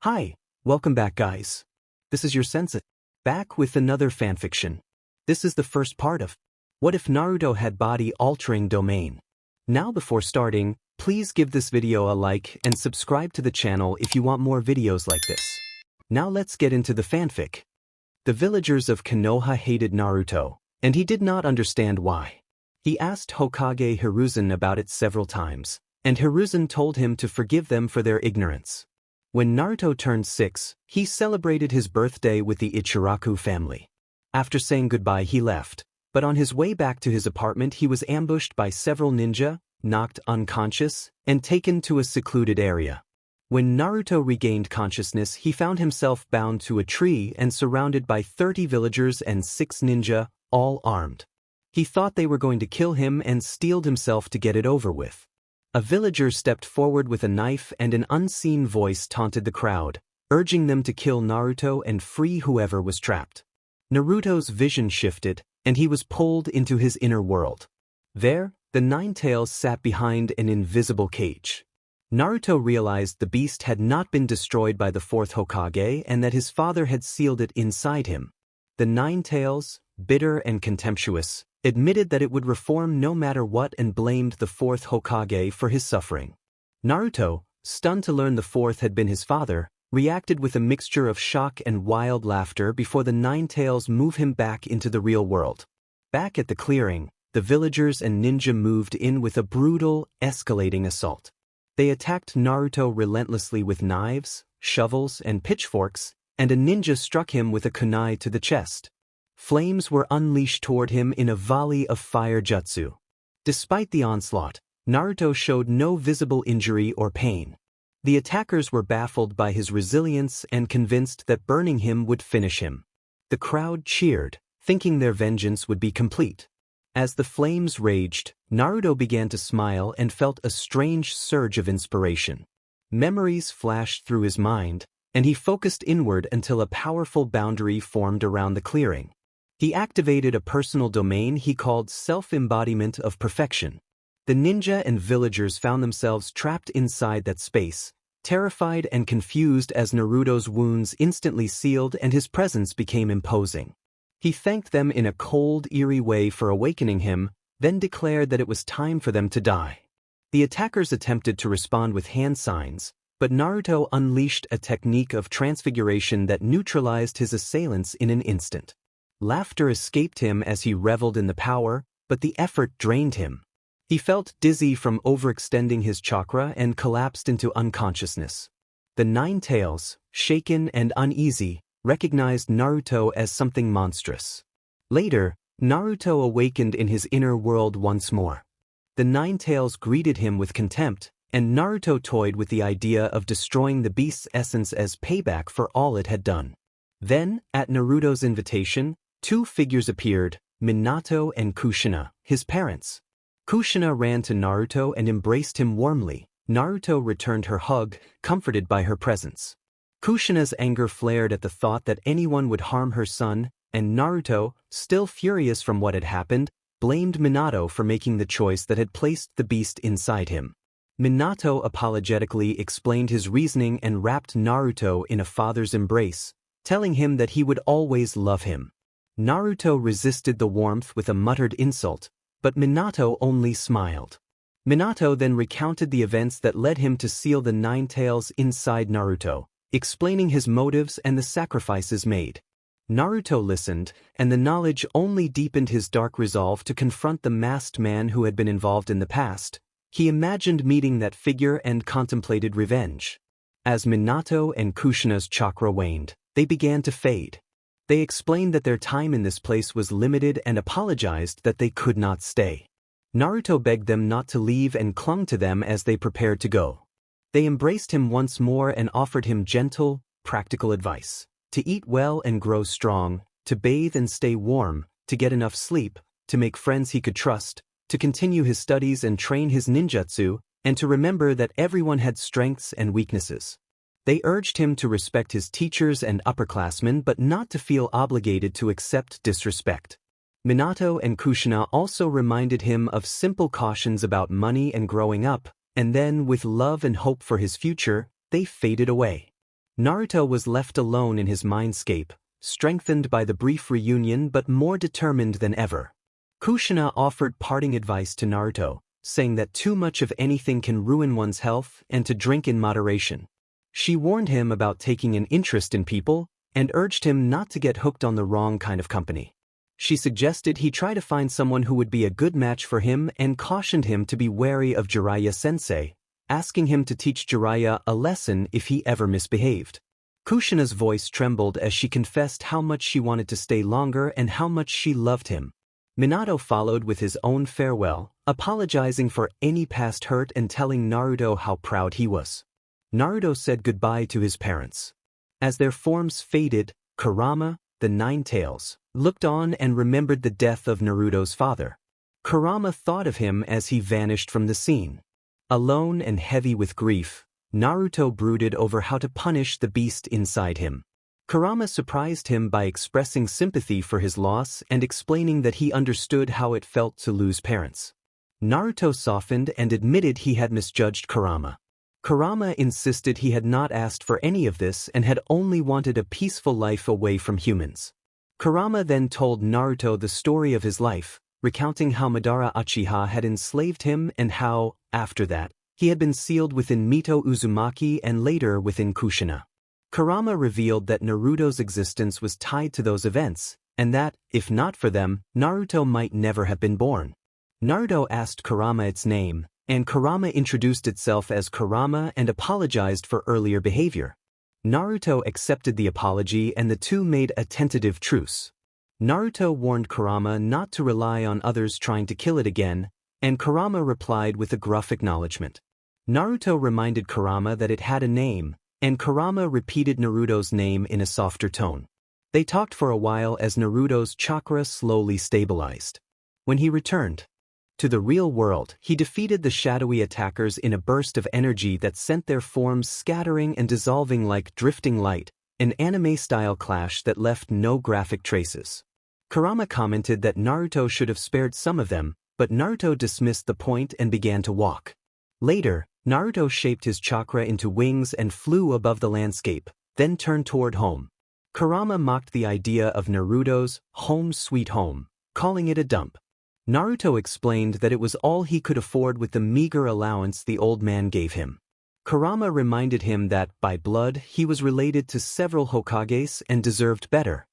Hi, welcome back guys. This is your Sensei, back with another fanfiction. This is the first part of What If Naruto Had Body-Altering Domain. Now before starting, please give this video a like and subscribe to the channel if you want more videos like this. Now let's get into the fanfic. The villagers of Konoha hated Naruto, and he did not understand why. He asked Hokage Hiruzen about it several times, and Hiruzen told him to forgive them for their ignorance. When Naruto turned 6, he celebrated his birthday with the Ichiraku family. After saying goodbye he left, but on his way back to his apartment he was ambushed by several ninja, knocked unconscious, and taken to a secluded area. When Naruto regained consciousness he found himself bound to a tree and surrounded by 30 villagers and 6 ninja, all armed. He thought they were going to kill him and steeled himself to get it over with. A villager stepped forward with a knife and an unseen voice taunted the crowd, urging them to kill Naruto and free whoever was trapped. Naruto's vision shifted, and he was pulled into his inner world. There, the Nine Tails sat behind an invisible cage. Naruto realized the beast had not been destroyed by the 4th Hokage and that his father had sealed it inside him. The Nine Tails, bitter and contemptuous, admitted that it would reform no matter what and blamed the 4th Hokage for his suffering. Naruto, stunned to learn the 4th had been his father, reacted with a mixture of shock and wild laughter before the Nine Tails moved him back into the real world. Back at the clearing, the villagers and ninja moved in with a brutal, escalating assault. They attacked Naruto relentlessly with knives, shovels, and pitchforks, and a ninja struck him with a kunai to the chest. Flames were unleashed toward him in a volley of fire jutsu. Despite the onslaught, Naruto showed no visible injury or pain. The attackers were baffled by his resilience and convinced that burning him would finish him. The crowd cheered, thinking their vengeance would be complete. As the flames raged, Naruto began to smile and felt a strange surge of inspiration. Memories flashed through his mind, and he focused inward until a powerful boundary formed around the clearing. He activated a personal domain he called Self-Embodiment of Perfection. The ninja and villagers found themselves trapped inside that space, terrified and confused as Naruto's wounds instantly sealed and his presence became imposing. He thanked them in a cold, eerie way for awakening him, then declared that it was time for them to die. The attackers attempted to respond with hand signs, but Naruto unleashed a technique of transfiguration that neutralized his assailants in an instant. Laughter escaped him as he reveled in the power, but the effort drained him. He felt dizzy from overextending his chakra and collapsed into unconsciousness. The Nine Tails, shaken and uneasy, recognized Naruto as something monstrous. Later, Naruto awakened in his inner world once more. The Nine Tails greeted him with contempt, and Naruto toyed with the idea of destroying the beast's essence as payback for all it had done. Then, at Naruto's invitation, 2 figures appeared, Minato and Kushina, his parents. Kushina ran to Naruto and embraced him warmly. Naruto returned her hug, comforted by her presence. Kushina's anger flared at the thought that anyone would harm her son, and Naruto, still furious from what had happened, blamed Minato for making the choice that had placed the beast inside him. Minato apologetically explained his reasoning and wrapped Naruto in a father's embrace, telling him that he would always love him. Naruto resisted the warmth with a muttered insult, but Minato only smiled. Minato then recounted the events that led him to seal the Nine Tails inside Naruto, explaining his motives and the sacrifices made. Naruto listened, and the knowledge only deepened his dark resolve to confront the masked man who had been involved in the past. He imagined meeting that figure and contemplated revenge. As Minato and Kushina's chakra waned, they began to fade. They explained that their time in this place was limited and apologized that they could not stay. Naruto begged them not to leave and clung to them as they prepared to go. They embraced him once more and offered him gentle, practical advice: to eat well and grow strong, to bathe and stay warm, to get enough sleep, to make friends he could trust, to continue his studies and train his ninjutsu, and to remember that everyone had strengths and weaknesses. They urged him to respect his teachers and upperclassmen but not to feel obligated to accept disrespect. Minato and Kushina also reminded him of simple cautions about money and growing up, and then, with love and hope for his future, they faded away. Naruto was left alone in his mindscape, strengthened by the brief reunion but more determined than ever. Kushina offered parting advice to Naruto, saying that too much of anything can ruin one's health and to drink in moderation. She warned him about taking an interest in people and urged him not to get hooked on the wrong kind of company. She suggested he try to find someone who would be a good match for him and cautioned him to be wary of Jiraiya-sensei, asking him to teach Jiraiya a lesson if he ever misbehaved. Kushina's voice trembled as she confessed how much she wanted to stay longer and how much she loved him. Minato followed with his own farewell, apologizing for any past hurt and telling Naruto how proud he was. Naruto said goodbye to his parents. As their forms faded, Kurama, the Nine Tails, looked on and remembered the death of Naruto's father. Kurama thought of him as he vanished from the scene. Alone and heavy with grief, Naruto brooded over how to punish the beast inside him. Kurama surprised him by expressing sympathy for his loss and explaining that he understood how it felt to lose parents. Naruto softened and admitted he had misjudged Kurama. Kurama insisted he had not asked for any of this and had only wanted a peaceful life away from humans. Kurama then told Naruto the story of his life, recounting how Madara Uchiha had enslaved him and how, after that, he had been sealed within Mito Uzumaki and later within Kushina. Kurama revealed that Naruto's existence was tied to those events, and that, if not for them, Naruto might never have been born. Naruto asked Kurama its name, and Kurama introduced itself as Kurama and apologized for earlier behavior. Naruto accepted the apology and the two made a tentative truce. Naruto warned Kurama not to rely on others trying to kill it again, and Kurama replied with a gruff acknowledgement. Naruto reminded Kurama that it had a name, and Kurama repeated Naruto's name in a softer tone. They talked for a while as Naruto's chakra slowly stabilized. When he returned to the real world, he defeated the shadowy attackers in a burst of energy that sent their forms scattering and dissolving like drifting light, an anime-style clash that left no graphic traces. Kurama commented that Naruto should have spared some of them, but Naruto dismissed the point and began to walk. Later, Naruto shaped his chakra into wings and flew above the landscape, then turned toward home. Kurama mocked the idea of Naruto's home sweet home, calling it a dump. Naruto explained that it was all he could afford with the meager allowance the old man gave him. Kurama reminded him that, by blood, he was related to several Hokages and deserved better.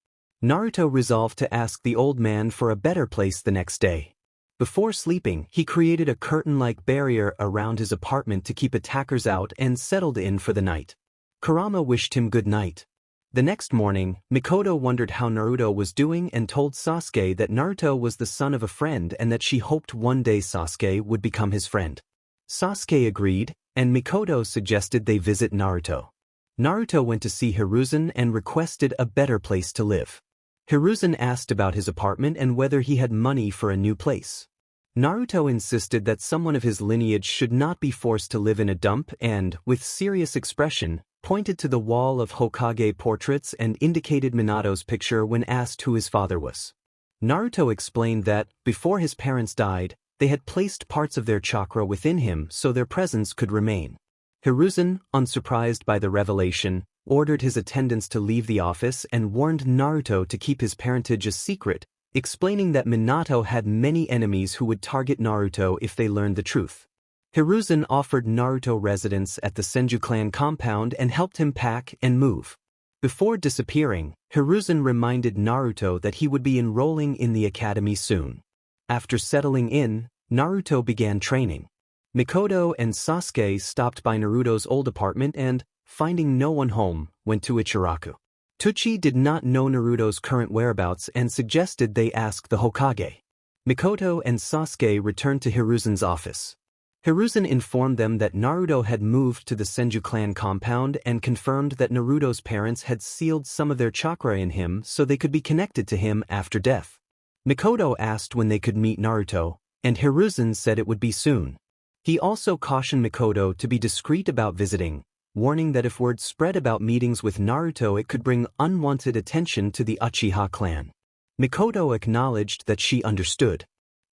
Naruto resolved to ask the old man for a better place the next day. Before sleeping, he created a curtain-like barrier around his apartment to keep attackers out and settled in for the night. Kurama wished him good night. The next morning, Mikoto wondered how Naruto was doing and told Sasuke that Naruto was the son of a friend and that she hoped one day Sasuke would become his friend. Sasuke agreed, and Mikoto suggested they visit Naruto. Naruto went to see Hiruzen and requested a better place to live. Hiruzen asked about his apartment and whether he had money for a new place. Naruto insisted that someone of his lineage should not be forced to live in a dump and, with serious expression, pointed to the wall of Hokage portraits and indicated Minato's picture when asked who his father was. Naruto explained that, before his parents died, they had placed parts of their chakra within him so their presence could remain. Hiruzen, unsurprised by the revelation, ordered his attendants to leave the office and warned Naruto to keep his parentage a secret, explaining that Minato had many enemies who would target Naruto if they learned the truth. Hiruzen offered Naruto residence at the Senju clan compound and helped him pack and move. Before disappearing, Hiruzen reminded Naruto that he would be enrolling in the academy soon. After settling in, Naruto began training. Mikoto and Sasuke stopped by Naruto's old apartment and, finding no one home, went to Ichiraku. Tsuchi did not know Naruto's current whereabouts and suggested they ask the Hokage. Mikoto and Sasuke returned to Hiruzen's office. Hiruzen informed them that Naruto had moved to the Senju clan compound and confirmed that Naruto's parents had sealed some of their chakra in him so they could be connected to him after death. Mikoto asked when they could meet Naruto, and Hiruzen said it would be soon. He also cautioned Mikoto to be discreet about visiting, warning that if word spread about meetings with Naruto it could bring unwanted attention to the Uchiha clan. Mikoto acknowledged that she understood.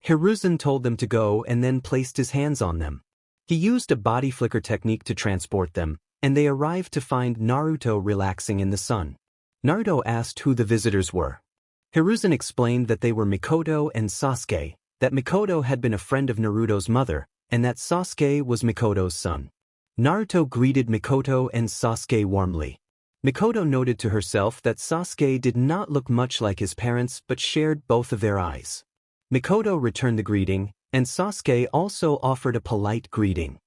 Hiruzen told them to go and then placed his hands on them. He used a body flicker technique to transport them, and they arrived to find Naruto relaxing in the sun. Naruto asked who the visitors were. Hiruzen explained that they were Mikoto and Sasuke, that Mikoto had been a friend of Naruto's mother, and that Sasuke was Mikoto's son. Naruto greeted Mikoto and Sasuke warmly. Mikoto noted to herself that Sasuke did not look much like his parents but shared both of their eyes. Mikoto returned the greeting, and Sasuke also offered a polite greeting.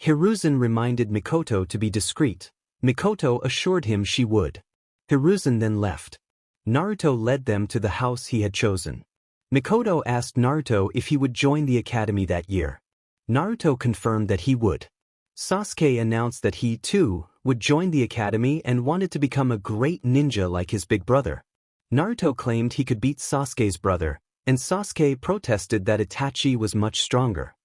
Hiruzen reminded Mikoto to be discreet. Mikoto assured him she would. Hiruzen then left. Naruto led them to the house he had chosen. Mikoto asked Naruto if he would join the academy that year. Naruto confirmed that he would. Sasuke announced that he, too, would join the academy and wanted to become a great ninja like his big brother. Naruto claimed he could beat Sasuke's brother, and Sasuke protested that Itachi was much stronger.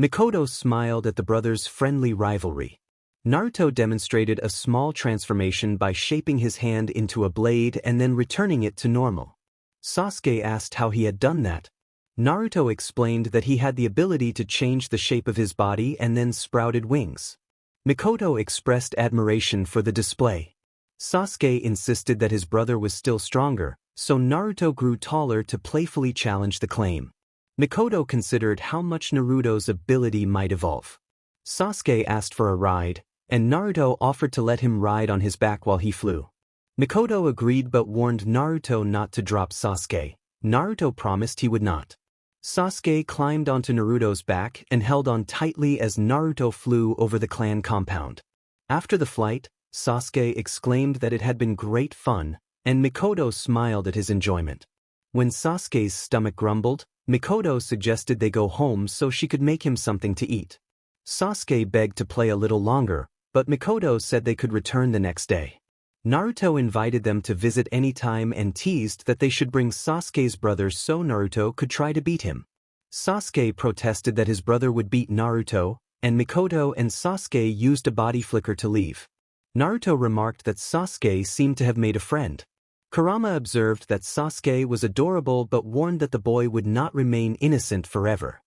Mikoto smiled at the brothers' friendly rivalry. Naruto demonstrated a small transformation by shaping his hand into a blade and then returning it to normal. Sasuke asked how he had done that. Naruto explained that he had the ability to change the shape of his body and then sprouted wings. Mikoto expressed admiration for the display. Sasuke insisted that his brother was still stronger, so Naruto grew taller to playfully challenge the claim. Mikoto considered how much Naruto's ability might evolve. Sasuke asked for a ride, and Naruto offered to let him ride on his back while he flew. Mikoto agreed but warned Naruto not to drop Sasuke. Naruto promised he would not. Sasuke climbed onto Naruto's back and held on tightly as Naruto flew over the clan compound. After the flight, Sasuke exclaimed that it had been great fun, and Mikoto smiled at his enjoyment. When Sasuke's stomach grumbled, Mikoto suggested they go home so she could make him something to eat. Sasuke begged to play a little longer, but Mikoto said they could return the next day. Naruto invited them to visit anytime and teased that they should bring Sasuke's brother so Naruto could try to beat him. Sasuke protested that his brother would beat Naruto, and Mikoto and Sasuke used a body flicker to leave. Naruto remarked that Sasuke seemed to have made a friend. Kurama observed that Sasuke was adorable but warned that the boy would not remain innocent forever.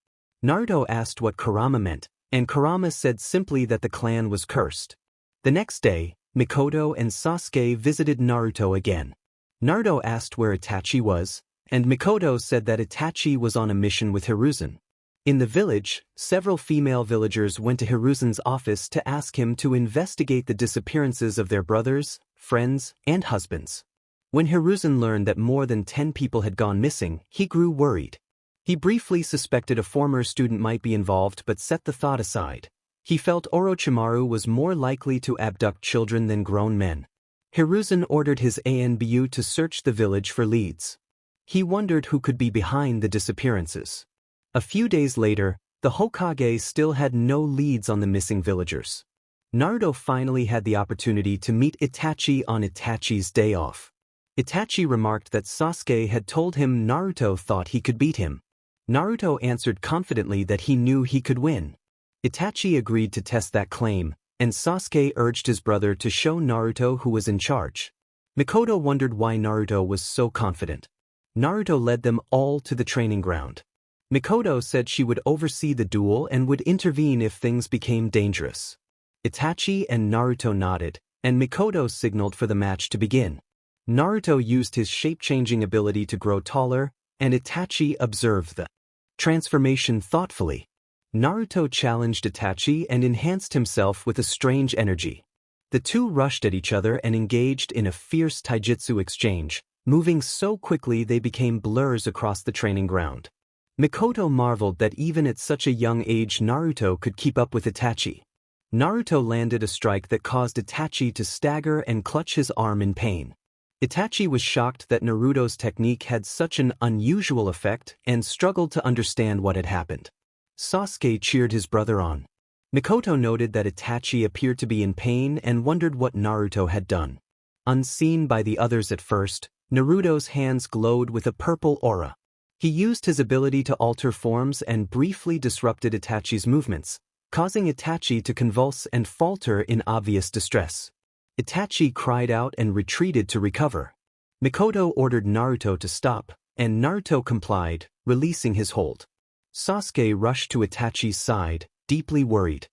Naruto asked what Kurama meant, and Kurama said simply that the clan was cursed. The next day, Mikoto and Sasuke visited Naruto again. Naruto asked where Itachi was, and Mikoto said that Itachi was on a mission with Hiruzen. In the village, several female villagers went to Hiruzen's office to ask him to investigate the disappearances of their brothers, friends, and husbands. When Hiruzen learned that more than 10 people had gone missing, he grew worried. He briefly suspected a former student might be involved but set the thought aside. He felt Orochimaru was more likely to abduct children than grown men. Hiruzen ordered his ANBU to search the village for leads. He wondered who could be behind the disappearances. A few days later, the Hokage still had no leads on the missing villagers. Naruto finally had the opportunity to meet Itachi on Itachi's day off. Itachi remarked that Sasuke had told him Naruto thought he could beat him. Naruto answered confidently that he knew he could win. Itachi agreed to test that claim, and Sasuke urged his brother to show Naruto who was in charge. Mikoto wondered why Naruto was so confident. Naruto led them all to the training ground. Mikoto said she would oversee the duel and would intervene if things became dangerous. Itachi and Naruto nodded, and Mikoto signaled for the match to begin. Naruto used his shape-changing ability to grow taller, and Itachi observed the transformation thoughtfully. Naruto challenged Itachi and enhanced himself with a strange energy. The two rushed at each other and engaged in a fierce taijutsu exchange, moving so quickly they became blurs across the training ground. Mikoto marveled that even at such a young age Naruto could keep up with Itachi. Naruto landed a strike that caused Itachi to stagger and clutch his arm in pain. Itachi was shocked that Naruto's technique had such an unusual effect and struggled to understand what had happened. Sasuke cheered his brother on. Mikoto noted that Itachi appeared to be in pain and wondered what Naruto had done. Unseen by the others at first, Naruto's hands glowed with a purple aura. He used his ability to alter forms and briefly disrupted Itachi's movements, causing Itachi to convulse and falter in obvious distress. Itachi cried out and retreated to recover. Mikoto ordered Naruto to stop, and Naruto complied, releasing his hold. Sasuke rushed to Itachi's side, deeply worried.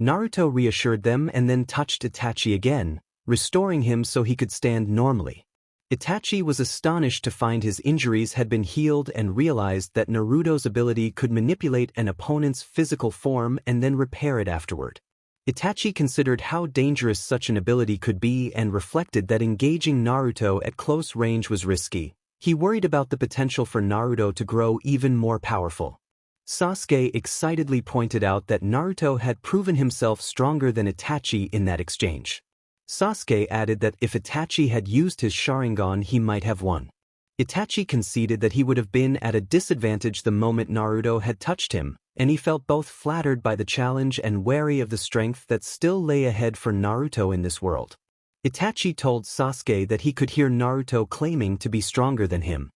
Naruto reassured them and then touched Itachi again, restoring him so he could stand normally. Itachi was astonished to find his injuries had been healed and realized that Naruto's ability could manipulate an opponent's physical form and then repair it afterward. Itachi considered how dangerous such an ability could be and reflected that engaging Naruto at close range was risky. He worried about the potential for Naruto to grow even more powerful. Sasuke excitedly pointed out that Naruto had proven himself stronger than Itachi in that exchange. Sasuke added that if Itachi had used his Sharingan he might have won. Itachi conceded that he would have been at a disadvantage the moment Naruto had touched him, and he felt both flattered by the challenge and wary of the strength that still lay ahead for Naruto in this world. Itachi told Sasuke that he could hear Naruto claiming to be stronger than him.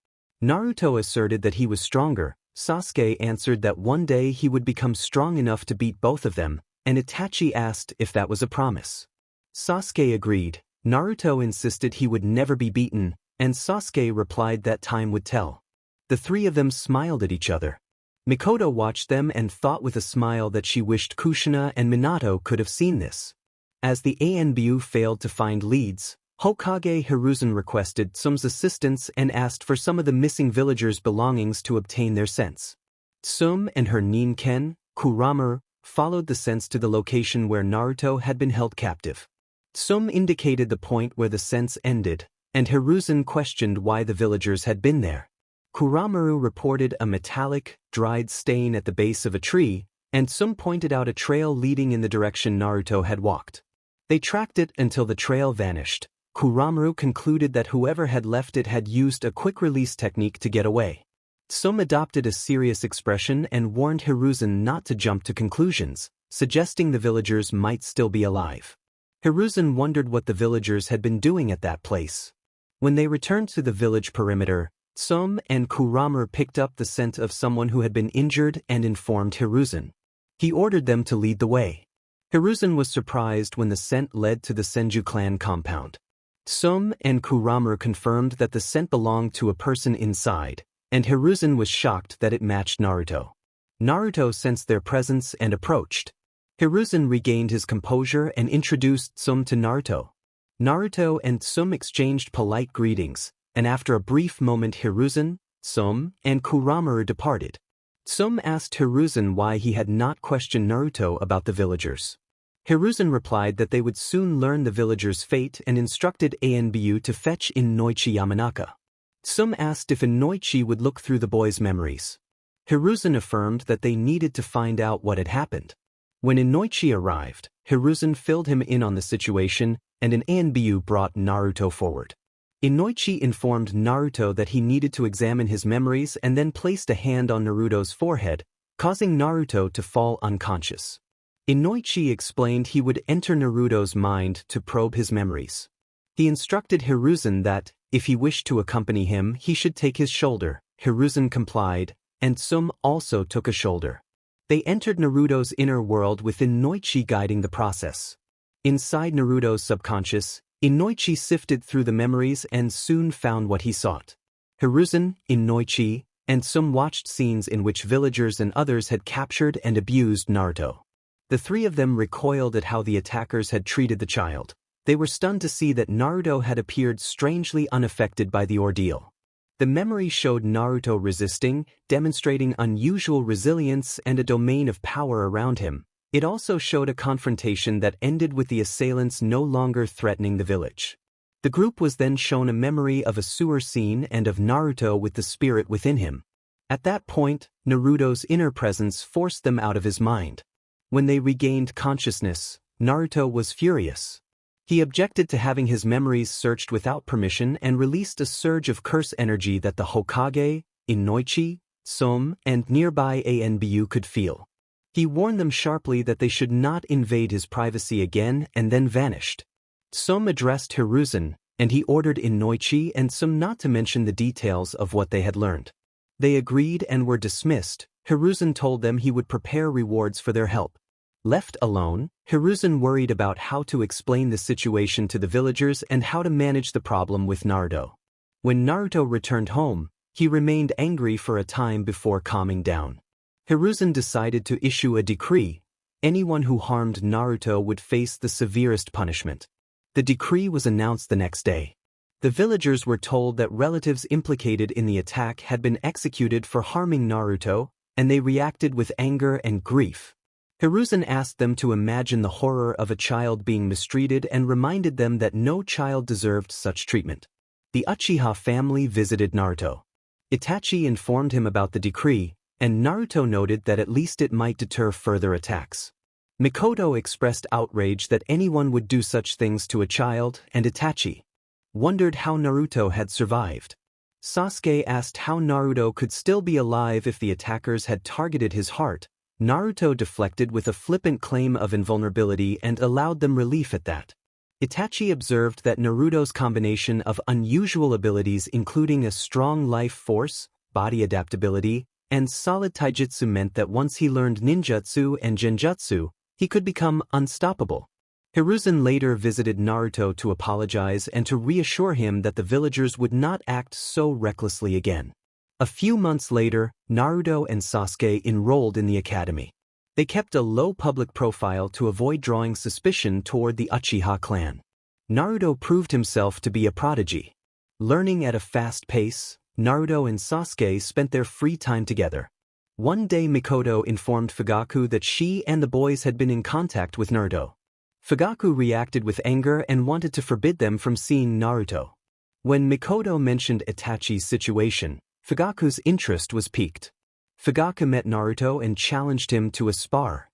Naruto asserted that he was stronger. Sasuke answered that one day he would become strong enough to beat both of them, and Itachi asked if that was a promise. Sasuke agreed. Naruto insisted he would never be beaten, and Sasuke replied that time would tell. The three of them smiled at each other. Mikoto watched them and thought with a smile that she wished Kushina and Minato could have seen this. As the ANBU failed to find leads, Hokage Hiruzen requested Tsume's assistance and asked for some of the missing villagers' belongings to obtain their sense. Tsume and her Ninken, Kuramaru, followed the sense to the location where Naruto had been held captive. Tsume indicated the point where the sense ended, and Hiruzen questioned why the villagers had been there. Kuramaru reported a metallic, dried stain at the base of a tree, and Tsume pointed out a trail leading in the direction Naruto had walked. They tracked it until the trail vanished. Kuramaru concluded that whoever had left it had used a quick-release technique to get away. Tsume adopted a serious expression and warned Hiruzen not to jump to conclusions, suggesting the villagers might still be alive. Hiruzen wondered what the villagers had been doing at that place. When they returned to the village perimeter, Tsume and Kuramaru picked up the scent of someone who had been injured and informed Hiruzen. He ordered them to lead the way. Hiruzen was surprised when the scent led to the Senju clan compound. Tsume and Kuramaru confirmed that the scent belonged to a person inside, and Hiruzen was shocked that it matched Naruto. Naruto sensed their presence and approached. Hiruzen regained his composure and introduced Tsume to Naruto. Naruto and Tsume exchanged polite greetings, and after a brief moment Hiruzen, Tsume, and Kuramaru departed. Tsume asked Hiruzen why he had not questioned Naruto about the villagers. Hiruzen replied that they would soon learn the villagers' fate and instructed ANBU to fetch Inoichi Yamanaka. Tsume asked if Inoichi would look through the boy's memories. Hiruzen affirmed that they needed to find out what had happened. When Inoichi arrived, Hiruzen filled him in on the situation, and an ANBU brought Naruto forward. Inoichi informed Naruto that he needed to examine his memories and then placed a hand on Naruto's forehead, causing Naruto to fall unconscious. Inoichi explained he would enter Naruto's mind to probe his memories. He instructed Hiruzen that, if he wished to accompany him, he should take his shoulder. Hiruzen complied, and Tsume also took a shoulder. They entered Naruto's inner world with Inoichi guiding the process. Inside Naruto's subconscious, Inoichi sifted through the memories and soon found what he sought. Hiruzen, Inoichi, and Tsume watched scenes in which villagers and others had captured and abused Naruto. The three of them recoiled at how the attackers had treated the child. They were stunned to see that Naruto had appeared strangely unaffected by the ordeal. The memory showed Naruto resisting, demonstrating unusual resilience and a domain of power around him. It also showed a confrontation that ended with the assailants no longer threatening the village. The group was then shown a memory of a sewer scene and of Naruto with the spirit within him. At that point, Naruto's inner presence forced them out of his mind. When they regained consciousness, Naruto was furious. He objected to having his memories searched without permission and released a surge of curse energy that the Hokage, Inoichi, Tsume, and nearby ANBU could feel. He warned them sharply that they should not invade his privacy again and then vanished. Tsume addressed Hiruzen, and he ordered Inoichi and Tsume not to mention the details of what they had learned. They agreed and were dismissed. Hiruzen told them he would prepare rewards for their help. Left alone, Hiruzen worried about how to explain the situation to the villagers and how to manage the problem with Naruto. When Naruto returned home, he remained angry for a time before calming down. Hiruzen decided to issue a decree. Anyone who harmed Naruto would face the severest punishment. The decree was announced the next day. The villagers were told that relatives implicated in the attack had been executed for harming Naruto, and they reacted with anger and grief. Hiruzen asked them to imagine the horror of a child being mistreated and reminded them that no child deserved such treatment. The Uchiha family visited Naruto. Itachi informed him about the decree, and Naruto noted that at least it might deter further attacks. Mikoto expressed outrage that anyone would do such things to a child, and Itachi wondered how Naruto had survived. Sasuke asked how Naruto could still be alive if the attackers had targeted his heart. Naruto deflected with a flippant claim of invulnerability and allowed them relief at that. Itachi observed that Naruto's combination of unusual abilities including a strong life force, body adaptability, and solid taijutsu meant that once he learned ninjutsu and genjutsu, he could become unstoppable. Hiruzen later visited Naruto to apologize and to reassure him that the villagers would not act so recklessly again. A few months later, Naruto and Sasuke enrolled in the academy. They kept a low public profile to avoid drawing suspicion toward the Uchiha clan. Naruto proved himself to be a prodigy. Learning at a fast pace, Naruto and Sasuke spent their free time together. One day Mikoto informed Fugaku that she and the boys had been in contact with Naruto. Fugaku reacted with anger and wanted to forbid them from seeing Naruto. When Mikoto mentioned Itachi's situation, Fugaku's interest was piqued. Fugaku met Naruto and challenged him to a spar.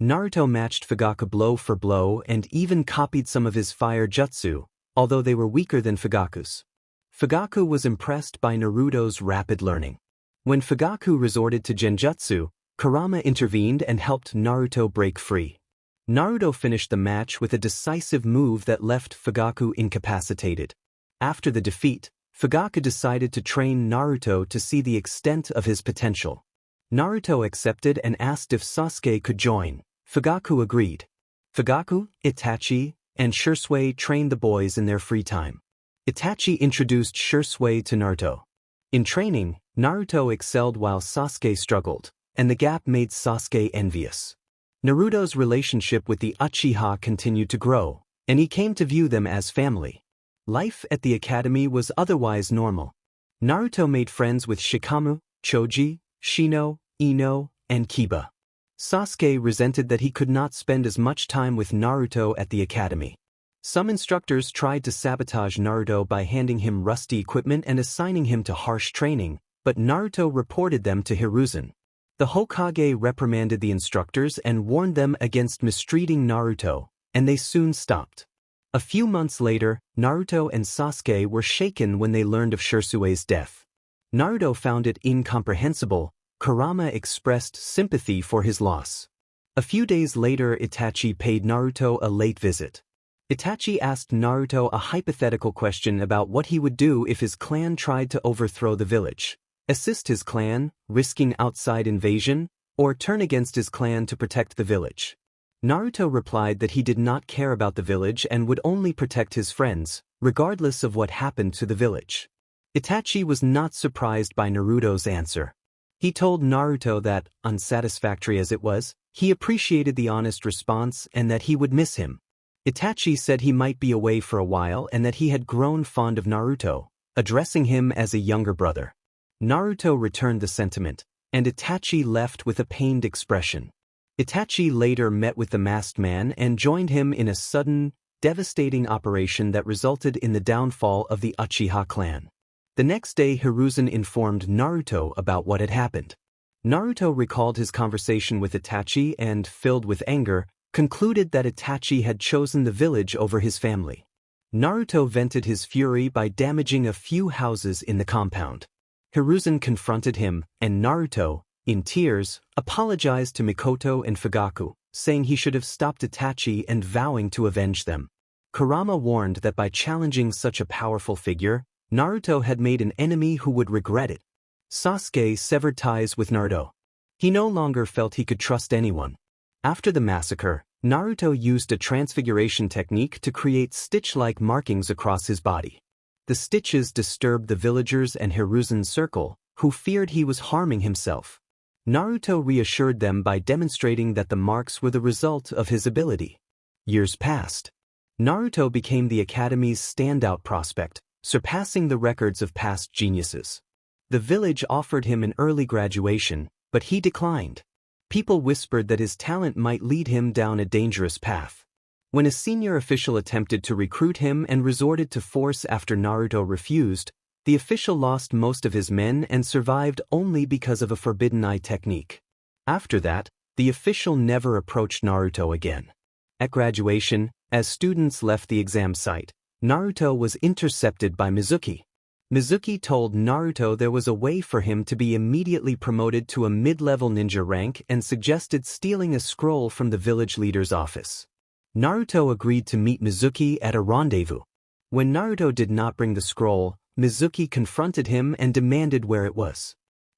Naruto matched Fugaku blow for blow and even copied some of his fire jutsu, although they were weaker than Fugaku's. Fugaku was impressed by Naruto's rapid learning. When Fugaku resorted to genjutsu, Kurama intervened and helped Naruto break free. Naruto finished the match with a decisive move that left Fugaku incapacitated. After the defeat, Fugaku decided to train Naruto to see the extent of his potential. Naruto accepted and asked if Sasuke could join. Fugaku agreed. Fugaku, Itachi, and Shisui trained the boys in their free time. Itachi introduced Shisui to Naruto. In training, Naruto excelled while Sasuke struggled, and the gap made Sasuke envious. Naruto's relationship with the Uchiha continued to grow, and he came to view them as family. Life at the academy was otherwise normal. Naruto made friends with Shikamu, Choji, Shino, Ino, and Kiba. Sasuke resented that he could not spend as much time with Naruto at the academy. Some instructors tried to sabotage Naruto by handing him rusty equipment and assigning him to harsh training, but Naruto reported them to Hiruzen. The Hokage reprimanded the instructors and warned them against mistreating Naruto, and they soon stopped. A few months later, Naruto and Sasuke were shaken when they learned of Shisui's death. Naruto found it incomprehensible. Kurama expressed sympathy for his loss. A few days later, Itachi paid Naruto a late visit. Itachi asked Naruto a hypothetical question about what he would do if his clan tried to overthrow the village. Assist his clan, risking outside invasion, or turn against his clan to protect the village. Naruto replied that he did not care about the village and would only protect his friends, regardless of what happened to the village. Itachi was not surprised by Naruto's answer. He told Naruto that, unsatisfactory as it was, he appreciated the honest response and that he would miss him. Itachi said he might be away for a while and that he had grown fond of Naruto, addressing him as a younger brother. Naruto returned the sentiment, and Itachi left with a pained expression. Itachi later met with the masked man and joined him in a sudden, devastating operation that resulted in the downfall of the Uchiha clan. The next day Hiruzen informed Naruto about what had happened. Naruto recalled his conversation with Itachi and, filled with anger, concluded that Itachi had chosen the village over his family. Naruto vented his fury by damaging a few houses in the compound. Hiruzen confronted him, and Naruto, in tears, apologized to Mikoto and Fugaku, saying he should have stopped Itachi and vowing to avenge them. Kurama warned that by challenging such a powerful figure, Naruto had made an enemy who would regret it. Sasuke severed ties with Naruto. He no longer felt he could trust anyone. After the massacre, Naruto used a transfiguration technique to create stitch-like markings across his body. The stitches disturbed the villagers and Hiruzen's circle, who feared he was harming himself. Naruto reassured them by demonstrating that the marks were the result of his ability. Years passed. Naruto became the Academy's standout prospect, surpassing the records of past geniuses. The village offered him an early graduation, but he declined. People whispered that his talent might lead him down a dangerous path. When a senior official attempted to recruit him and resorted to force after Naruto refused, the official lost most of his men and survived only because of a forbidden eye technique. After that, the official never approached Naruto again. At graduation, as students left the exam site, Naruto was intercepted by Mizuki. Mizuki told Naruto there was a way for him to be immediately promoted to a mid-level ninja rank and suggested stealing a scroll from the village leader's office. Naruto agreed to meet Mizuki at a rendezvous. When Naruto did not bring the scroll, Mizuki confronted him and demanded where it was.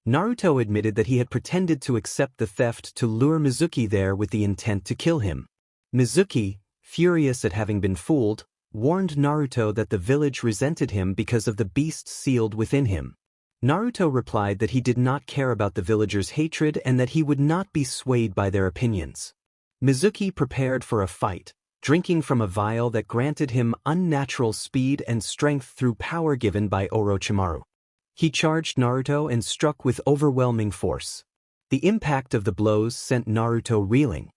Naruto admitted that he had pretended to accept the theft to lure Mizuki there with the intent to kill him. Mizuki, furious at having been fooled, warned Naruto that the village resented him because of the beast sealed within him. Naruto replied that he did not care about the villagers' hatred and that he would not be swayed by their opinions. Mizuki prepared for a fight, drinking from a vial that granted him unnatural speed and strength through power given by Orochimaru. He charged Naruto and struck with overwhelming force. The impact of the blows sent Naruto reeling.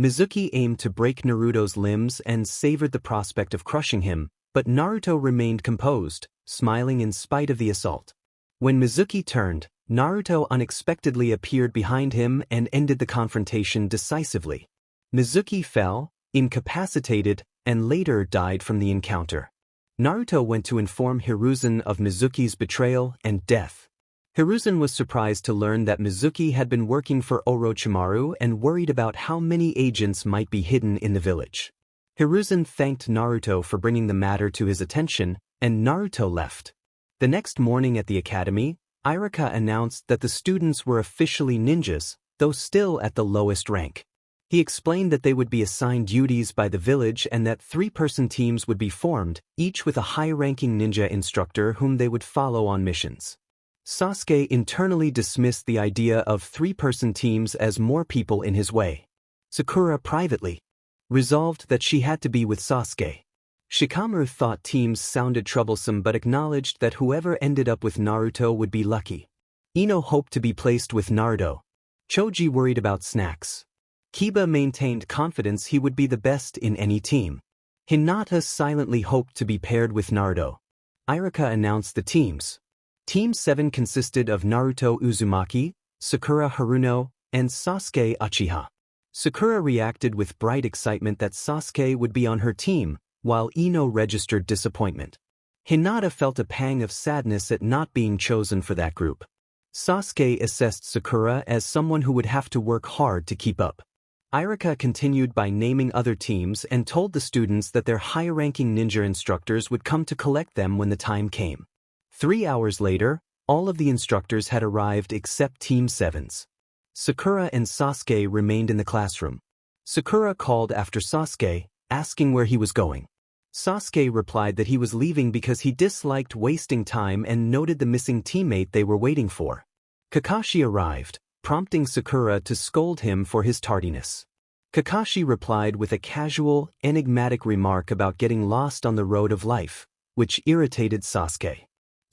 Mizuki aimed to break Naruto's limbs and savored the prospect of crushing him, but Naruto remained composed, smiling in spite of the assault. When Mizuki turned, Naruto unexpectedly appeared behind him and ended the confrontation decisively. Mizuki fell, incapacitated, and later died from the encounter. Naruto went to inform Hiruzen of Mizuki's betrayal and death. Hiruzen was surprised to learn that Mizuki had been working for Orochimaru and worried about how many agents might be hidden in the village. Hiruzen thanked Naruto for bringing the matter to his attention, and Naruto left. The next morning at the academy, Iruka announced that the students were officially ninjas, though still at the lowest rank. He explained that they would be assigned duties by the village and that 3-person teams would be formed, each with a high-ranking ninja instructor whom they would follow on missions. Sasuke internally dismissed the idea of 3-person teams as more people in his way. Sakura privately resolved that she had to be with Sasuke. Shikamaru thought teams sounded troublesome but acknowledged that whoever ended up with Naruto would be lucky. Ino hoped to be placed with Naruto. Choji worried about snacks. Kiba maintained confidence he would be the best in any team. Hinata silently hoped to be paired with Naruto. Iruka announced the teams. Team 7 consisted of Naruto Uzumaki, Sakura Haruno, and Sasuke Uchiha. Sakura reacted with bright excitement that Sasuke would be on her team, while Ino registered disappointment. Hinata felt a pang of sadness at not being chosen for that group. Sasuke assessed Sakura as someone who would have to work hard to keep up. Iruka continued by naming other teams and told the students that their high-ranking ninja instructors would come to collect them when the time came. 3 hours later, all of the instructors had arrived except Team 7's. Sakura and Sasuke remained in the classroom. Sakura called after Sasuke, asking where he was going. Sasuke replied that he was leaving because he disliked wasting time and noted the missing teammate they were waiting for. Kakashi arrived, prompting Sakura to scold him for his tardiness. Kakashi replied with a casual, enigmatic remark about getting lost on the road of life, which irritated Sasuke.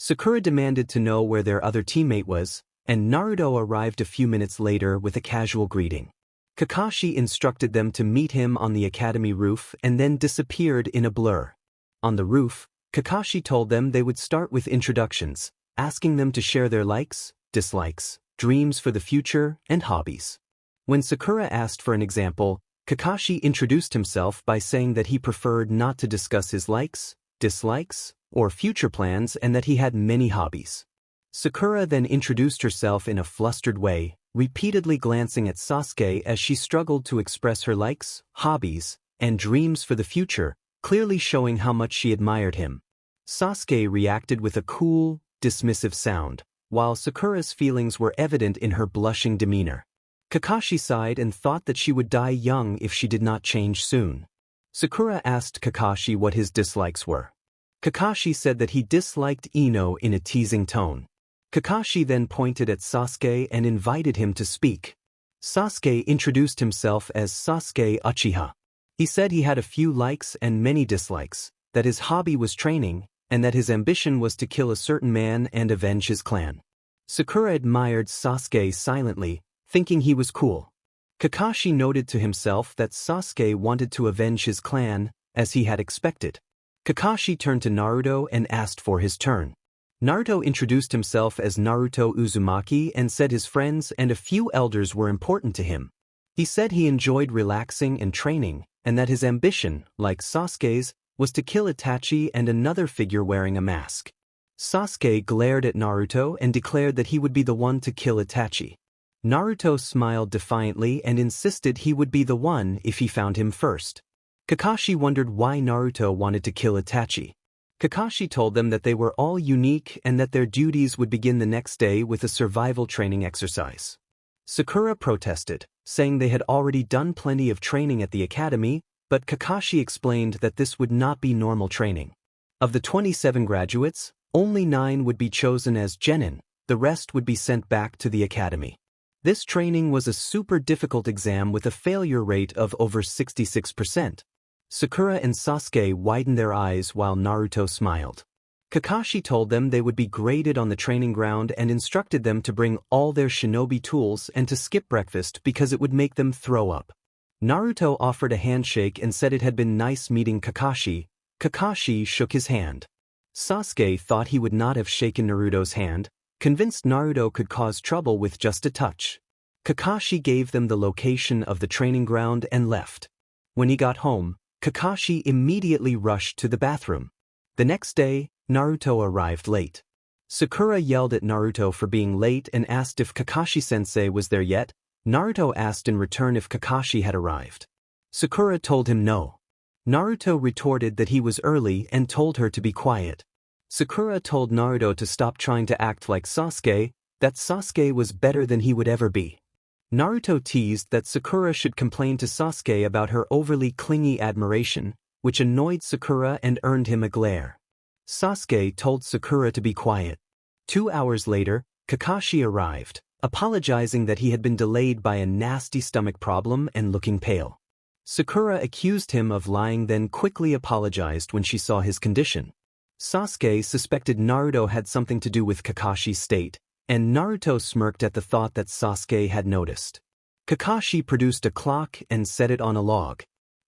Sakura demanded to know where their other teammate was, and Naruto arrived a few minutes later with a casual greeting. Kakashi instructed them to meet him on the academy roof and then disappeared in a blur. On the roof, Kakashi told them they would start with introductions, asking them to share their likes, dislikes, dreams for the future, and hobbies. When Sakura asked for an example, Kakashi introduced himself by saying that he preferred not to discuss his likes, dislikes, or future plans and that he had many hobbies. Sakura then introduced herself in a flustered way, repeatedly glancing at Sasuke as she struggled to express her likes, hobbies, and dreams for the future, clearly showing how much she admired him. Sasuke reacted with a cool, dismissive sound, while Sakura's feelings were evident in her blushing demeanor. Kakashi sighed and thought that she would die young if she did not change soon. Sakura asked Kakashi what his dislikes were. Kakashi said that he disliked Ino in a teasing tone. Kakashi then pointed at Sasuke and invited him to speak. Sasuke introduced himself as Sasuke Uchiha. He said he had a few likes and many dislikes, that his hobby was training, and that his ambition was to kill a certain man and avenge his clan. Sakura admired Sasuke silently, thinking he was cool. Kakashi noted to himself that Sasuke wanted to avenge his clan, as he had expected. Kakashi turned to Naruto and asked for his turn. Naruto introduced himself as Naruto Uzumaki and said his friends and a few elders were important to him. He said he enjoyed relaxing and training, and that his ambition, like Sasuke's, was to kill Itachi and another figure wearing a mask. Sasuke glared at Naruto and declared that he would be the one to kill Itachi. Naruto smiled defiantly and insisted he would be the one if he found him first. Kakashi wondered why Naruto wanted to kill Itachi. Kakashi told them that they were all unique and that their duties would begin the next day with a survival training exercise. Sakura protested, saying they had already done plenty of training at the academy, but Kakashi explained that this would not be normal training. Of the 27 graduates, only 9 would be chosen as genin, the rest would be sent back to the academy. This training was a super difficult exam with a failure rate of over 66%. Sakura and Sasuke widened their eyes while Naruto smiled. Kakashi told them they would be graded on the training ground and instructed them to bring all their shinobi tools and to skip breakfast because it would make them throw up. Naruto offered a handshake and said it had been nice meeting Kakashi. Kakashi shook his hand. Sasuke thought he would not have shaken Naruto's hand, convinced Naruto could cause trouble with just a touch. Kakashi gave them the location of the training ground and left. When he got home, Kakashi immediately rushed to the bathroom. The next day, Naruto arrived late. Sakura yelled at Naruto for being late and asked if Kakashi-sensei was there yet. Naruto asked in return if Kakashi had arrived. Sakura told him no. Naruto retorted that he was early and told her to be quiet. Sakura told Naruto to stop trying to act like Sasuke, that Sasuke was better than he would ever be. Naruto teased that Sakura should complain to Sasuke about her overly clingy admiration, which annoyed Sakura and earned him a glare. Sasuke told Sakura to be quiet. 2 hours later, Kakashi arrived, apologizing that he had been delayed by a nasty stomach problem and looking pale. Sakura accused him of lying, then quickly apologized when she saw his condition. Sasuke suspected Naruto had something to do with Kakashi's state, and Naruto smirked at the thought that Sasuke had noticed. Kakashi produced a clock and set it on a log.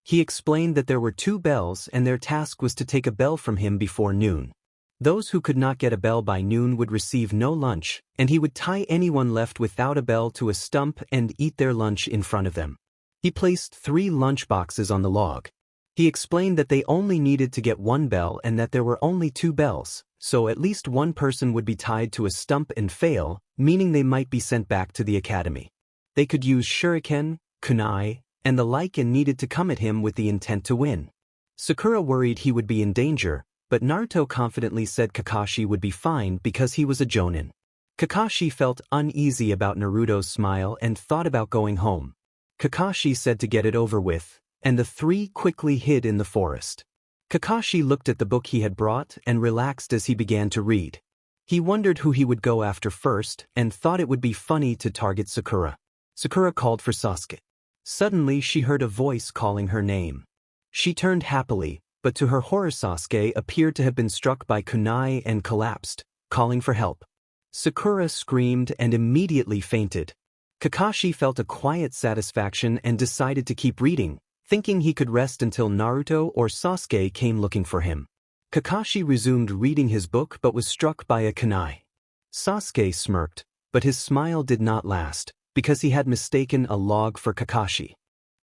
He explained that there were 2 bells and their task was to take a bell from him before noon. Those who could not get a bell by noon would receive no lunch, and he would tie anyone left without a bell to a stump and eat their lunch in front of them. He placed 3 lunch boxes on the log. He explained that they only needed to get 1 bell and that there were only 2 bells, so at least one person would be tied to a stump and fail, meaning they might be sent back to the academy. They could use shuriken, kunai, and the like and needed to come at him with the intent to win. Sakura worried he would be in danger, but Naruto confidently said Kakashi would be fine because he was a jonin. Kakashi felt uneasy about Naruto's smile and thought about going home. Kakashi said to get it over with, and the 3 quickly hid in the forest. Kakashi looked at the book he had brought and relaxed as he began to read. He wondered who he would go after first and thought it would be funny to target Sakura. Sakura called for Sasuke. Suddenly she heard a voice calling her name. She turned happily, but to her horror Sasuke appeared to have been struck by kunai and collapsed, calling for help. Sakura screamed and immediately fainted. Kakashi felt a quiet satisfaction and decided to keep reading, thinking he could rest until Naruto or Sasuke came looking for him. Kakashi resumed reading his book but was struck by a kunai. Sasuke smirked, but his smile did not last, because he had mistaken a log for Kakashi.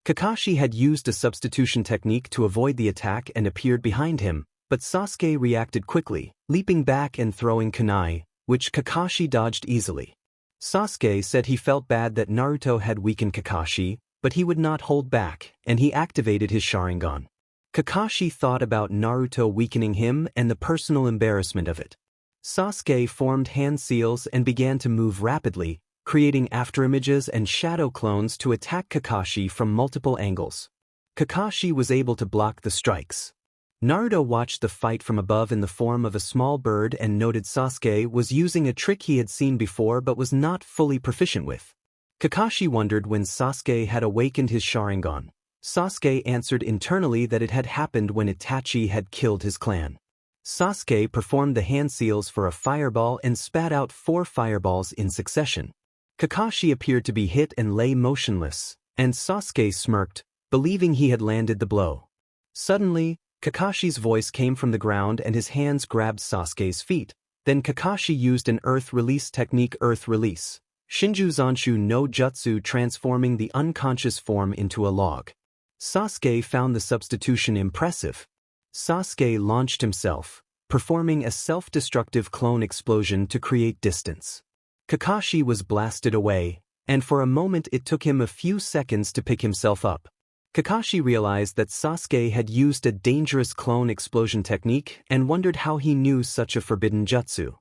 Kakashi had used a substitution technique to avoid the attack and appeared behind him, but Sasuke reacted quickly, leaping back and throwing kunai, which Kakashi dodged easily. Sasuke said he felt bad that Naruto had weakened Kakashi, but he would not hold back, and he activated his Sharingan. Kakashi thought about Naruto weakening him and the personal embarrassment of it. Sasuke formed hand seals and began to move rapidly, creating afterimages and shadow clones to attack Kakashi from multiple angles. Kakashi was able to block the strikes. Naruto watched the fight from above in the form of a small bird and noted Sasuke was using a trick he had seen before but was not fully proficient with. Kakashi wondered when Sasuke had awakened his Sharingan. Sasuke answered internally that it had happened when Itachi had killed his clan. Sasuke performed the hand seals for a fireball and spat out 4 fireballs in succession. Kakashi appeared to be hit and lay motionless, and Sasuke smirked, believing he had landed the blow. Suddenly, Kakashi's voice came from the ground and his hands grabbed Sasuke's feet. Then Kakashi used an earth release technique, earth release, Shinju Zanshu no Jutsu, transforming the unconscious form into a log. Sasuke found the substitution impressive. Sasuke launched himself, performing a self-destructive clone explosion to create distance. Kakashi was blasted away, and for a moment it took him a few seconds to pick himself up. Kakashi realized that Sasuke had used a dangerous clone explosion technique and wondered how he knew such a forbidden jutsu.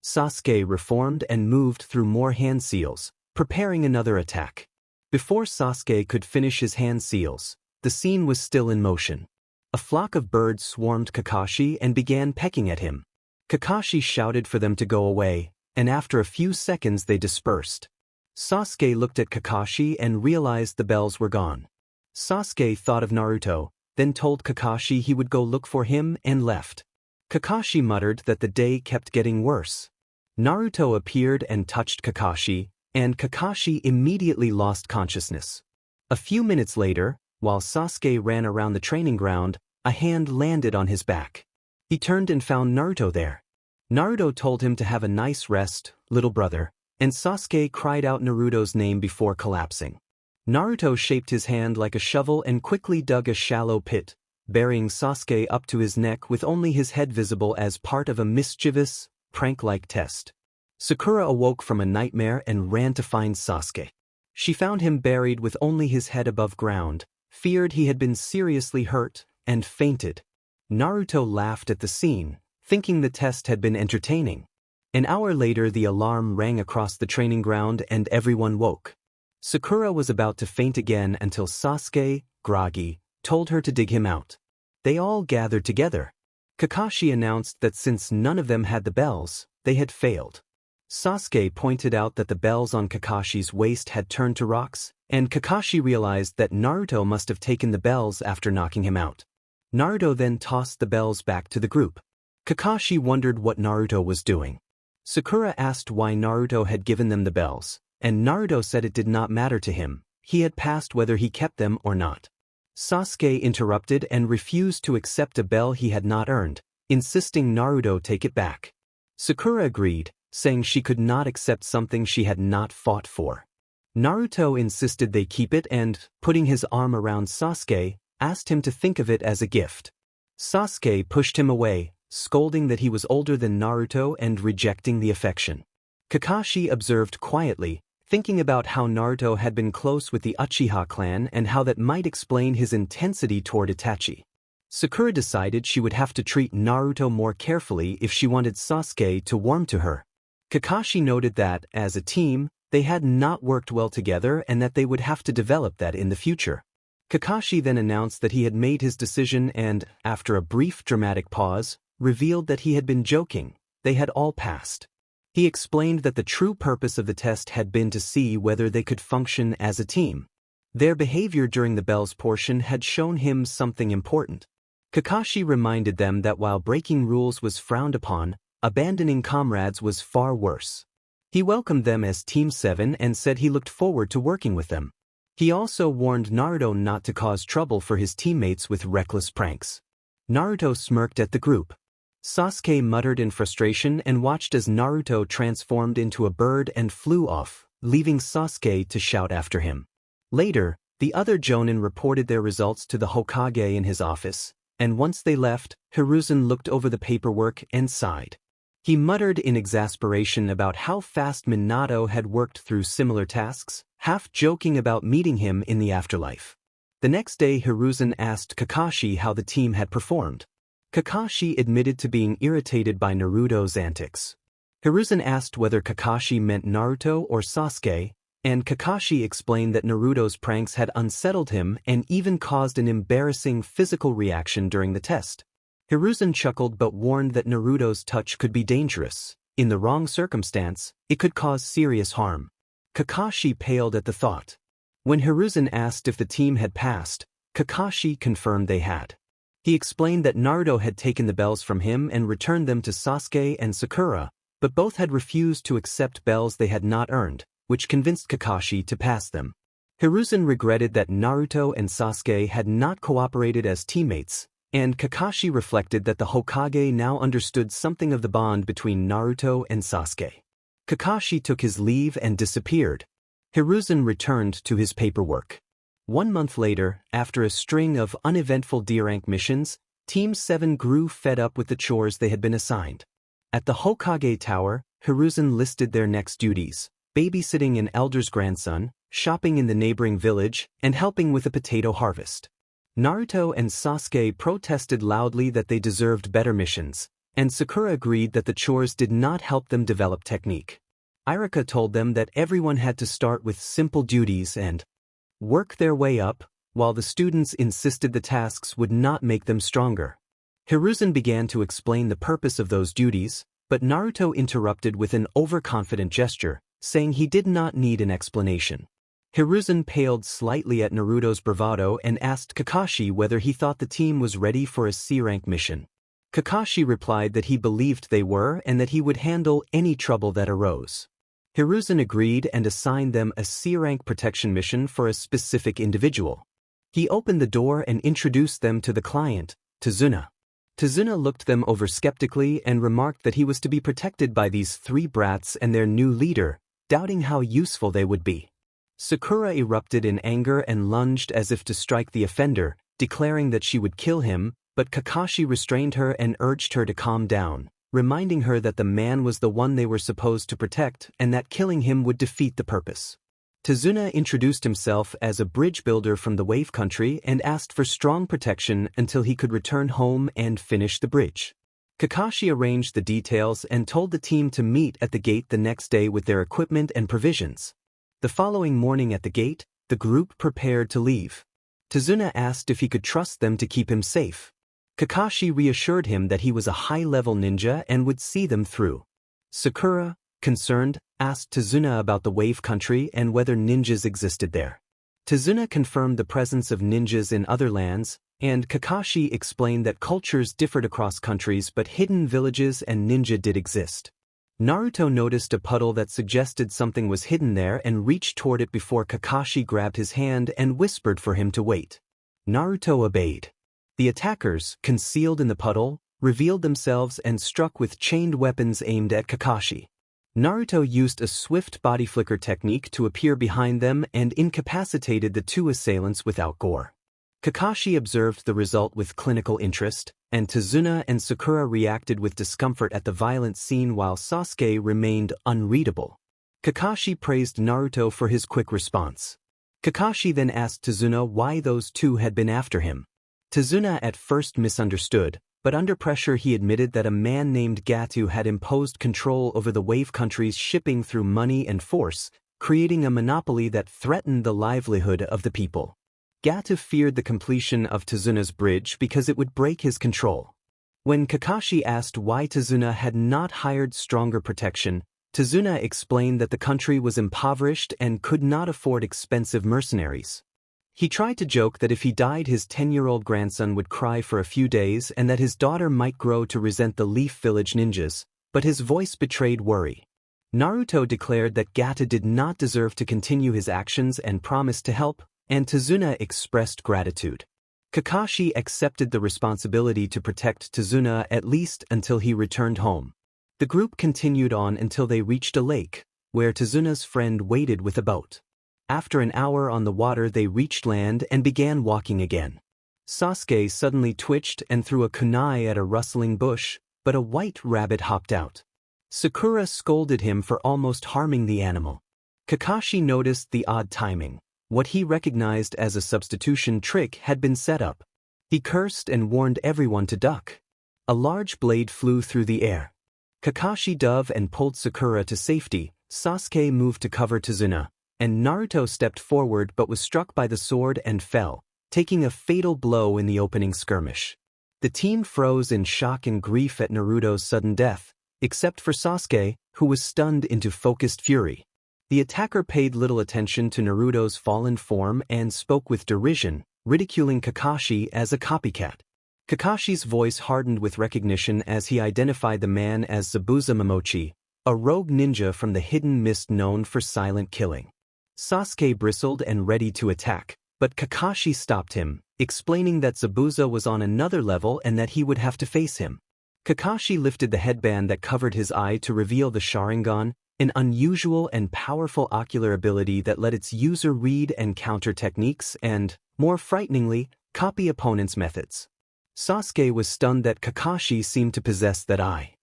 Sasuke reformed and moved through more hand seals, preparing another attack. Before Sasuke could finish his hand seals, the scene was still in motion. A flock of birds swarmed Kakashi and began pecking at him. Kakashi shouted for them to go away, and after a few seconds they dispersed. Sasuke looked at Kakashi and realized the bells were gone. Sasuke thought of Naruto, then told Kakashi he would go look for him and left. Kakashi muttered that the day kept getting worse. Naruto appeared and touched Kakashi, and Kakashi immediately lost consciousness. A few minutes later, while Sasuke ran around the training ground, a hand landed on his back. He turned and found Naruto there. Naruto told him to have a nice rest, little brother, and Sasuke cried out Naruto's name before collapsing. Naruto shaped his hand like a shovel and quickly dug a shallow pit, burying Sasuke up to his neck with only his head visible as part of a mischievous, prank-like test. Sakura awoke from a nightmare and ran to find Sasuke. She found him buried with only his head above ground, feared he had been seriously hurt, and fainted. Naruto laughed at the scene, thinking the test had been entertaining. An hour later the alarm rang across the training ground and everyone woke. Sakura was about to faint again until Sasuke, groggy, told her to dig him out. They all gathered together. Kakashi announced that since none of them had the bells, they had failed. Sasuke pointed out that the bells on Kakashi's waist had turned to rocks, and Kakashi realized that Naruto must have taken the bells after knocking him out. Naruto then tossed the bells back to the group. Kakashi wondered what Naruto was doing. Sakura asked why Naruto had given them the bells, and Naruto said it did not matter to him, he had passed whether he kept them or not. Sasuke interrupted and refused to accept a bell he had not earned, insisting Naruto take it back. Sakura agreed, saying she could not accept something she had not fought for. Naruto insisted they keep it and, putting his arm around Sasuke, asked him to think of it as a gift. Sasuke pushed him away, scolding that he was older than Naruto and rejecting the affection. Kakashi observed quietly, thinking about how Naruto had been close with the Uchiha clan and how that might explain his intensity toward Itachi. Sakura decided she would have to treat Naruto more carefully if she wanted Sasuke to warm to her. Kakashi noted that, as a team, they had not worked well together and that they would have to develop that in the future. Kakashi then announced that he had made his decision and, after a brief dramatic pause, revealed that he had been joking. They had all passed. He explained that the true purpose of the test had been to see whether they could function as a team. Their behavior during the bells portion had shown him something important. Kakashi reminded them that while breaking rules was frowned upon, abandoning comrades was far worse. He welcomed them as Team 7 and said he looked forward to working with them. He also warned Naruto not to cause trouble for his teammates with reckless pranks. Naruto smirked at the group. Sasuke muttered in frustration and watched as Naruto transformed into a bird and flew off, leaving Sasuke to shout after him. Later, the other Jonin reported their results to the Hokage in his office, and once they left, Hiruzen looked over the paperwork and sighed. He muttered in exasperation about how fast Minato had worked through similar tasks, half joking about meeting him in the afterlife. The next day Hiruzen asked Kakashi how the team had performed. Kakashi admitted to being irritated by Naruto's antics. Hiruzen asked whether Kakashi meant Naruto or Sasuke, and Kakashi explained that Naruto's pranks had unsettled him and even caused an embarrassing physical reaction during the test. Hiruzen chuckled but warned that Naruto's touch could be dangerous. In the wrong circumstance, it could cause serious harm. Kakashi paled at the thought. When Hiruzen asked if the team had passed, Kakashi confirmed they had. He explained that Naruto had taken the bells from him and returned them to Sasuke and Sakura, but both had refused to accept bells they had not earned, which convinced Kakashi to pass them. Hiruzen regretted that Naruto and Sasuke had not cooperated as teammates, and Kakashi reflected that the Hokage now understood something of the bond between Naruto and Sasuke. Kakashi took his leave and disappeared. Hiruzen returned to his paperwork. 1 month later, after a string of uneventful D-rank missions, Team 7 grew fed up with the chores they had been assigned. At the Hokage Tower, Hiruzen listed their next duties: babysitting an elder's grandson, shopping in the neighboring village, and helping with a potato harvest. Naruto and Sasuke protested loudly that they deserved better missions, and Sakura agreed that the chores did not help them develop technique. Irika told them that everyone had to start with simple duties and work their way up, while the students insisted the tasks would not make them stronger. Hiruzen began to explain the purpose of those duties, but Naruto interrupted with an overconfident gesture, saying he did not need an explanation. Hiruzen paled slightly at Naruto's bravado and asked Kakashi whether he thought the team was ready for a C-rank mission. Kakashi replied that he believed they were and that he would handle any trouble that arose. Hiruzen agreed and assigned them a C-rank protection mission for a specific individual. He opened the door and introduced them to the client, Tazuna. Tazuna looked them over skeptically and remarked that he was to be protected by these 3 brats and their new leader, doubting how useful they would be. Sakura erupted in anger and lunged as if to strike the offender, declaring that she would kill him, but Kakashi restrained her and urged her to calm down, reminding her that the man was the one they were supposed to protect and that killing him would defeat the purpose. Tazuna introduced himself as a bridge builder from the Wave Country and asked for strong protection until he could return home and finish the bridge. Kakashi arranged the details and told the team to meet at the gate the next day with their equipment and provisions. The following morning at the gate, the group prepared to leave. Tazuna asked if he could trust them to keep him safe. Kakashi reassured him that he was a high-level ninja and would see them through. Sakura, concerned, asked Tazuna about the Wave Country and whether ninjas existed there. Tazuna confirmed the presence of ninjas in other lands, and Kakashi explained that cultures differed across countries but hidden villages and ninja did exist. Naruto noticed a puddle that suggested something was hidden there and reached toward it before Kakashi grabbed his hand and whispered for him to wait. Naruto obeyed. The attackers, concealed in the puddle, revealed themselves and struck with chained weapons aimed at Kakashi. Naruto used a swift body flicker technique to appear behind them and incapacitated the 2 assailants without gore. Kakashi observed the result with clinical interest, and Tazuna and Sakura reacted with discomfort at the violent scene while Sasuke remained unreadable. Kakashi praised Naruto for his quick response. Kakashi then asked Tazuna why those 2 had been after him. Tazuna at first misunderstood, but under pressure he admitted that a man named Gato had imposed control over the Wave Country's shipping through money and force, creating a monopoly that threatened the livelihood of the people. Gato feared the completion of Tazuna's bridge because it would break his control. When Kakashi asked why Tazuna had not hired stronger protection, Tazuna explained that the country was impoverished and could not afford expensive mercenaries. He tried to joke that if he died his 10-year-old grandson would cry for a few days and that his daughter might grow to resent the Leaf Village ninjas, but his voice betrayed worry. Naruto declared that Gato did not deserve to continue his actions and promised to help, and Tazuna expressed gratitude. Kakashi accepted the responsibility to protect Tazuna at least until he returned home. The group continued on until they reached a lake, where Tazuna's friend waited with a boat. After an hour on the water they reached land and began walking again. Sasuke suddenly twitched and threw a kunai at a rustling bush, but a white rabbit hopped out. Sakura scolded him for almost harming the animal. Kakashi noticed the odd timing. What he recognized as a substitution trick had been set up. He cursed and warned everyone to duck. A large blade flew through the air. Kakashi dove and pulled Sakura to safety. Sasuke moved to cover Tazuna, and Naruto stepped forward but was struck by the sword and fell, taking a fatal blow in the opening skirmish. The team froze in shock and grief at Naruto's sudden death, except for Sasuke, who was stunned into focused fury. The attacker paid little attention to Naruto's fallen form and spoke with derision, ridiculing Kakashi as a copycat. Kakashi's voice hardened with recognition as he identified the man as Zabuza Momochi, a rogue ninja from the hidden mist known for silent killing. Sasuke bristled and ready to attack, but Kakashi stopped him, explaining that Zabuza was on another level and that he would have to face him. Kakashi lifted the headband that covered his eye to reveal the Sharingan, an unusual and powerful ocular ability that let its user read and counter techniques and, more frighteningly, copy opponents' methods. Sasuke was stunned that Kakashi seemed to possess that eye.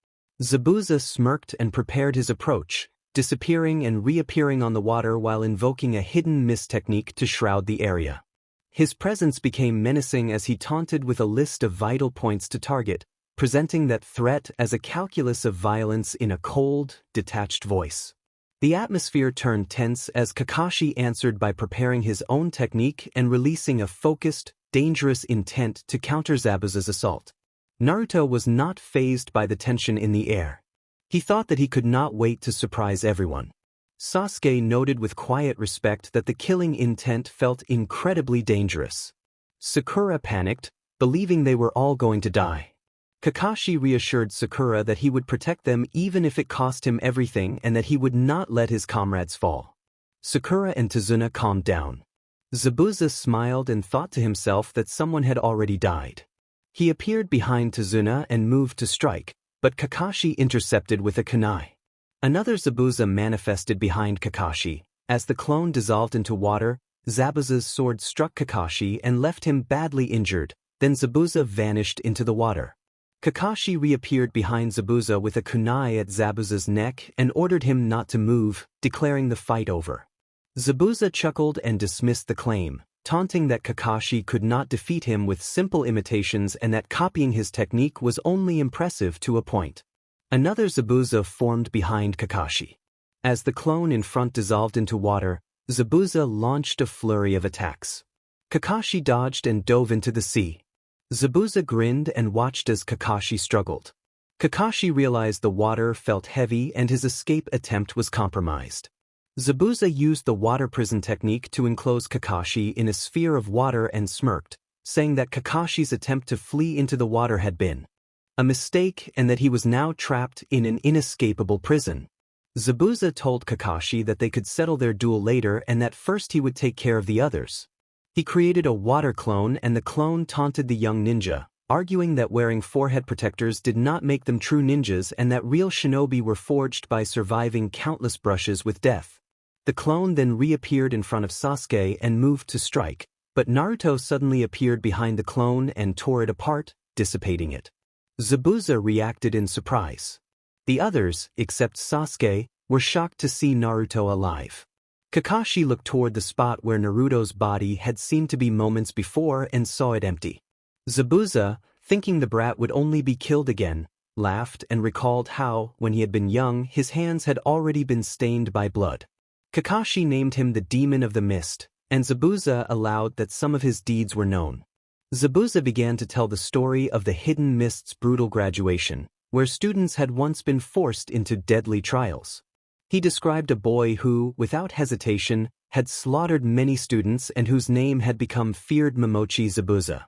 Zabuza smirked and prepared his approach, disappearing and reappearing on the water while invoking a hidden mist technique to shroud the area. His presence became menacing as he taunted with a list of vital points to target, presenting that threat as a calculus of violence in a cold, detached voice. The atmosphere turned tense as Kakashi answered by preparing his own technique and releasing a focused, dangerous intent to counter Zabuza's assault. Naruto was not fazed by the tension in the air. He thought that he could not wait to surprise everyone. Sasuke noted with quiet respect that the killing intent felt incredibly dangerous. Sakura panicked, believing they were all going to die. Kakashi reassured Sakura that he would protect them even if it cost him everything and that he would not let his comrades fall. Sakura and Tazuna calmed down. Zabuza smiled and thought to himself that someone had already died. He appeared behind Tazuna and moved to strike, but Kakashi intercepted with a kunai. Another Zabuza manifested behind Kakashi. As the clone dissolved into water, Zabuza's sword struck Kakashi and left him badly injured, then Zabuza vanished into the water. Kakashi reappeared behind Zabuza with a kunai at Zabuza's neck and ordered him not to move, declaring the fight over. Zabuza chuckled and dismissed the claim, taunting that Kakashi could not defeat him with simple imitations and that copying his technique was only impressive to a point. Another Zabuza formed behind Kakashi. As the clone in front dissolved into water, Zabuza launched a flurry of attacks. Kakashi dodged and dove into the sea. Zabuza grinned and watched as Kakashi struggled. Kakashi realized the water felt heavy and his escape attempt was compromised. Zabuza used the water prison technique to enclose Kakashi in a sphere of water and smirked, saying that Kakashi's attempt to flee into the water had been a mistake and that he was now trapped in an inescapable prison. Zabuza told Kakashi that they could settle their duel later and that first he would take care of the others. He created a water clone and the clone taunted the young ninja, arguing that wearing forehead protectors did not make them true ninjas and that real shinobi were forged by surviving countless brushes with death. The clone then reappeared in front of Sasuke and moved to strike, but Naruto suddenly appeared behind the clone and tore it apart, dissipating it. Zabuza reacted in surprise. The others, except Sasuke, were shocked to see Naruto alive. Kakashi looked toward the spot where Naruto's body had seemed to be moments before and saw it empty. Zabuza, thinking the brat would only be killed again, laughed and recalled how, when he had been young, his hands had already been stained by blood. Kakashi named him the Demon of the Mist, and Zabuza allowed that some of his deeds were known. Zabuza began to tell the story of the Hidden Mist's brutal graduation, where students had once been forced into deadly trials. He described a boy who, without hesitation, had slaughtered many students and whose name had become feared Momochi Zabuza.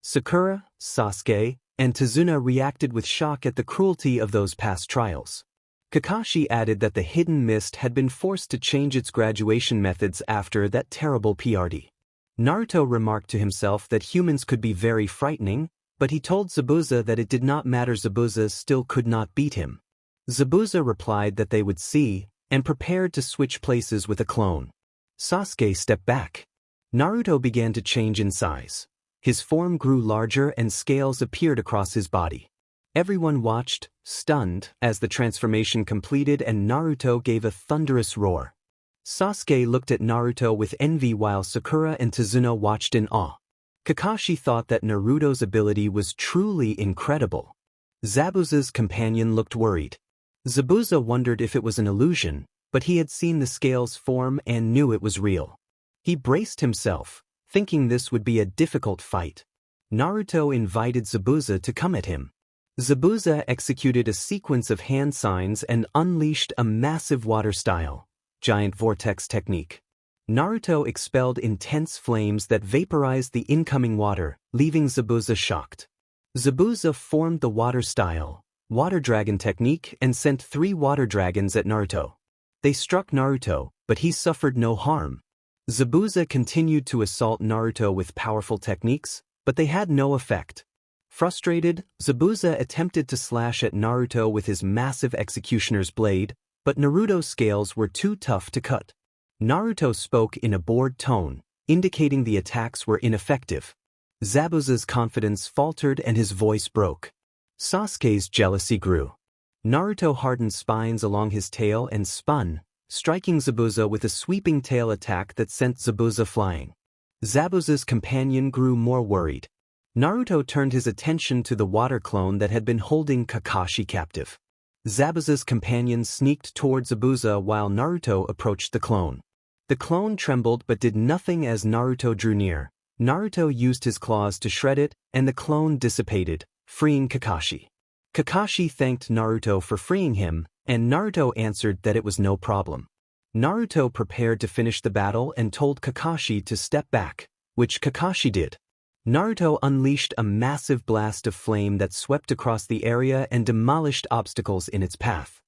Sakura, Sasuke, and Tazuna reacted with shock at the cruelty of those past trials. Kakashi added that the Hidden Mist had been forced to change its graduation methods after that terrible PRD. Naruto remarked to himself that humans could be very frightening, but he told Zabuza that it did not matter, Zabuza still could not beat him. Zabuza replied that they would see, and prepared to switch places with a clone. Sasuke stepped back. Naruto began to change in size. His form grew larger and scales appeared across his body. Everyone watched, stunned, as the transformation completed and Naruto gave a thunderous roar. Sasuke looked at Naruto with envy while Sakura and Tazuna watched in awe. Kakashi thought that Naruto's ability was truly incredible. Zabuza's companion looked worried. Zabuza wondered if it was an illusion, but he had seen the scales form and knew it was real. He braced himself, thinking this would be a difficult fight. Naruto invited Zabuza to come at him. Zabuza executed a sequence of hand signs and unleashed a massive water-style, giant vortex technique. Naruto expelled intense flames that vaporized the incoming water, leaving Zabuza shocked. Zabuza formed the water-style, water dragon technique and sent 3 water dragons at Naruto. They struck Naruto, but he suffered no harm. Zabuza continued to assault Naruto with powerful techniques, but they had no effect. Frustrated, Zabuza attempted to slash at Naruto with his massive executioner's blade, but Naruto's scales were too tough to cut. Naruto spoke in a bored tone, indicating the attacks were ineffective. Zabuza's confidence faltered and his voice broke. Sasuke's jealousy grew. Naruto hardened spines along his tail and spun, striking Zabuza with a sweeping tail attack that sent Zabuza flying. Zabuza's companion grew more worried. Naruto turned his attention to the water clone that had been holding Kakashi captive. Zabuza's companion sneaked toward Zabuza while Naruto approached the clone. The clone trembled but did nothing as Naruto drew near. Naruto used his claws to shred it, and the clone dissipated, freeing Kakashi. Kakashi thanked Naruto for freeing him, and Naruto answered that it was no problem. Naruto prepared to finish the battle and told Kakashi to step back, which Kakashi did. Naruto unleashed a massive blast of flame that swept across the area and demolished obstacles in its path.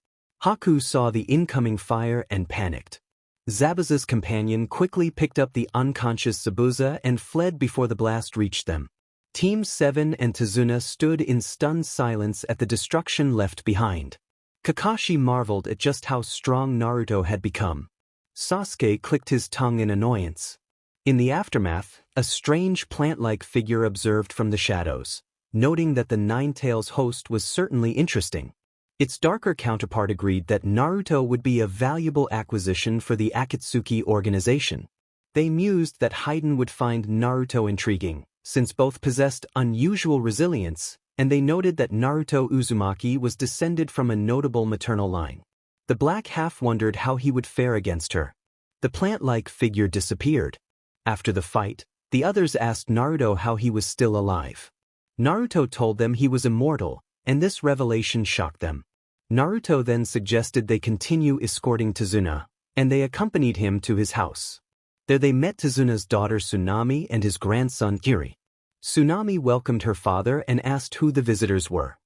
Haku saw the incoming fire and panicked. Zabuza's companion quickly picked up the unconscious Zabuza and fled before the blast reached them. Team 7 and Tazuna stood in stunned silence at the destruction left behind. Kakashi marveled at just how strong Naruto had become. Sasuke clicked his tongue in annoyance. In the aftermath, a strange plant-like figure observed from the shadows, noting that the Nine-Tails host was certainly interesting. Its darker counterpart agreed that Naruto would be a valuable acquisition for the Akatsuki organization. They mused that Hayden would find Naruto intriguing, since both possessed unusual resilience, and they noted that Naruto Uzumaki was descended from a notable maternal line. The black half wondered how he would fare against her. The plant-like figure disappeared. After the fight, the others asked Naruto how he was still alive. Naruto told them he was immortal, and this revelation shocked them. Naruto then suggested they continue escorting Tazuna, and they accompanied him to his house. There they met Tazuna's daughter Tsunami and his grandson Kiri. Tsunami welcomed her father and asked who the visitors were.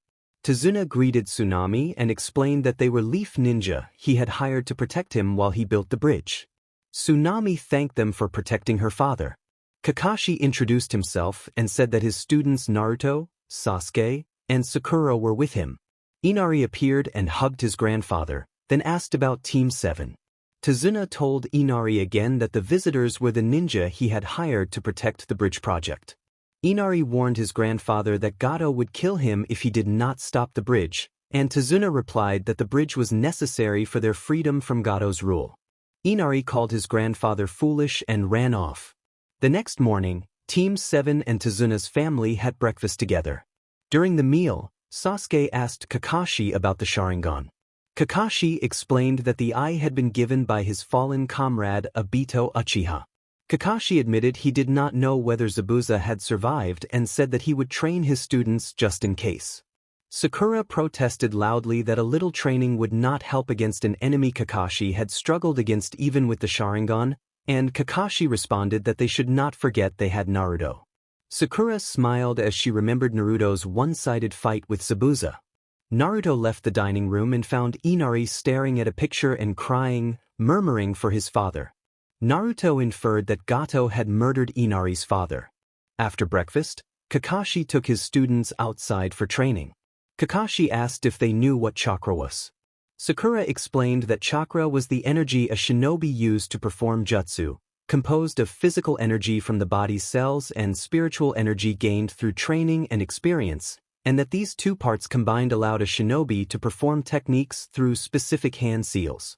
Tazuna greeted Tsunami and explained that they were Leaf Ninja he had hired to protect him while he built the bridge. Tsunami thanked them for protecting her father. Kakashi introduced himself and said that his students Naruto, Sasuke, and Sakura were with him. Inari appeared and hugged his grandfather, then asked about Team 7. Tazuna told Inari again that the visitors were the ninja he had hired to protect the bridge project. Inari warned his grandfather that Gato would kill him if he did not stop the bridge, and Tazuna replied that the bridge was necessary for their freedom from Gato's rule. Inari called his grandfather foolish and ran off. The next morning, Team 7 and Tazuna's family had breakfast together. During the meal, Sasuke asked Kakashi about the Sharingan. Kakashi explained that the eye had been given by his fallen comrade Obito Uchiha. Kakashi admitted he did not know whether Zabuza had survived and said that he would train his students just in case. Sakura protested loudly that a little training would not help against an enemy Kakashi had struggled against even with the Sharingan, and Kakashi responded that they should not forget they had Naruto. Sakura smiled as she remembered Naruto's one-sided fight with Zabuza. Naruto left the dining room and found Inari staring at a picture and crying, murmuring for his father. Naruto inferred that Gato had murdered Inari's father. After breakfast, Kakashi took his students outside for training. Kakashi asked if they knew what chakra was. Sakura explained that chakra was the energy a shinobi used to perform jutsu, composed of physical energy from the body's cells and spiritual energy gained through training and experience, and that these two parts combined allowed a shinobi to perform techniques through specific hand seals.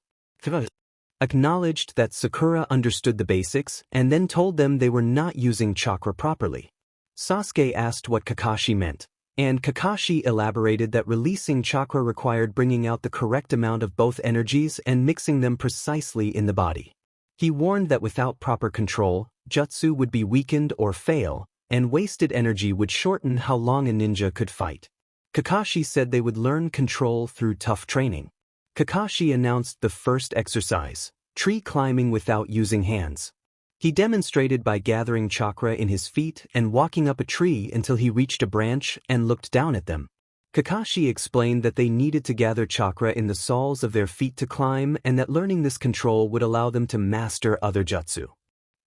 Acknowledged that Sakura understood the basics and then told them they were not using chakra properly. Sasuke asked what Kakashi meant, and Kakashi elaborated that releasing chakra required bringing out the correct amount of both energies and mixing them precisely in the body. He warned that without proper control, jutsu would be weakened or fail, and wasted energy would shorten how long a ninja could fight. Kakashi said they would learn control through tough training. Kakashi announced the first exercise, tree climbing without using hands. He demonstrated by gathering chakra in his feet and walking up a tree until he reached a branch and looked down at them. Kakashi explained that they needed to gather chakra in the soles of their feet to climb and that learning this control would allow them to master other jutsu.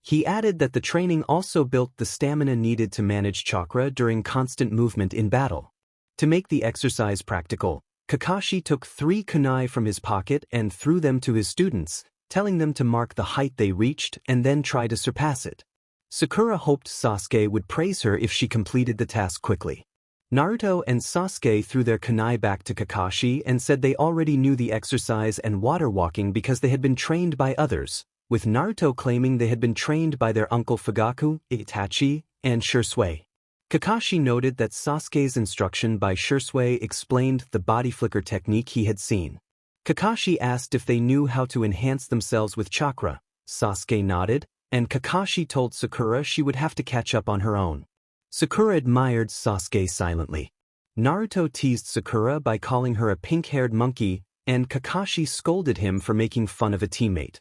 He added that the training also built the stamina needed to manage chakra during constant movement in battle. To make the exercise practical, Kakashi took 3 kunai from his pocket and threw them to his students, telling them to mark the height they reached and then try to surpass it. Sakura hoped Sasuke would praise her if she completed the task quickly. Naruto and Sasuke threw their kunai back to Kakashi and said they already knew the exercise and water walking because they had been trained by others, with Naruto claiming they had been trained by their uncle Fugaku, Itachi, and Shisui. Kakashi noted that Sasuke's instruction by Shisui explained the body flicker technique he had seen. Kakashi asked if they knew how to enhance themselves with chakra. Sasuke nodded, and Kakashi told Sakura she would have to catch up on her own. Sakura admired Sasuke silently. Naruto teased Sakura by calling her a pink-haired monkey, and Kakashi scolded him for making fun of a teammate.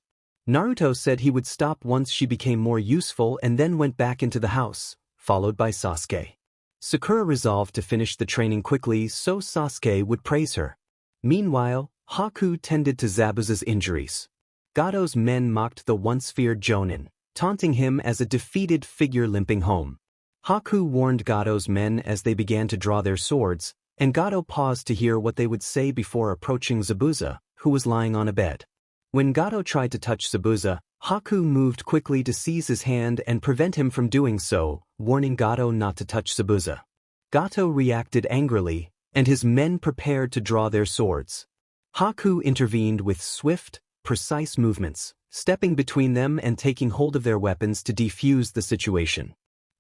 Naruto said he would stop once she became more useful and then went back into the house, followed by Sasuke. Sakura resolved to finish the training quickly so Sasuke would praise her. Meanwhile, Haku tended to Zabuza's injuries. Gato's men mocked the once-feared Jonin, taunting him as a defeated figure limping home. Haku warned Gato's men as they began to draw their swords, and Gato paused to hear what they would say before approaching Zabuza, who was lying on a bed. When Gato tried to touch Zabuza, Haku moved quickly to seize his hand and prevent him from doing so, warning Gato not to touch Zabuza. Gato reacted angrily, and his men prepared to draw their swords. Haku intervened with swift, precise movements, stepping between them and taking hold of their weapons to defuse the situation.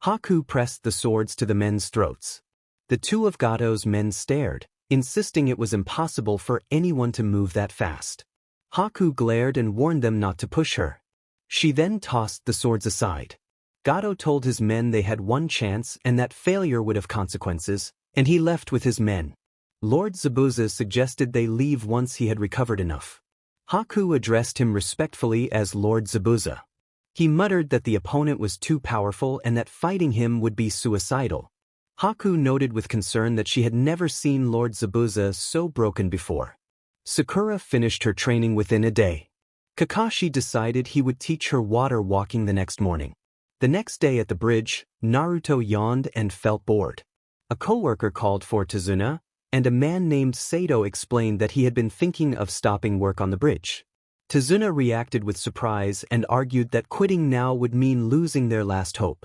Haku pressed the swords to the men's throats. The 2 of Gato's men stared, insisting it was impossible for anyone to move that fast. Haku glared and warned them not to push her. She then tossed the swords aside. Gato told his men they had one chance and that failure would have consequences, and he left with his men. Lord Zabuza suggested they leave once he had recovered enough. Haku addressed him respectfully as Lord Zabuza. He muttered that the opponent was too powerful and that fighting him would be suicidal. Haku noted with concern that she had never seen Lord Zabuza so broken before. Sakura finished her training within a day. Kakashi decided he would teach her water walking the next morning. The next day at the bridge, Naruto yawned and felt bored. A coworker called for Tazuna, and a man named Sato explained that he had been thinking of stopping work on the bridge. Tazuna reacted with surprise and argued that quitting now would mean losing their last hope.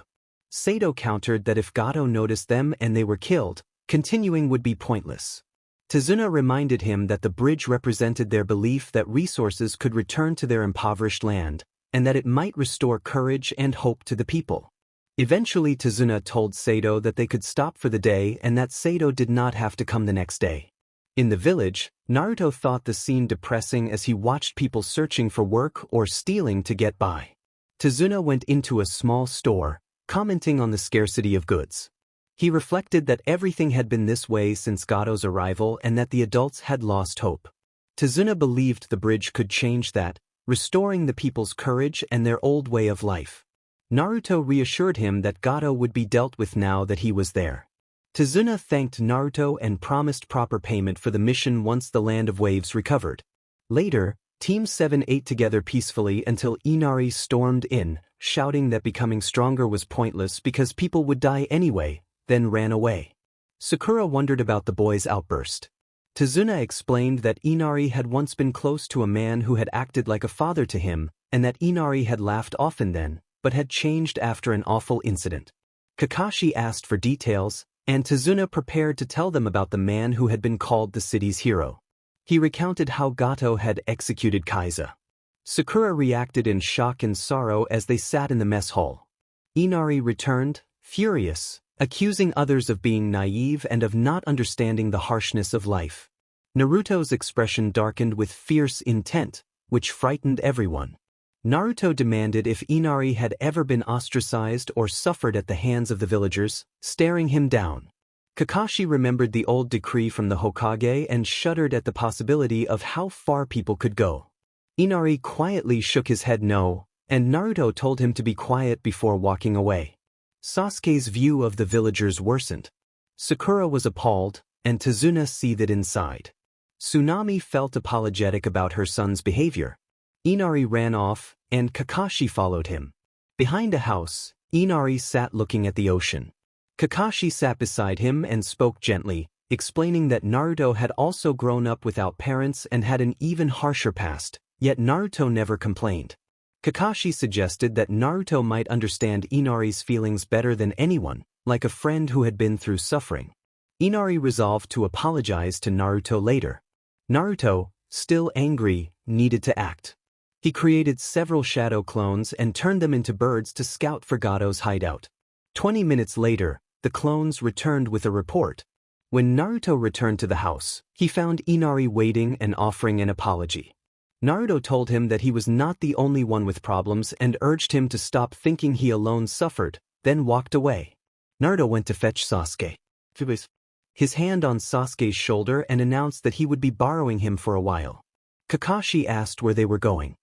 Sato countered that if Gato noticed them and they were killed, continuing would be pointless. Tazuna reminded him that the bridge represented their belief that resources could return to their impoverished land, and that it might restore courage and hope to the people. Eventually Tazuna told Sato that they could stop for the day and that Sato did not have to come the next day. In the village, Naruto thought the scene depressing as he watched people searching for work or stealing to get by. Tazuna went into a small store, commenting on the scarcity of goods. He reflected that everything had been this way since Gato's arrival and that the adults had lost hope. Tazuna believed the bridge could change that, restoring the people's courage and their old way of life. Naruto reassured him that Gato would be dealt with now that he was there. Tazuna thanked Naruto and promised proper payment for the mission once the Land of Waves recovered. Later, Team 7 ate together peacefully until Inari stormed in, shouting that becoming stronger was pointless because people would die anyway, then ran away. Sakura wondered about the boy's outburst. Tazuna explained that Inari had once been close to a man who had acted like a father to him, and that Inari had laughed often then, but had changed after an awful incident. Kakashi asked for details, and Tazuna prepared to tell them about the man who had been called the city's hero. He recounted how Gato had executed Kaiza. Sakura reacted in shock and sorrow as they sat in the mess hall. Inari returned, furious, accusing others of being naive and of not understanding the harshness of life. Naruto's expression darkened with fierce intent, which frightened everyone. Naruto demanded if Inari had ever been ostracized or suffered at the hands of the villagers, staring him down. Kakashi remembered the old decree from the Hokage and shuddered at the possibility of how far people could go. Inari quietly shook his head no, and Naruto told him to be quiet before walking away. Sasuke's view of the villagers worsened. Sakura was appalled, and Tazuna seethed inside. Tsunami felt apologetic about her son's behavior. Inari ran off, and Kakashi followed him. Behind a house, Inari sat looking at the ocean. Kakashi sat beside him and spoke gently, explaining that Naruto had also grown up without parents and had an even harsher past, yet Naruto never complained. Kakashi suggested that Naruto might understand Inari's feelings better than anyone, like a friend who had been through suffering. Inari resolved to apologize to Naruto later. Naruto, still angry, needed to act. He created several shadow clones and turned them into birds to scout for Gado's hideout. 20 minutes later, the clones returned with a report. When Naruto returned to the house, he found Inari waiting and offering an apology. Naruto told him that he was not the only one with problems and urged him to stop thinking he alone suffered, then walked away. Naruto went to fetch Sasuke. His hand on Sasuke's shoulder and announced that he would be borrowing him for a while. Kakashi asked where they were going.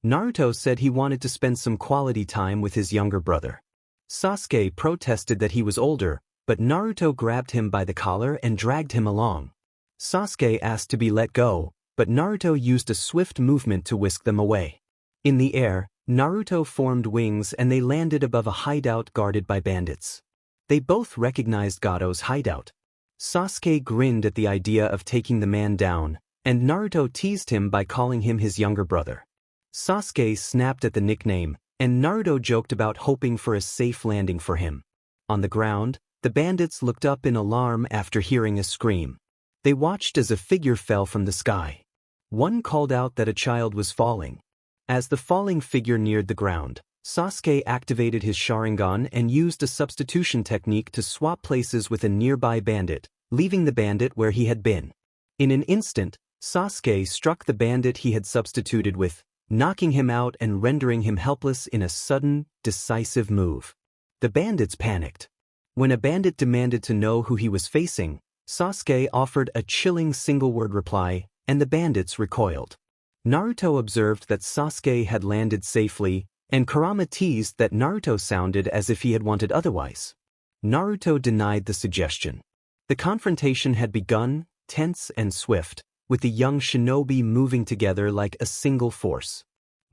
Naruto said he wanted to spend some quality time with his younger brother. Sasuke protested that he was older, but Naruto grabbed him by the collar and dragged him along. Sasuke asked to be let go, but Naruto used a swift movement to whisk them away. In the air, Naruto formed wings and they landed above a hideout guarded by bandits. They both recognized Gado's hideout. Sasuke grinned at the idea of taking the man down, and Naruto teased him by calling him his younger brother. Sasuke snapped at the nickname, and Naruto joked about hoping for a safe landing for him. On the ground, the bandits looked up in alarm after hearing a scream. They watched as a figure fell from the sky. One called out that a child was falling. As the falling figure neared the ground, Sasuke activated his Sharingan and used a substitution technique to swap places with a nearby bandit, leaving the bandit where he had been. In an instant, Sasuke struck the bandit he had substituted with, knocking him out and rendering him helpless in a sudden, decisive move. The bandits panicked. When a bandit demanded to know who he was facing, Sasuke offered a chilling single-word reply, and the bandits recoiled. Naruto observed that Sasuke had landed safely, and Kurama teased that Naruto sounded as if he had wanted otherwise. Naruto denied the suggestion. The confrontation had begun, tense and swift, with the young shinobi moving together like a single force.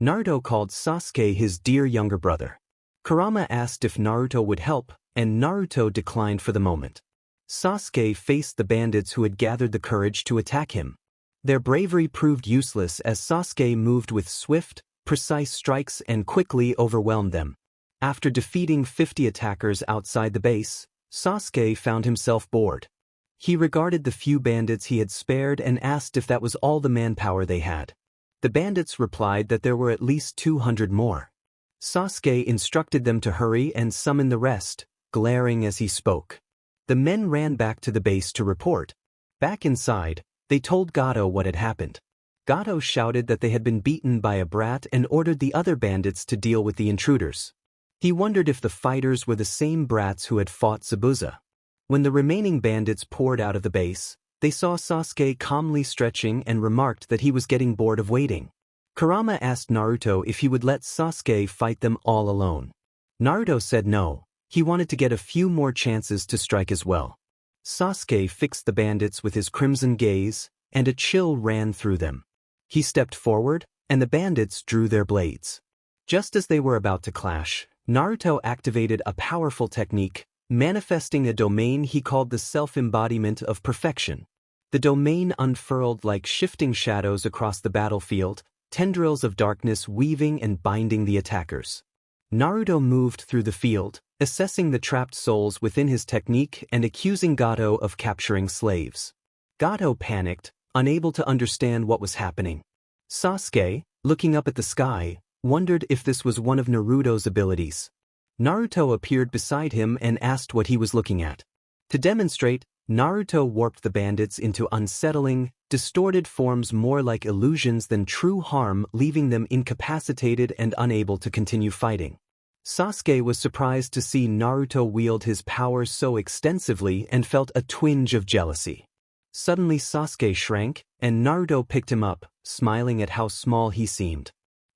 Naruto called Sasuke his dear younger brother. Kurama asked if Naruto would help, and Naruto declined for the moment. Sasuke faced the bandits who had gathered the courage to attack him. Their bravery proved useless as Sasuke moved with swift, precise strikes and quickly overwhelmed them. After defeating 50 attackers outside the base, Sasuke found himself bored. He regarded the few bandits he had spared and asked if that was all the manpower they had. The bandits replied that there were at least 200 more. Sasuke instructed them to hurry and summon the rest, glaring as he spoke. The men ran back to the base to report. Back inside, they told Gado what had happened. Gado shouted that they had been beaten by a brat and ordered the other bandits to deal with the intruders. He wondered if the fighters were the same brats who had fought Zabuza. When the remaining bandits poured out of the base, they saw Sasuke calmly stretching and remarked that he was getting bored of waiting. Kurama asked Naruto if he would let Sasuke fight them all alone. Naruto said no, he wanted to get a few more chances to strike as well. Sasuke fixed the bandits with his crimson gaze, and a chill ran through them. He stepped forward, and the bandits drew their blades. Just as they were about to clash, Naruto activated a powerful technique, manifesting a domain he called the self-embodiment of perfection. The domain unfurled like shifting shadows across the battlefield, tendrils of darkness weaving and binding the attackers. Naruto moved through the field, assessing the trapped souls within his technique and accusing Gado of capturing slaves. Gado panicked, unable to understand what was happening. Sasuke, looking up at the sky, wondered if this was one of Naruto's abilities. Naruto appeared beside him and asked what he was looking at. To demonstrate, Naruto warped the bandits into unsettling, distorted forms more like illusions than true harm, leaving them incapacitated and unable to continue fighting. Sasuke was surprised to see Naruto wield his powers so extensively and felt a twinge of jealousy. Suddenly Sasuke shrank, and Naruto picked him up, smiling at how small he seemed.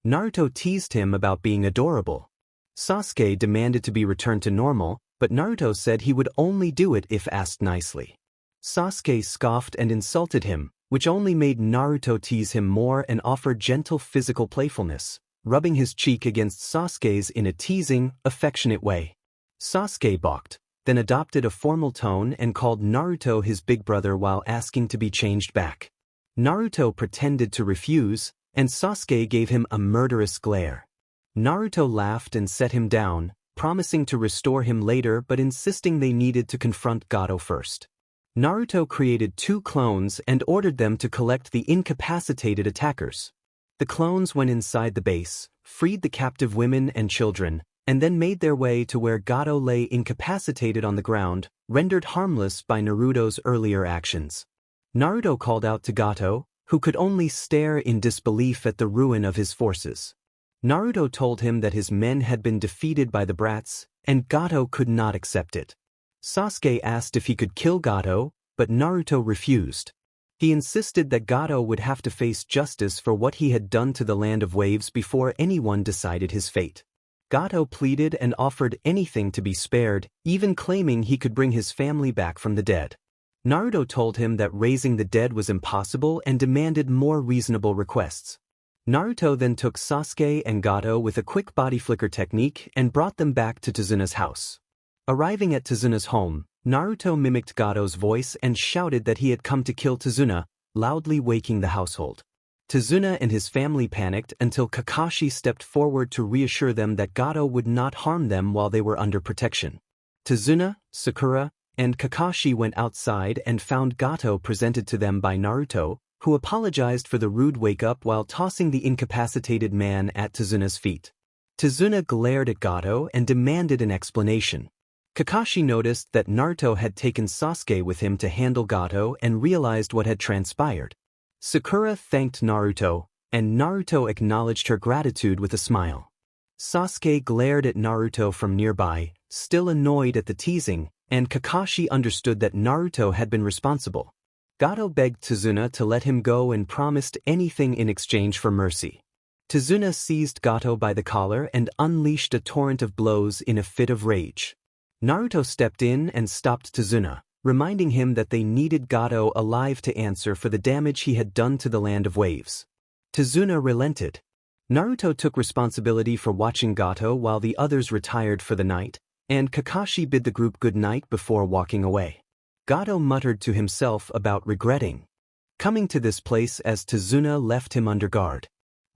Naruto teased him about being adorable. Sasuke demanded to be returned to normal, but Naruto said he would only do it if asked nicely. Sasuke scoffed and insulted him, which only made Naruto tease him more and offer gentle physical playfulness, rubbing his cheek against Sasuke's in a teasing, affectionate way. Sasuke balked, then adopted a formal tone and called Naruto his big brother while asking to be changed back. Naruto pretended to refuse, and Sasuke gave him a murderous glare. Naruto laughed and set him down, promising to restore him later but insisting they needed to confront Gato first. Naruto created 2 clones and ordered them to collect the incapacitated attackers. The clones went inside the base, freed the captive women and children, and then made their way to where Gato lay incapacitated on the ground, rendered harmless by Naruto's earlier actions. Naruto called out to Gato, who could only stare in disbelief at the ruin of his forces. Naruto told him that his men had been defeated by the brats, and Gato could not accept it. Sasuke asked if he could kill Gato, but Naruto refused. He insisted that Gato would have to face justice for what he had done to the Land of Waves before anyone decided his fate. Gato pleaded and offered anything to be spared, even claiming he could bring his family back from the dead. Naruto told him that raising the dead was impossible and demanded more reasonable requests. Naruto then took Sasuke and Gato with a quick body flicker technique and brought them back to Tazuna's house. Arriving at Tazuna's home, Naruto mimicked Gato's voice and shouted that he had come to kill Tazuna, loudly waking the household. Tazuna and his family panicked until Kakashi stepped forward to reassure them that Gato would not harm them while they were under protection. Tazuna, Sakura, and Kakashi went outside and found Gato presented to them by Naruto, who apologized for the rude wake-up while tossing the incapacitated man at Tazuna's feet. Tazuna glared at Gato and demanded an explanation. Kakashi noticed that Naruto had taken Sasuke with him to handle Gato and realized what had transpired. Sakura thanked Naruto, and Naruto acknowledged her gratitude with a smile. Sasuke glared at Naruto from nearby, still annoyed at the teasing, and Kakashi understood that Naruto had been responsible. Gato begged Tazuna to let him go and promised anything in exchange for mercy. Tazuna seized Gato by the collar and unleashed a torrent of blows in a fit of rage. Naruto stepped in and stopped Tazuna, reminding him that they needed Gato alive to answer for the damage he had done to the Land of Waves. Tazuna relented. Naruto took responsibility for watching Gato while the others retired for the night, and Kakashi bid the group good night before walking away. Gato muttered to himself about regretting coming to this place as Tazuna left him under guard.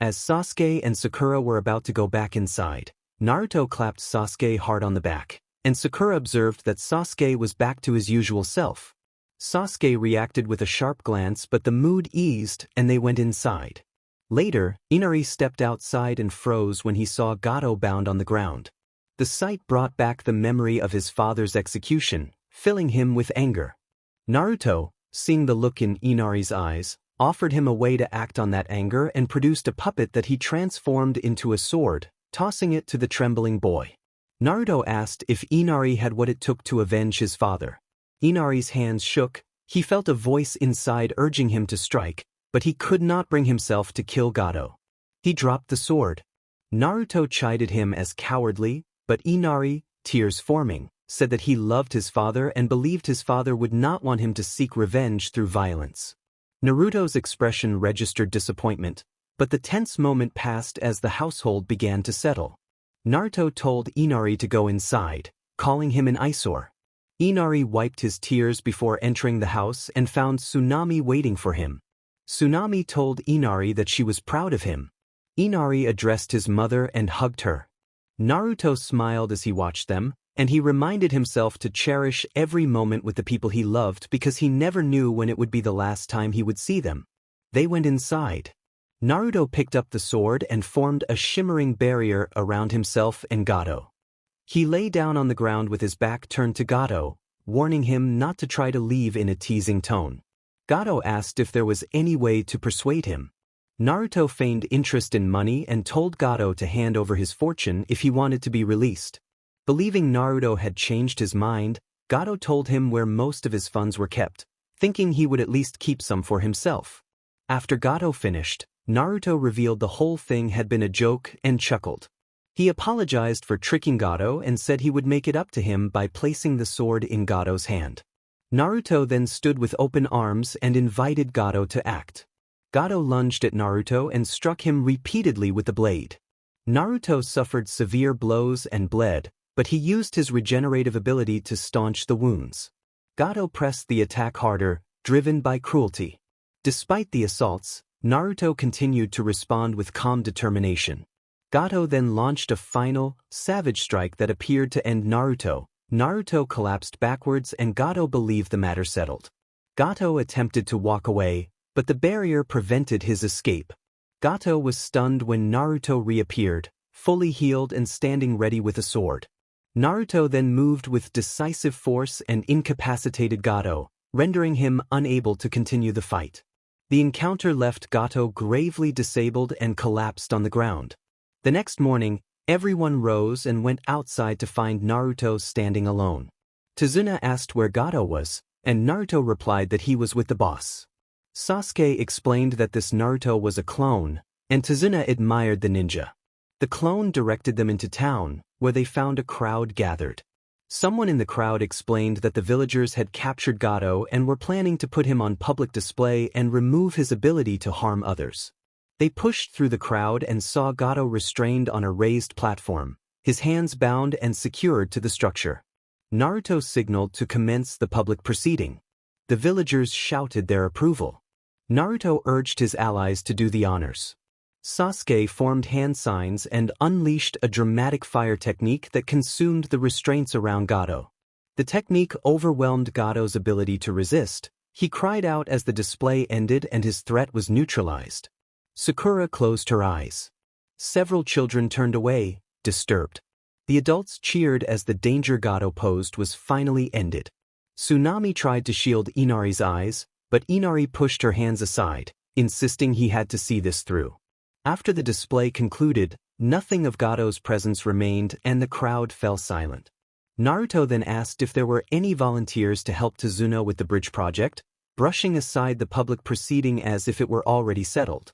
As Sasuke and Sakura were about to go back inside, Naruto clapped Sasuke hard on the back, and Sakura observed that Sasuke was back to his usual self. Sasuke reacted with a sharp glance, but the mood eased and they went inside. Later, Inari stepped outside and froze when he saw Gato bound on the ground. The sight brought back the memory of his father's execution, filling him with anger. Naruto, seeing the look in Inari's eyes, offered him a way to act on that anger and produced a puppet that he transformed into a sword, tossing it to the trembling boy. Naruto asked if Inari had what it took to avenge his father. Inari's hands shook, he felt a voice inside urging him to strike, but he could not bring himself to kill Gato. He dropped the sword. Naruto chided him as cowardly, but Inari, tears forming, said that he loved his father and believed his father would not want him to seek revenge through violence. Naruto's expression registered disappointment, but the tense moment passed as the household began to settle. Naruto told Inari to go inside, calling him an eyesore. Inari wiped his tears before entering the house and found Tsunami waiting for him. Tsunami told Inari that she was proud of him. Inari addressed his mother and hugged her. Naruto smiled as he watched them, and he reminded himself to cherish every moment with the people he loved because he never knew when it would be the last time he would see them. They went inside. Naruto picked up the sword and formed a shimmering barrier around himself and Gato. He lay down on the ground with his back turned to Gato, warning him not to try to leave in a teasing tone. Gato asked if there was any way to persuade him. Naruto feigned interest in money and told Gato to hand over his fortune if he wanted to be released. Believing Naruto had changed his mind, Gato told him where most of his funds were kept, thinking he would at least keep some for himself. After Gato finished, Naruto revealed the whole thing had been a joke and chuckled. He apologized for tricking Gato and said he would make it up to him by placing the sword in Gato's hand. Naruto then stood with open arms and invited Gato to act. Gato lunged at Naruto and struck him repeatedly with the blade. Naruto suffered severe blows and bled, but he used his regenerative ability to staunch the wounds. Gato pressed the attack harder, driven by cruelty. Despite the assaults, Naruto continued to respond with calm determination. Gato then launched a final, savage strike that appeared to end Naruto. Naruto collapsed backwards and Gato believed the matter settled. Gato attempted to walk away, but the barrier prevented his escape. Gato was stunned when Naruto reappeared, fully healed and standing ready with a sword. Naruto then moved with decisive force and incapacitated Gato, rendering him unable to continue the fight. The encounter left Gato gravely disabled and collapsed on the ground. The next morning, everyone rose and went outside to find Naruto standing alone. Tazuna asked where Gato was, and Naruto replied that he was with the boss. Sasuke explained that this Naruto was a clone, and Tazuna admired the ninja. The clone directed them into town, where they found a crowd gathered. Someone in the crowd explained that the villagers had captured Gato and were planning to put him on public display and remove his ability to harm others. They pushed through the crowd and saw Gato restrained on a raised platform, his hands bound and secured to the structure. Naruto signaled to commence the public proceeding. The villagers shouted their approval. Naruto urged his allies to do the honors. Sasuke formed hand signs and unleashed a dramatic fire technique that consumed the restraints around Gato. The technique overwhelmed Gato's ability to resist. He cried out as the display ended and his threat was neutralized. Sakura closed her eyes. Several children turned away, disturbed. The adults cheered as the danger Gato posed was finally ended. Tsunami tried to shield Inari's eyes, but Inari pushed her hands aside, insisting he had to see this through. After the display concluded, nothing of Gato's presence remained and the crowd fell silent. Naruto then asked if there were any volunteers to help Tazuna with the bridge project, brushing aside the public proceeding as if it were already settled.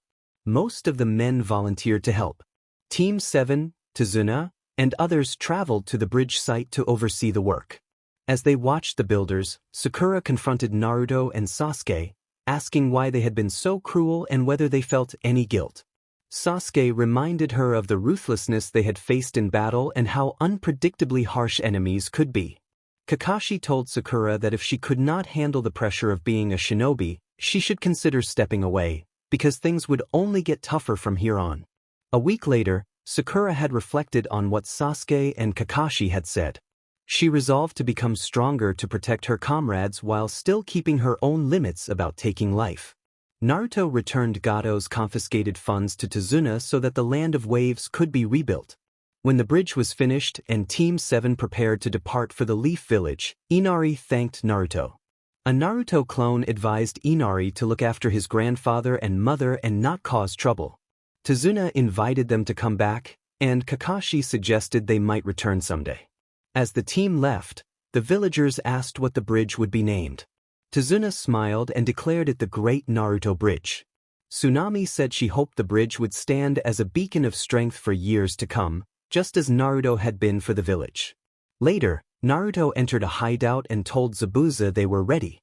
Most of the men volunteered to help. Team 7, Tazuna, and others traveled to the bridge site to oversee the work. As they watched the builders, Sakura confronted Naruto and Sasuke, asking why they had been so cruel and whether they felt any guilt. Sasuke reminded her of the ruthlessness they had faced in battle and how unpredictably harsh enemies could be. Kakashi told Sakura that if she could not handle the pressure of being a shinobi, she should consider stepping away, because things would only get tougher from here on. A week later, Sakura had reflected on what Sasuke and Kakashi had said. She resolved to become stronger to protect her comrades while still keeping her own limits about taking life. Naruto returned Gato's confiscated funds to Tazuna so that the Land of Waves could be rebuilt. When the bridge was finished and Team 7 prepared to depart for the Leaf Village, Inari thanked Naruto. A Naruto clone advised Inari to look after his grandfather and mother and not cause trouble. Tazuna invited them to come back, and Kakashi suggested they might return someday. As the team left, the villagers asked what the bridge would be named. Tazuna smiled and declared it the Great Naruto Bridge. Tsunami said she hoped the bridge would stand as a beacon of strength for years to come, just as Naruto had been for the village. Later, Naruto entered a hideout and told Zabuza they were ready.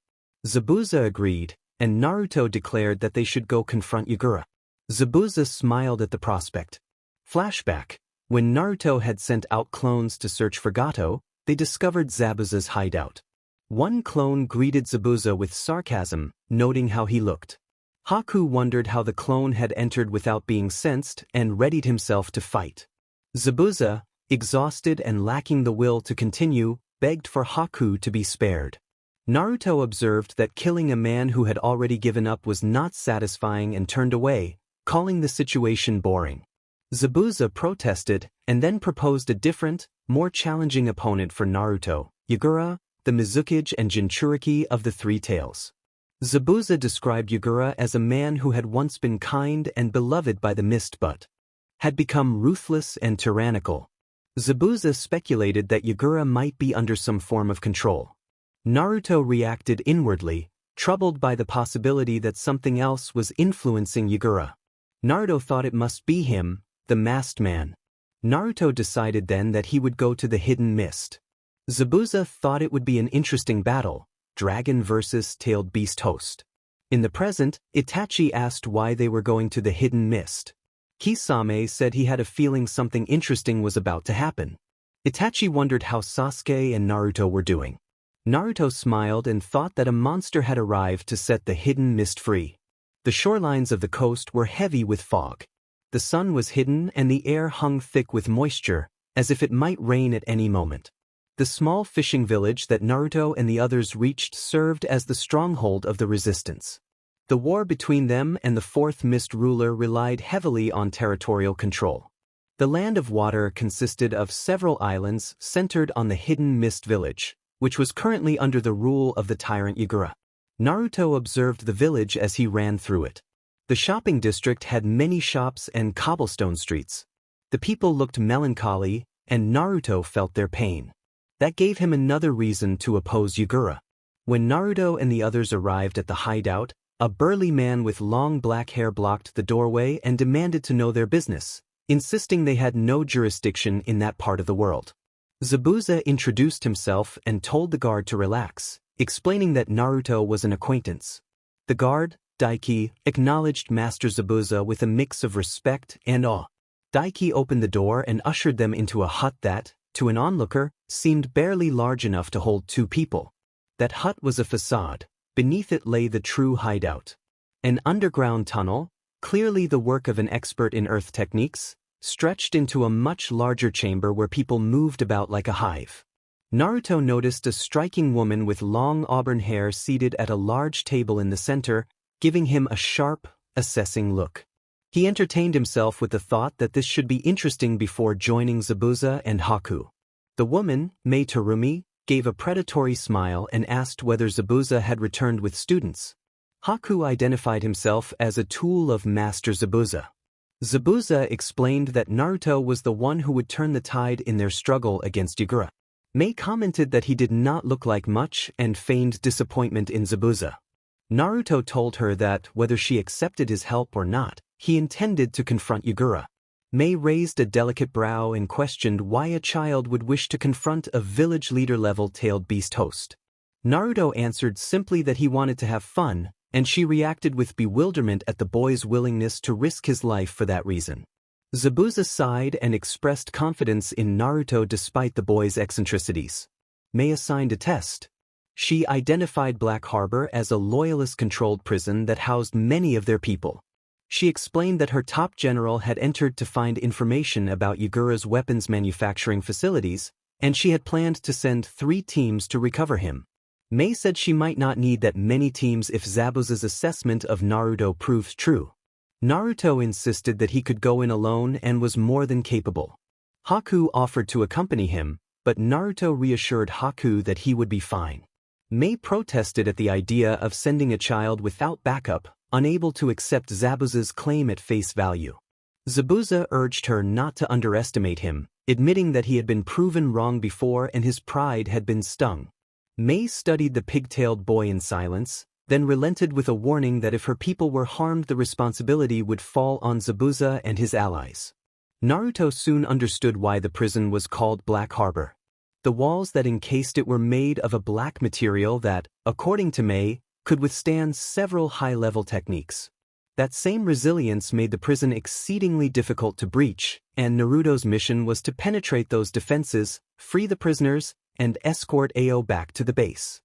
Zabuza agreed, and Naruto declared that they should go confront Yagura. Zabuza smiled at the prospect. Flashback: when Naruto had sent out clones to search for Gato, they discovered Zabuza's hideout. One clone greeted Zabuza with sarcasm, noting how he looked. Haku wondered how the clone had entered without being sensed and readied himself to fight. Zabuza, exhausted and lacking the will to continue, begged for Haku to be spared. Naruto observed that killing a man who had already given up was not satisfying and turned away, calling the situation boring. Zabuza protested and then proposed a different, more challenging opponent for Naruto, Yagura, the Mizukage and Jinchuriki of the Three Tails. Zabuza described Yagura as a man who had once been kind and beloved by the mist but had become ruthless and tyrannical. Zabuza speculated that Yagura might be under some form of control. Naruto reacted inwardly, troubled by the possibility that something else was influencing Yagura. Naruto thought it must be him, the masked man. Naruto decided then that he would go to the hidden mist. Zabuza thought it would be an interesting battle, dragon versus tailed beast host. In the present, Itachi asked why they were going to the hidden mist. Kisame said he had a feeling something interesting was about to happen. Itachi wondered how Sasuke and Naruto were doing. Naruto smiled and thought that a monster had arrived to set the hidden mist free. The shorelines of the coast were heavy with fog. The sun was hidden and the air hung thick with moisture, as if it might rain at any moment. The small fishing village that Naruto and the others reached served as the stronghold of the resistance. The war between them and the fourth mist ruler relied heavily on territorial control. The land of water consisted of several islands centered on the hidden mist village, which was currently under the rule of the tyrant Yagura. Naruto observed the village as he ran through it. The shopping district had many shops and cobblestone streets. The people looked melancholy, and Naruto felt their pain. That gave him another reason to oppose Yagura. When Naruto and the others arrived at the hideout, a burly man with long black hair blocked the doorway and demanded to know their business, insisting they had no jurisdiction in that part of the world. Zabuza introduced himself and told the guard to relax, explaining that Naruto was an acquaintance. The guard, Daiki, acknowledged Master Zabuza with a mix of respect and awe. Daiki opened the door and ushered them into a hut that, to an onlooker, seemed barely large enough to hold two people. That hut was a facade. Beneath it lay the true hideout. An underground tunnel, clearly the work of an expert in earth techniques, stretched into a much larger chamber where people moved about like a hive. Naruto noticed a striking woman with long auburn hair seated at a large table in the center, giving him a sharp, assessing look. He entertained himself with the thought that this should be interesting before joining Zabuza and Haku. The woman, Mei Terumi, gave a predatory smile and asked whether Zabuza had returned with students. Haku identified himself as a tool of Master Zabuza. Zabuza explained that Naruto was the one who would turn the tide in their struggle against Yagura. Mei commented that he did not look like much and feigned disappointment in Zabuza. Naruto told her that, whether she accepted his help or not, he intended to confront Yagura. Mei raised a delicate brow and questioned why a child would wish to confront a village leader-level tailed beast host. Naruto answered simply that he wanted to have fun, and she reacted with bewilderment at the boy's willingness to risk his life for that reason. Zabuza sighed and expressed confidence in Naruto despite the boy's eccentricities. Mei assigned a test. She identified Black Harbor as a loyalist-controlled prison that housed many of their people. She explained that her top general had entered to find information about Yagura's weapons manufacturing facilities, and she had planned to send 3 teams to recover him. Mei said she might not need that many teams if Zabuza's assessment of Naruto proved true. Naruto insisted that he could go in alone and was more than capable. Haku offered to accompany him, but Naruto reassured Haku that he would be fine. Mei protested at the idea of sending a child without backup, unable to accept Zabuza's claim at face value. Zabuza urged her not to underestimate him, admitting that he had been proven wrong before and his pride had been stung. Mei studied the pigtailed boy in silence, then relented with a warning that if her people were harmed the responsibility would fall on Zabuza and his allies. Naruto soon understood why the prison was called Black Harbor. The walls that encased it were made of a black material that, according to Mei, could withstand several high-level techniques. That same resilience made the prison exceedingly difficult to breach, and Naruto's mission was to penetrate those defenses, free the prisoners, and escort Ao back to the base.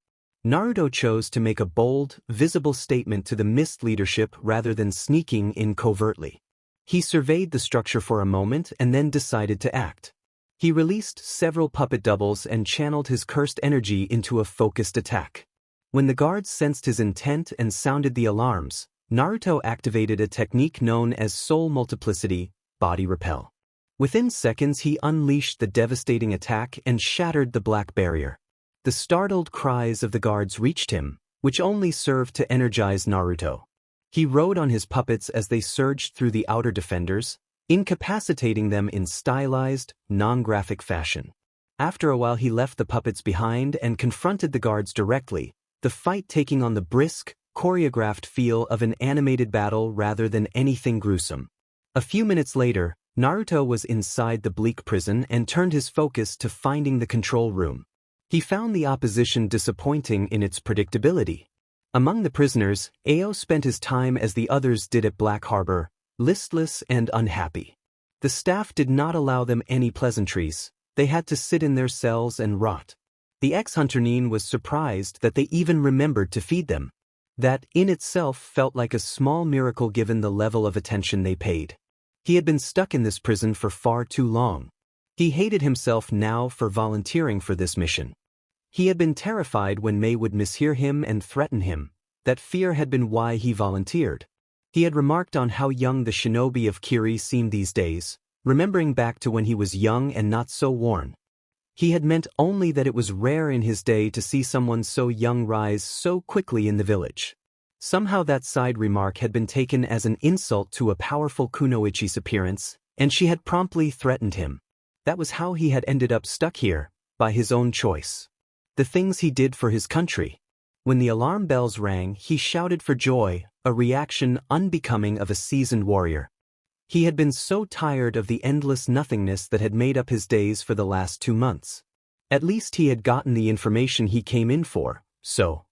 Naruto chose to make a bold, visible statement to the Mist leadership rather than sneaking in covertly. He surveyed the structure for a moment and then decided to act. He released several puppet doubles and channeled his cursed energy into a focused attack. When the guards sensed his intent and sounded the alarms, Naruto activated a technique known as Soul Multiplicity, Body Repel. Within seconds he unleashed the devastating attack and shattered the black barrier. The startled cries of the guards reached him, which only served to energize Naruto. He rode on his puppets as they surged through the outer defenders, incapacitating them in stylized, non-graphic fashion. After a while he left the puppets behind and confronted the guards directly, the fight taking on the brisk, choreographed feel of an animated battle rather than anything gruesome. A few minutes later, Naruto was inside the bleak prison and turned his focus to finding the control room. He found the opposition disappointing in its predictability. Among the prisoners, Ao spent his time as the others did at Black Harbor, listless and unhappy. The staff did not allow them any pleasantries. They had to sit in their cells and rot. The ex-hunter Nin was surprised that they even remembered to feed them. That, in itself, felt like a small miracle given the level of attention they paid. He had been stuck in this prison for far too long. He hated himself now for volunteering for this mission. He had been terrified when Mei would mishear him and threaten him. That fear had been why he volunteered. He had remarked on how young the shinobi of Kiri seemed these days, remembering back to when he was young and not so worn. He had meant only that it was rare in his day to see someone so young rise so quickly in the village. Somehow that side remark had been taken as an insult to a powerful kunoichi's appearance, and she had promptly threatened him. That was how he had ended up stuck here, by his own choice. The things he did for his country. When the alarm bells rang, he shouted for joy, a reaction unbecoming of a seasoned warrior. He had been so tired of the endless nothingness that had made up his days for the last 2 months. At least he had gotten the information he came in for, so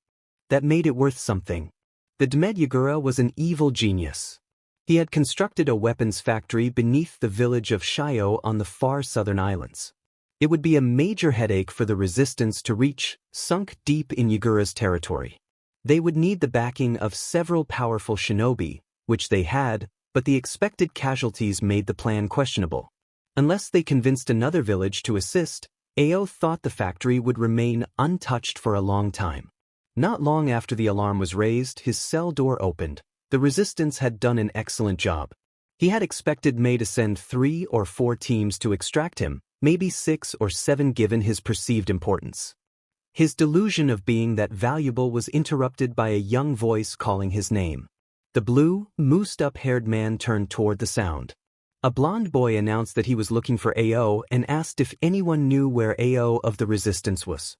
that made it worth something. The Demed Yagura was an evil genius. He had constructed a weapons factory beneath the village of Shio on the far southern islands. It would be a major headache for the resistance to reach, sunk deep in Yagura's territory. They would need the backing of several powerful shinobi, which they had, but the expected casualties made the plan questionable. Unless they convinced another village to assist, Ao thought the factory would remain untouched for a long time. Not long after the alarm was raised, his cell door opened. The resistance had done an excellent job. He had expected Mei to send 3 or 4 teams to extract him, maybe 6 or 7 given his perceived importance. His delusion of being that valuable was interrupted by a young voice calling his name. The blue, moosed-up-haired man turned toward the sound. A blond boy announced that he was looking for Ao and asked if anyone knew where Ao of the resistance was.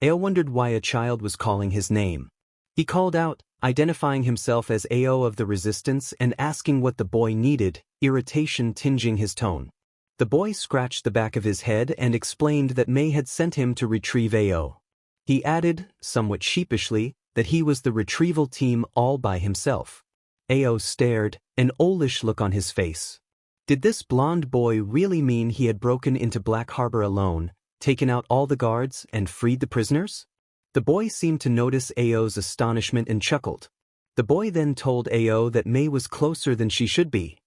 Ao wondered why a child was calling his name. He called out, identifying himself as Ao of the resistance and asking what the boy needed, irritation tinging his tone. The boy scratched the back of his head and explained that Mei had sent him to retrieve Ao. He added, somewhat sheepishly, that he was the retrieval team all by himself. Ao stared, an owlish look on his face. Did this blond boy really mean he had broken into Black Harbor alone, taken out all the guards, and freed the prisoners? The boy seemed to notice Ao's astonishment and chuckled. The boy then told Ao that Mei was closer than she should be.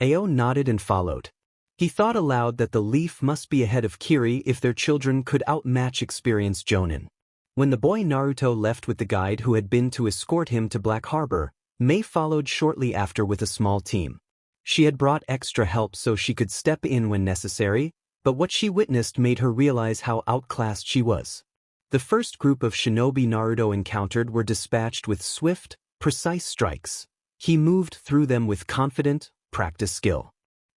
Ao nodded and followed. He thought aloud that the Leaf must be ahead of Kiri if their children could outmatch experienced Jonin. When the boy Naruto left with the guide who had been to escort him to Black Harbor, Mei followed shortly after with a small team. She had brought extra help so she could step in when necessary, but what she witnessed made her realize how outclassed she was. The first group of shinobi Naruto encountered were dispatched with swift, precise strikes. He moved through them with confident, practiced skill.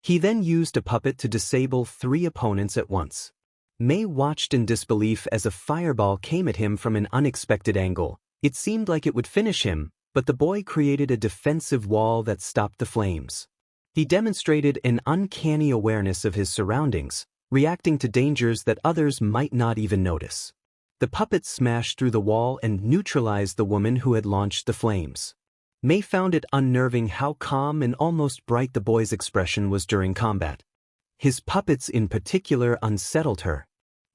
He then used a puppet to disable 3 opponents at once. Mei watched in disbelief as a fireball came at him from an unexpected angle. It seemed like it would finish him, but the boy created a defensive wall that stopped the flames. He demonstrated an uncanny awareness of his surroundings, reacting to dangers that others might not even notice. The puppet smashed through the wall and neutralized the woman who had launched the flames. Mei found it unnerving how calm and almost bright the boy's expression was during combat. His puppets in particular unsettled her.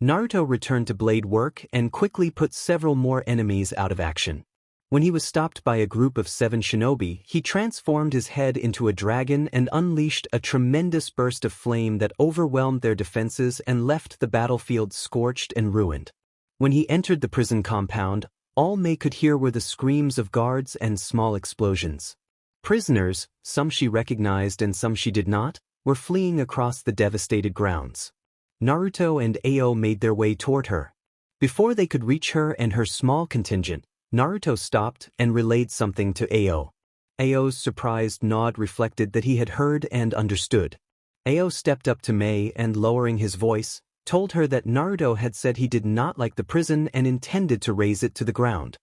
Naruto returned to blade work and quickly put several more enemies out of action. When he was stopped by a group of 7 shinobi, he transformed his head into a dragon and unleashed a tremendous burst of flame that overwhelmed their defenses and left the battlefield scorched and ruined. When he entered the prison compound, all Mei could hear were the screams of guards and small explosions. Prisoners, some she recognized and some she did not, were fleeing across the devastated grounds. Naruto and Ao made their way toward her. Before they could reach her and her small contingent, Naruto stopped and relayed something to Ao. Ao's surprised nod reflected that he had heard and understood. Ao stepped up to Mei and, lowering his voice, told her that Naruto had said he did not like the prison and intended to raze it to the ground.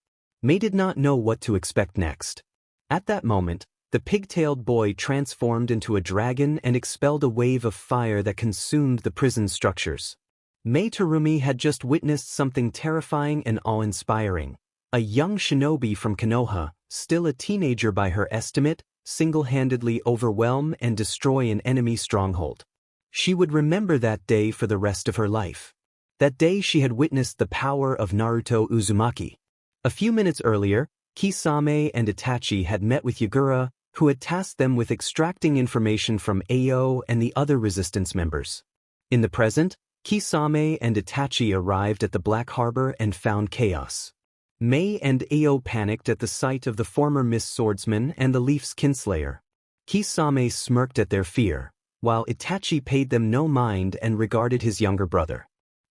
Mei did not know what to expect next. At that moment, the pig-tailed boy transformed into a dragon and expelled a wave of fire that consumed the prison structures. Mei Terumi had just witnessed something terrifying and awe-inspiring. A young shinobi from Konoha, still a teenager by her estimate, single-handedly overwhelm and destroy an enemy stronghold. She would remember that day for the rest of her life. That day she had witnessed the power of Naruto Uzumaki. A few minutes earlier, Kisame and Itachi had met with Yagura, who had tasked them with extracting information from Ao and the other resistance members. In the present, Kisame and Itachi arrived at the Black Harbor and found chaos. Mei and Ao panicked at the sight of the former Miss Swordsman and the Leaf's kinslayer. Kisame smirked at their fear, while Itachi paid them no mind and regarded his younger brother.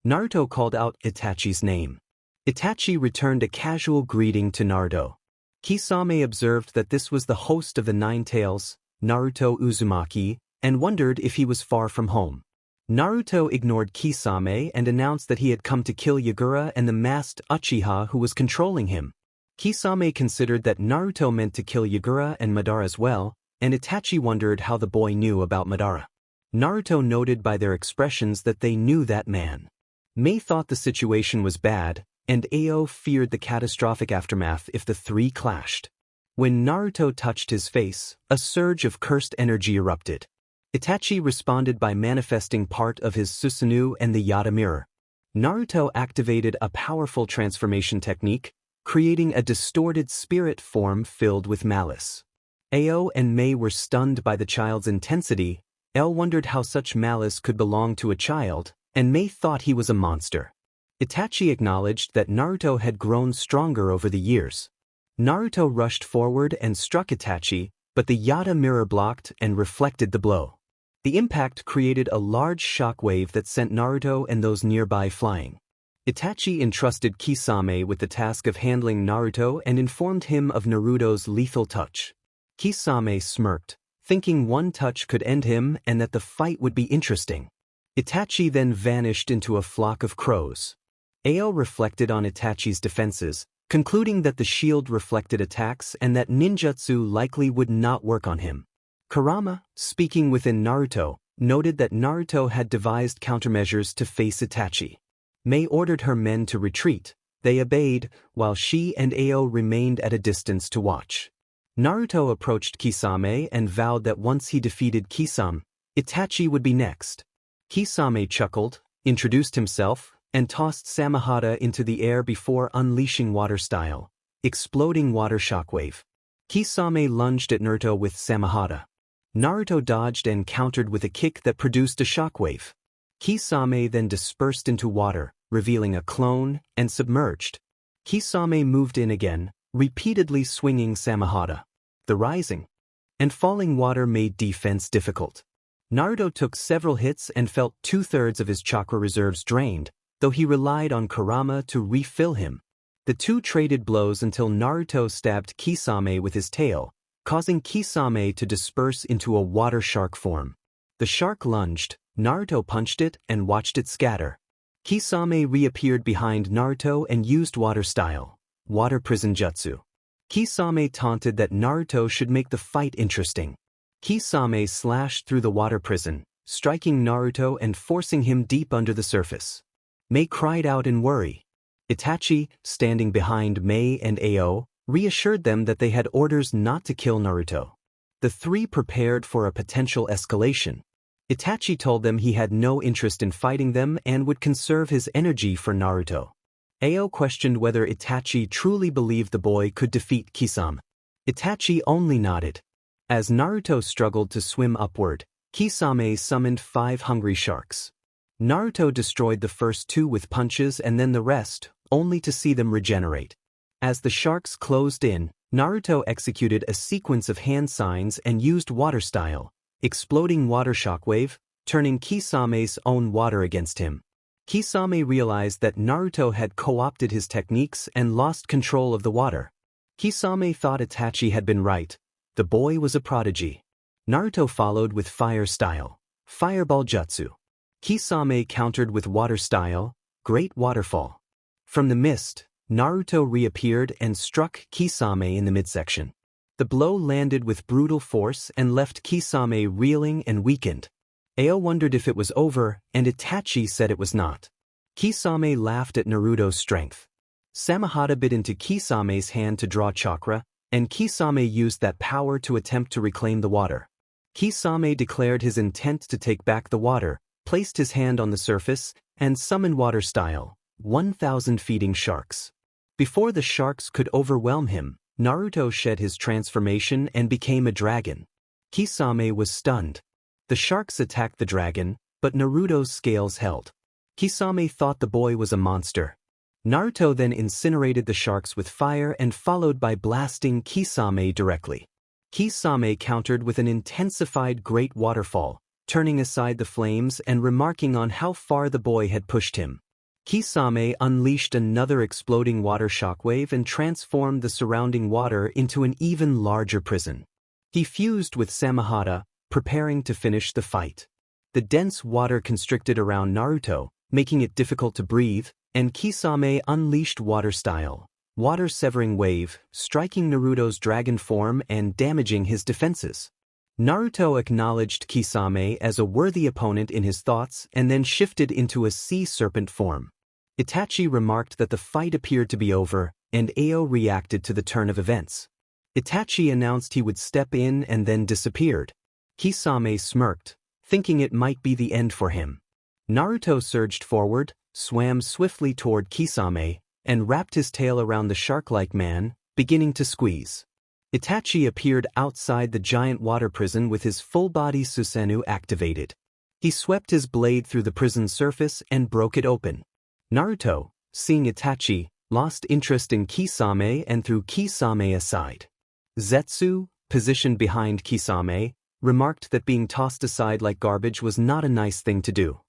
Naruto called out Itachi's name. Itachi returned a casual greeting to Naruto. Kisame observed that this was the host of the Nine Tails, Naruto Uzumaki, and wondered if he was far from home. Naruto ignored Kisame and announced that he had come to kill Yagura and the masked Uchiha who was controlling him. Kisame considered that Naruto meant to kill Yagura and Madara as well, and Itachi wondered how the boy knew about Madara. Naruto noted by their expressions that they knew that man. Mei thought the situation was bad, and Ao feared the catastrophic aftermath if the three clashed. When Naruto touched his face, a surge of cursed energy erupted. Itachi responded by manifesting part of his Susanoo and the Yata mirror. Naruto activated a powerful transformation technique, creating a distorted spirit form filled with malice. Ao and Mei were stunned by the child's intensity. El wondered how such malice could belong to a child, and Mei thought he was a monster. Itachi acknowledged that Naruto had grown stronger over the years. Naruto rushed forward and struck Itachi, but the Yata mirror blocked and reflected the blow. The impact created a large shockwave that sent Naruto and those nearby flying. Itachi entrusted Kisame with the task of handling Naruto and informed him of Naruto's lethal touch. Kisame smirked, thinking one touch could end him and that the fight would be interesting. Itachi then vanished into a flock of crows. Ao reflected on Itachi's defenses, concluding that the shield reflected attacks and that ninjutsu likely would not work on him. Kurama, speaking within Naruto, noted that Naruto had devised countermeasures to face Itachi. Mei ordered her men to retreat. They obeyed, while she and Ao remained at a distance to watch. Naruto approached Kisame and vowed that once he defeated Kisame, Itachi would be next. Kisame chuckled, introduced himself, and tossed Samehada into the air before unleashing water style, exploding water shockwave. Kisame lunged at Naruto with Samehada. Naruto dodged and countered with a kick that produced a shockwave. Kisame then dispersed into water, revealing a clone, and submerged. Kisame moved in again, repeatedly swinging Samehada. The rising and falling water made defense difficult. Naruto took several hits and felt 2/3 of his chakra reserves drained, though he relied on Kurama to refill him. The two traded blows until Naruto stabbed Kisame with his tail, causing Kisame to disperse into a water shark form. The shark lunged, Naruto punched it and watched it scatter. Kisame reappeared behind Naruto and used water style, water prison jutsu. Kisame taunted that Naruto should make the fight interesting. Kisame slashed through the water prison, striking Naruto and forcing him deep under the surface. Mei cried out in worry. Itachi, standing behind Mei and Ao, reassured them that they had orders not to kill Naruto. The three prepared for a potential escalation. Itachi told them he had no interest in fighting them and would conserve his energy for Naruto. Ao questioned whether Itachi truly believed the boy could defeat Kisame. Itachi only nodded. As Naruto struggled to swim upward, Kisame summoned 5 hungry sharks. Naruto destroyed the first 2 with punches and then the rest, only to see them regenerate. As the sharks closed in, Naruto executed a sequence of hand signs and used water style, exploding water shockwave, turning Kisame's own water against him. Kisame realized that Naruto had co-opted his techniques and lost control of the water. Kisame thought Itachi had been right. The boy was a prodigy. Naruto followed with fire style, fireball jutsu. Kisame countered with water style, great waterfall. From the mist, Naruto reappeared and struck Kisame in the midsection. The blow landed with brutal force and left Kisame reeling and weakened. Ao wondered if it was over, and Itachi said it was not. Kisame laughed at Naruto's strength. Samehada bit into Kisame's hand to draw chakra, and Kisame used that power to attempt to reclaim the water. Kisame declared his intent to take back the water, placed his hand on the surface, and summoned water style, 1,000 feeding sharks. Before the sharks could overwhelm him, Naruto shed his transformation and became a dragon. Kisame was stunned. The sharks attacked the dragon, but Naruto's scales held. Kisame thought the boy was a monster. Naruto then incinerated the sharks with fire and followed by blasting Kisame directly. Kisame countered with an intensified great waterfall, turning aside the flames and remarking on how far the boy had pushed him. Kisame unleashed another exploding water shockwave and transformed the surrounding water into an even larger prison. He fused with Samehada, preparing to finish the fight. The dense water constricted around Naruto, making it difficult to breathe, and Kisame unleashed water style, water-severing wave, striking Naruto's dragon form and damaging his defenses. Naruto acknowledged Kisame as a worthy opponent in his thoughts and then shifted into a sea serpent form. Itachi remarked that the fight appeared to be over, and Ao reacted to the turn of events. Itachi announced he would step in and then disappeared. Kisame smirked, thinking it might be the end for him. Naruto surged forward, swam swiftly toward Kisame, and wrapped his tail around the shark-like man, beginning to squeeze. Itachi appeared outside the giant water prison with his full-body Susanoo activated. He swept his blade through the prison's surface and broke it open. Naruto, seeing Itachi, lost interest in Kisame and threw Kisame aside. Zetsu, positioned behind Kisame, remarked that being tossed aside like garbage was not a nice thing to do.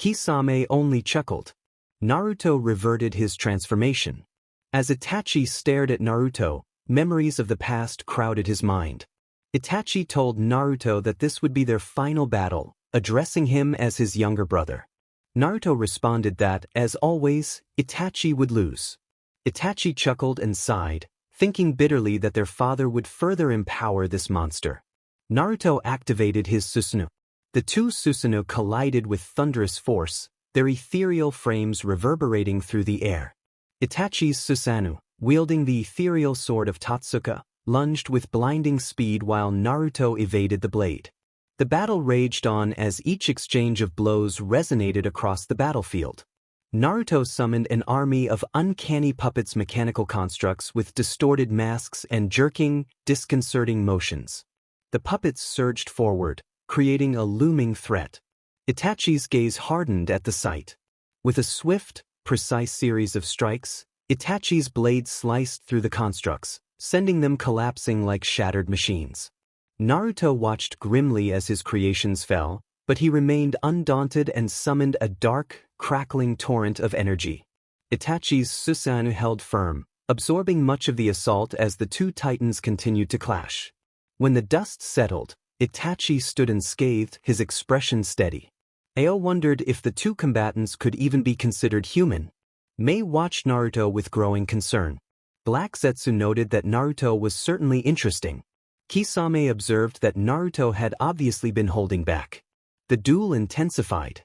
Kisame only chuckled. Naruto reverted his transformation. As Itachi stared at Naruto, memories of the past crowded his mind. Itachi told Naruto that this would be their final battle, addressing him as his younger brother. Naruto responded that, as always, Itachi would lose. Itachi chuckled and sighed, thinking bitterly that their father would further empower this monster. Naruto activated his Susanoo. The two Susanoo collided with thunderous force, their ethereal frames reverberating through the air. Itachi's Susanoo, wielding the ethereal sword of Totsuka, lunged with blinding speed while Naruto evaded the blade. The battle raged on as each exchange of blows resonated across the battlefield. Naruto summoned an army of uncanny puppets, mechanical constructs with distorted masks and jerking, disconcerting motions. The puppets surged forward, creating a looming threat. Itachi's gaze hardened at the sight. With a swift, precise series of strikes, Itachi's blade sliced through the constructs, sending them collapsing like shattered machines. Naruto watched grimly as his creations fell, but he remained undaunted and summoned a dark, crackling torrent of energy. Itachi's Susanoo held firm, absorbing much of the assault as the two titans continued to clash. When the dust settled, Itachi stood unscathed, his expression steady. Ao wondered if the two combatants could even be considered human. Mei watched Naruto with growing concern. Black Zetsu noted that Naruto was certainly interesting. Kisame observed that Naruto had obviously been holding back. The duel intensified.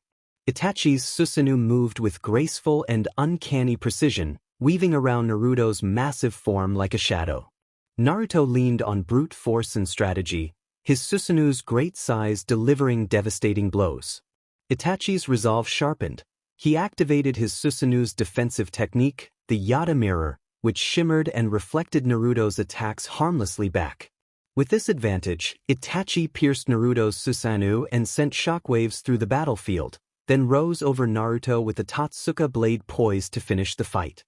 Itachi's Susanoo moved with graceful and uncanny precision, weaving around Naruto's massive form like a shadow. Naruto leaned on brute force and strategy, his Susanoo's great size delivering devastating blows. Itachi's resolve sharpened. He activated his Susanoo's defensive technique, the Yata Mirror, which shimmered and reflected Naruto's attacks harmlessly back. With this advantage, Itachi pierced Naruto's Susanoo and sent shockwaves through the battlefield, then rose over Naruto with the Totsuka blade poised to finish the fight.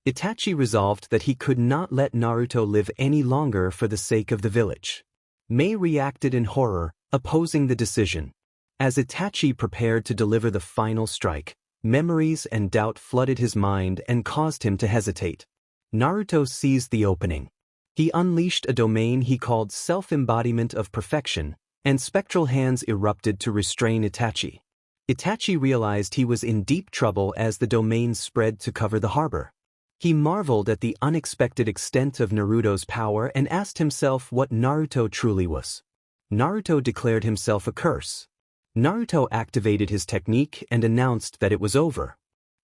Itachi resolved that he could not let Naruto live any longer for the sake of the village. Mei reacted in horror, opposing the decision. As Itachi prepared to deliver the final strike, Memories and doubt flooded his mind and caused him to hesitate. Naruto seized the opening. He unleashed a domain he called self-embodiment of perfection, and spectral hands erupted to restrain Itachi. Itachi realized he was in deep trouble as the domain spread to cover the harbor. He marveled at the unexpected extent of Naruto's power and asked himself what Naruto truly was. Naruto declared himself a curse. Naruto activated his technique and announced that it was over.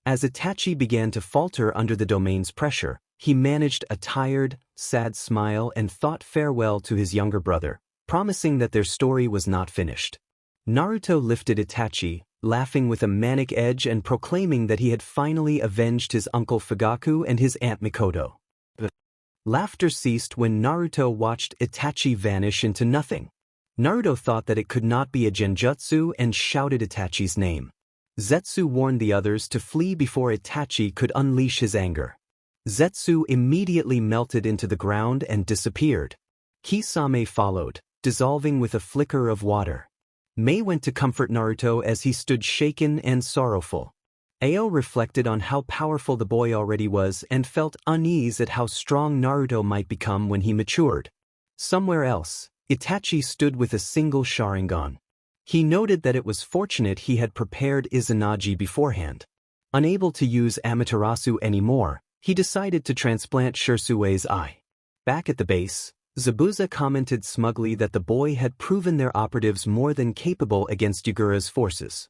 As Itachi began to falter under the domain's pressure, he managed a tired, sad smile and thought farewell to his younger brother, promising that their story was not finished. Naruto lifted Itachi, laughing with a manic edge and proclaiming that he had finally avenged his uncle Fugaku and his aunt Mikoto. The laughter ceased when Naruto watched Itachi vanish into nothing. Naruto thought that it could not be a genjutsu and shouted Itachi's name. Zetsu warned the others to flee before Itachi could unleash his anger. Zetsu immediately melted into the ground and disappeared. Kisame followed, dissolving with a flicker of water. Mei went to comfort Naruto as he stood shaken and sorrowful. Ao reflected on how powerful the boy already was and felt unease at how strong Naruto might become when he matured. Somewhere else, Itachi stood with a single Sharingan. He noted that it was fortunate he had prepared Izanagi beforehand. Unable to use Amaterasu anymore, he decided to transplant Shirsue's eye. Back at the base, Zabuza commented smugly that the boy had proven their operatives more than capable against Yagura's forces.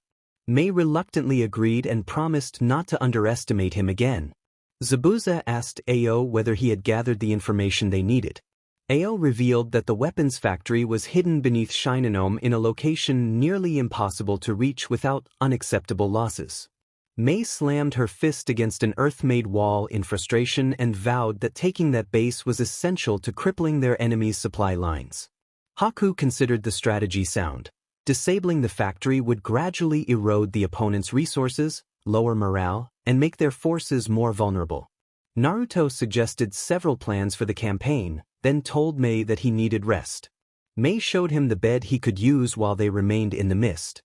Mei reluctantly agreed and promised not to underestimate him again. Zabuza asked Ao whether he had gathered the information they needed. Ao revealed that the weapons factory was hidden beneath Shinonome in a location nearly impossible to reach without unacceptable losses. Mei slammed her fist against an earth-made wall in frustration and vowed that taking that base was essential to crippling their enemies' supply lines. Haku considered the strategy sound. Disabling the factory would gradually erode the opponent's resources, lower morale, and make their forces more vulnerable. Naruto suggested several plans for the campaign, then told Mei that he needed rest. Mei showed him the bed he could use while they remained in the mist.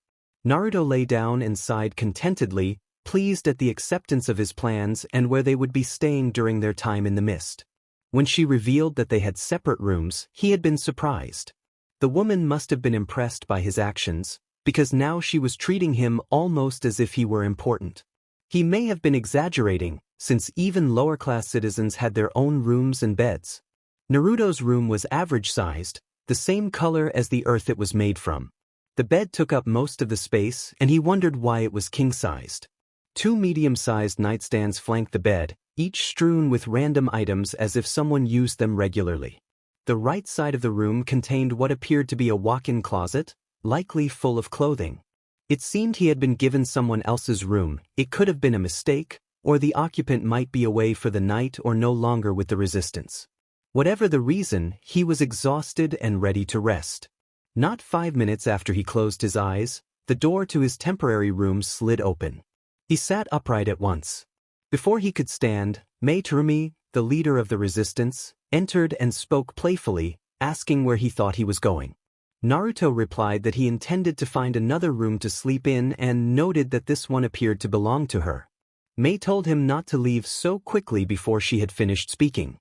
Naruto lay down and sighed contentedly, pleased at the acceptance of his plans and where they would be staying during their time in the mist. When she revealed that they had separate rooms, he had been surprised. The woman must have been impressed by his actions, because now she was treating him almost as if he were important. He may have been exaggerating, since even lower-class citizens had their own rooms and beds. Naruto's room was average-sized, the same color as the earth it was made from. The bed took up most of the space, and he wondered why it was king-sized. 2 medium-sized nightstands flanked the bed, each strewn with random items as if someone used them regularly. The right side of the room contained what appeared to be a walk-in closet, likely full of clothing. It seemed he had been given someone else's room. It could have been a mistake, or the occupant might be away for the night or no longer with the resistance. Whatever the reason, he was exhausted and ready to rest. Not 5 minutes after he closed his eyes, the door to his temporary room slid open. He sat upright at once. Before he could stand, Mei Terumi, the leader of the resistance, entered and spoke playfully, asking where he thought he was going. Naruto replied that he intended to find another room to sleep in and noted that this one appeared to belong to her. Mei told him not to leave so quickly before she had finished speaking.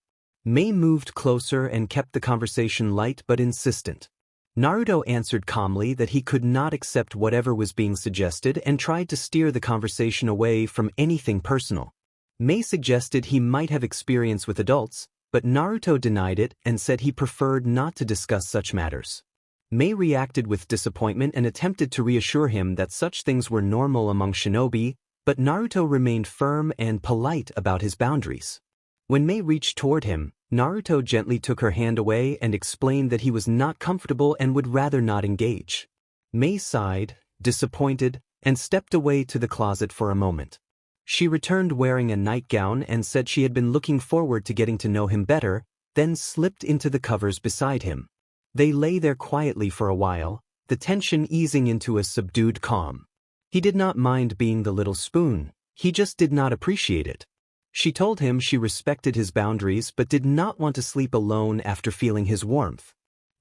Mei moved closer and kept the conversation light but insistent. Naruto answered calmly that he could not accept whatever was being suggested and tried to steer the conversation away from anything personal. Mei suggested he might have experience with adults, but Naruto denied it and said he preferred not to discuss such matters. Mei reacted with disappointment and attempted to reassure him that such things were normal among shinobi, but Naruto remained firm and polite about his boundaries. When Mei reached toward him, Naruto gently took her hand away and explained that he was not comfortable and would rather not engage. Mei sighed, disappointed, and stepped away to the closet for a moment. She returned wearing a nightgown and said she had been looking forward to getting to know him better, then slipped into the covers beside him. They lay there quietly for a while, the tension easing into a subdued calm. He did not mind being the little spoon, he just did not appreciate it. She told him she respected his boundaries but did not want to sleep alone after feeling his warmth.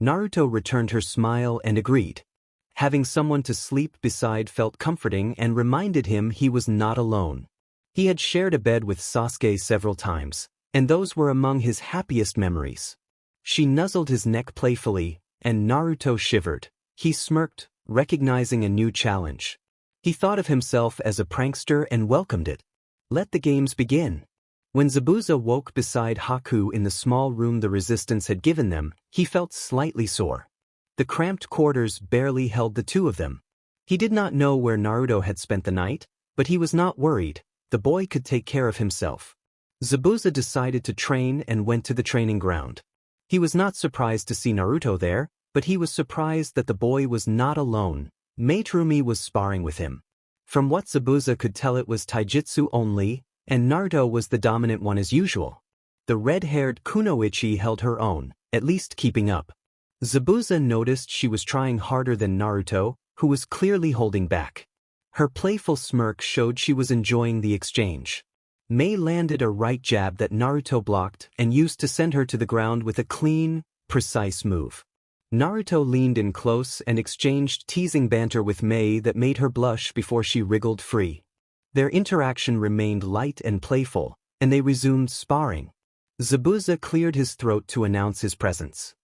Naruto returned her smile and agreed. Having someone to sleep beside felt comforting and reminded him he was not alone. He had shared a bed with Sasuke several times, and those were among his happiest memories. She nuzzled his neck playfully, and Naruto shivered. He smirked, recognizing a new challenge. He thought of himself as a prankster and welcomed it. Let the games begin. When Zabuza woke beside Haku in the small room the resistance had given them, he felt slightly sore. The cramped quarters barely held the two of them. He did not know where Naruto had spent the night, but he was not worried. The boy could take care of himself. Zabuza decided to train and went to the training ground. He was not surprised to see Naruto there, but he was surprised that the boy was not alone. Materumi was sparring with him. From what Zabuza could tell, it was taijutsu only, and Naruto was the dominant one as usual. The red-haired Kunoichi held her own, at least keeping up. Zabuza noticed she was trying harder than Naruto, who was clearly holding back. Her playful smirk showed she was enjoying the exchange. Mei landed a right jab that Naruto blocked and used to send her to the ground with a clean, precise move. Naruto leaned in close and exchanged teasing banter with Mei that made her blush before she wriggled free. Their interaction remained light and playful, and they resumed sparring. Zabuza cleared his throat to announce his presence.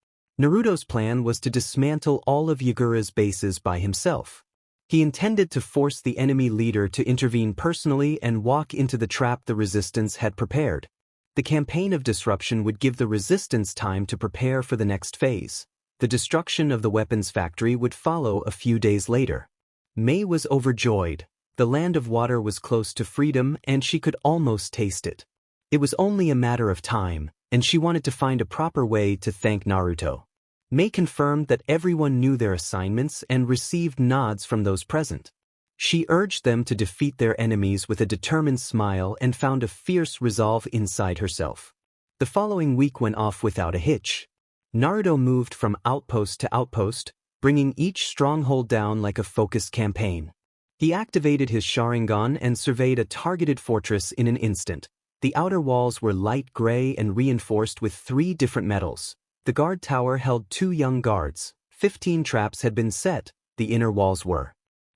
Naruto's plan was to dismantle all of Yagura's bases by himself. He intended to force the enemy leader to intervene personally and walk into the trap the resistance had prepared. The campaign of disruption would give the resistance time to prepare for the next phase. The destruction of the weapons factory would follow a few days later. Mei was overjoyed. The land of water was close to freedom and she could almost taste it. It was only a matter of time, and she wanted to find a proper way to thank Naruto. Mei confirmed that everyone knew their assignments and received nods from those present. She urged them to defeat their enemies with a determined smile and found a fierce resolve inside herself. The following week went off without a hitch. Naruto moved from outpost to outpost, bringing each stronghold down like a focused campaign. He activated his Sharingan and surveyed a targeted fortress in an instant. The outer walls were light gray and reinforced with 3 different metals. The guard tower held 2 young guards. 15 traps had been set. The inner walls were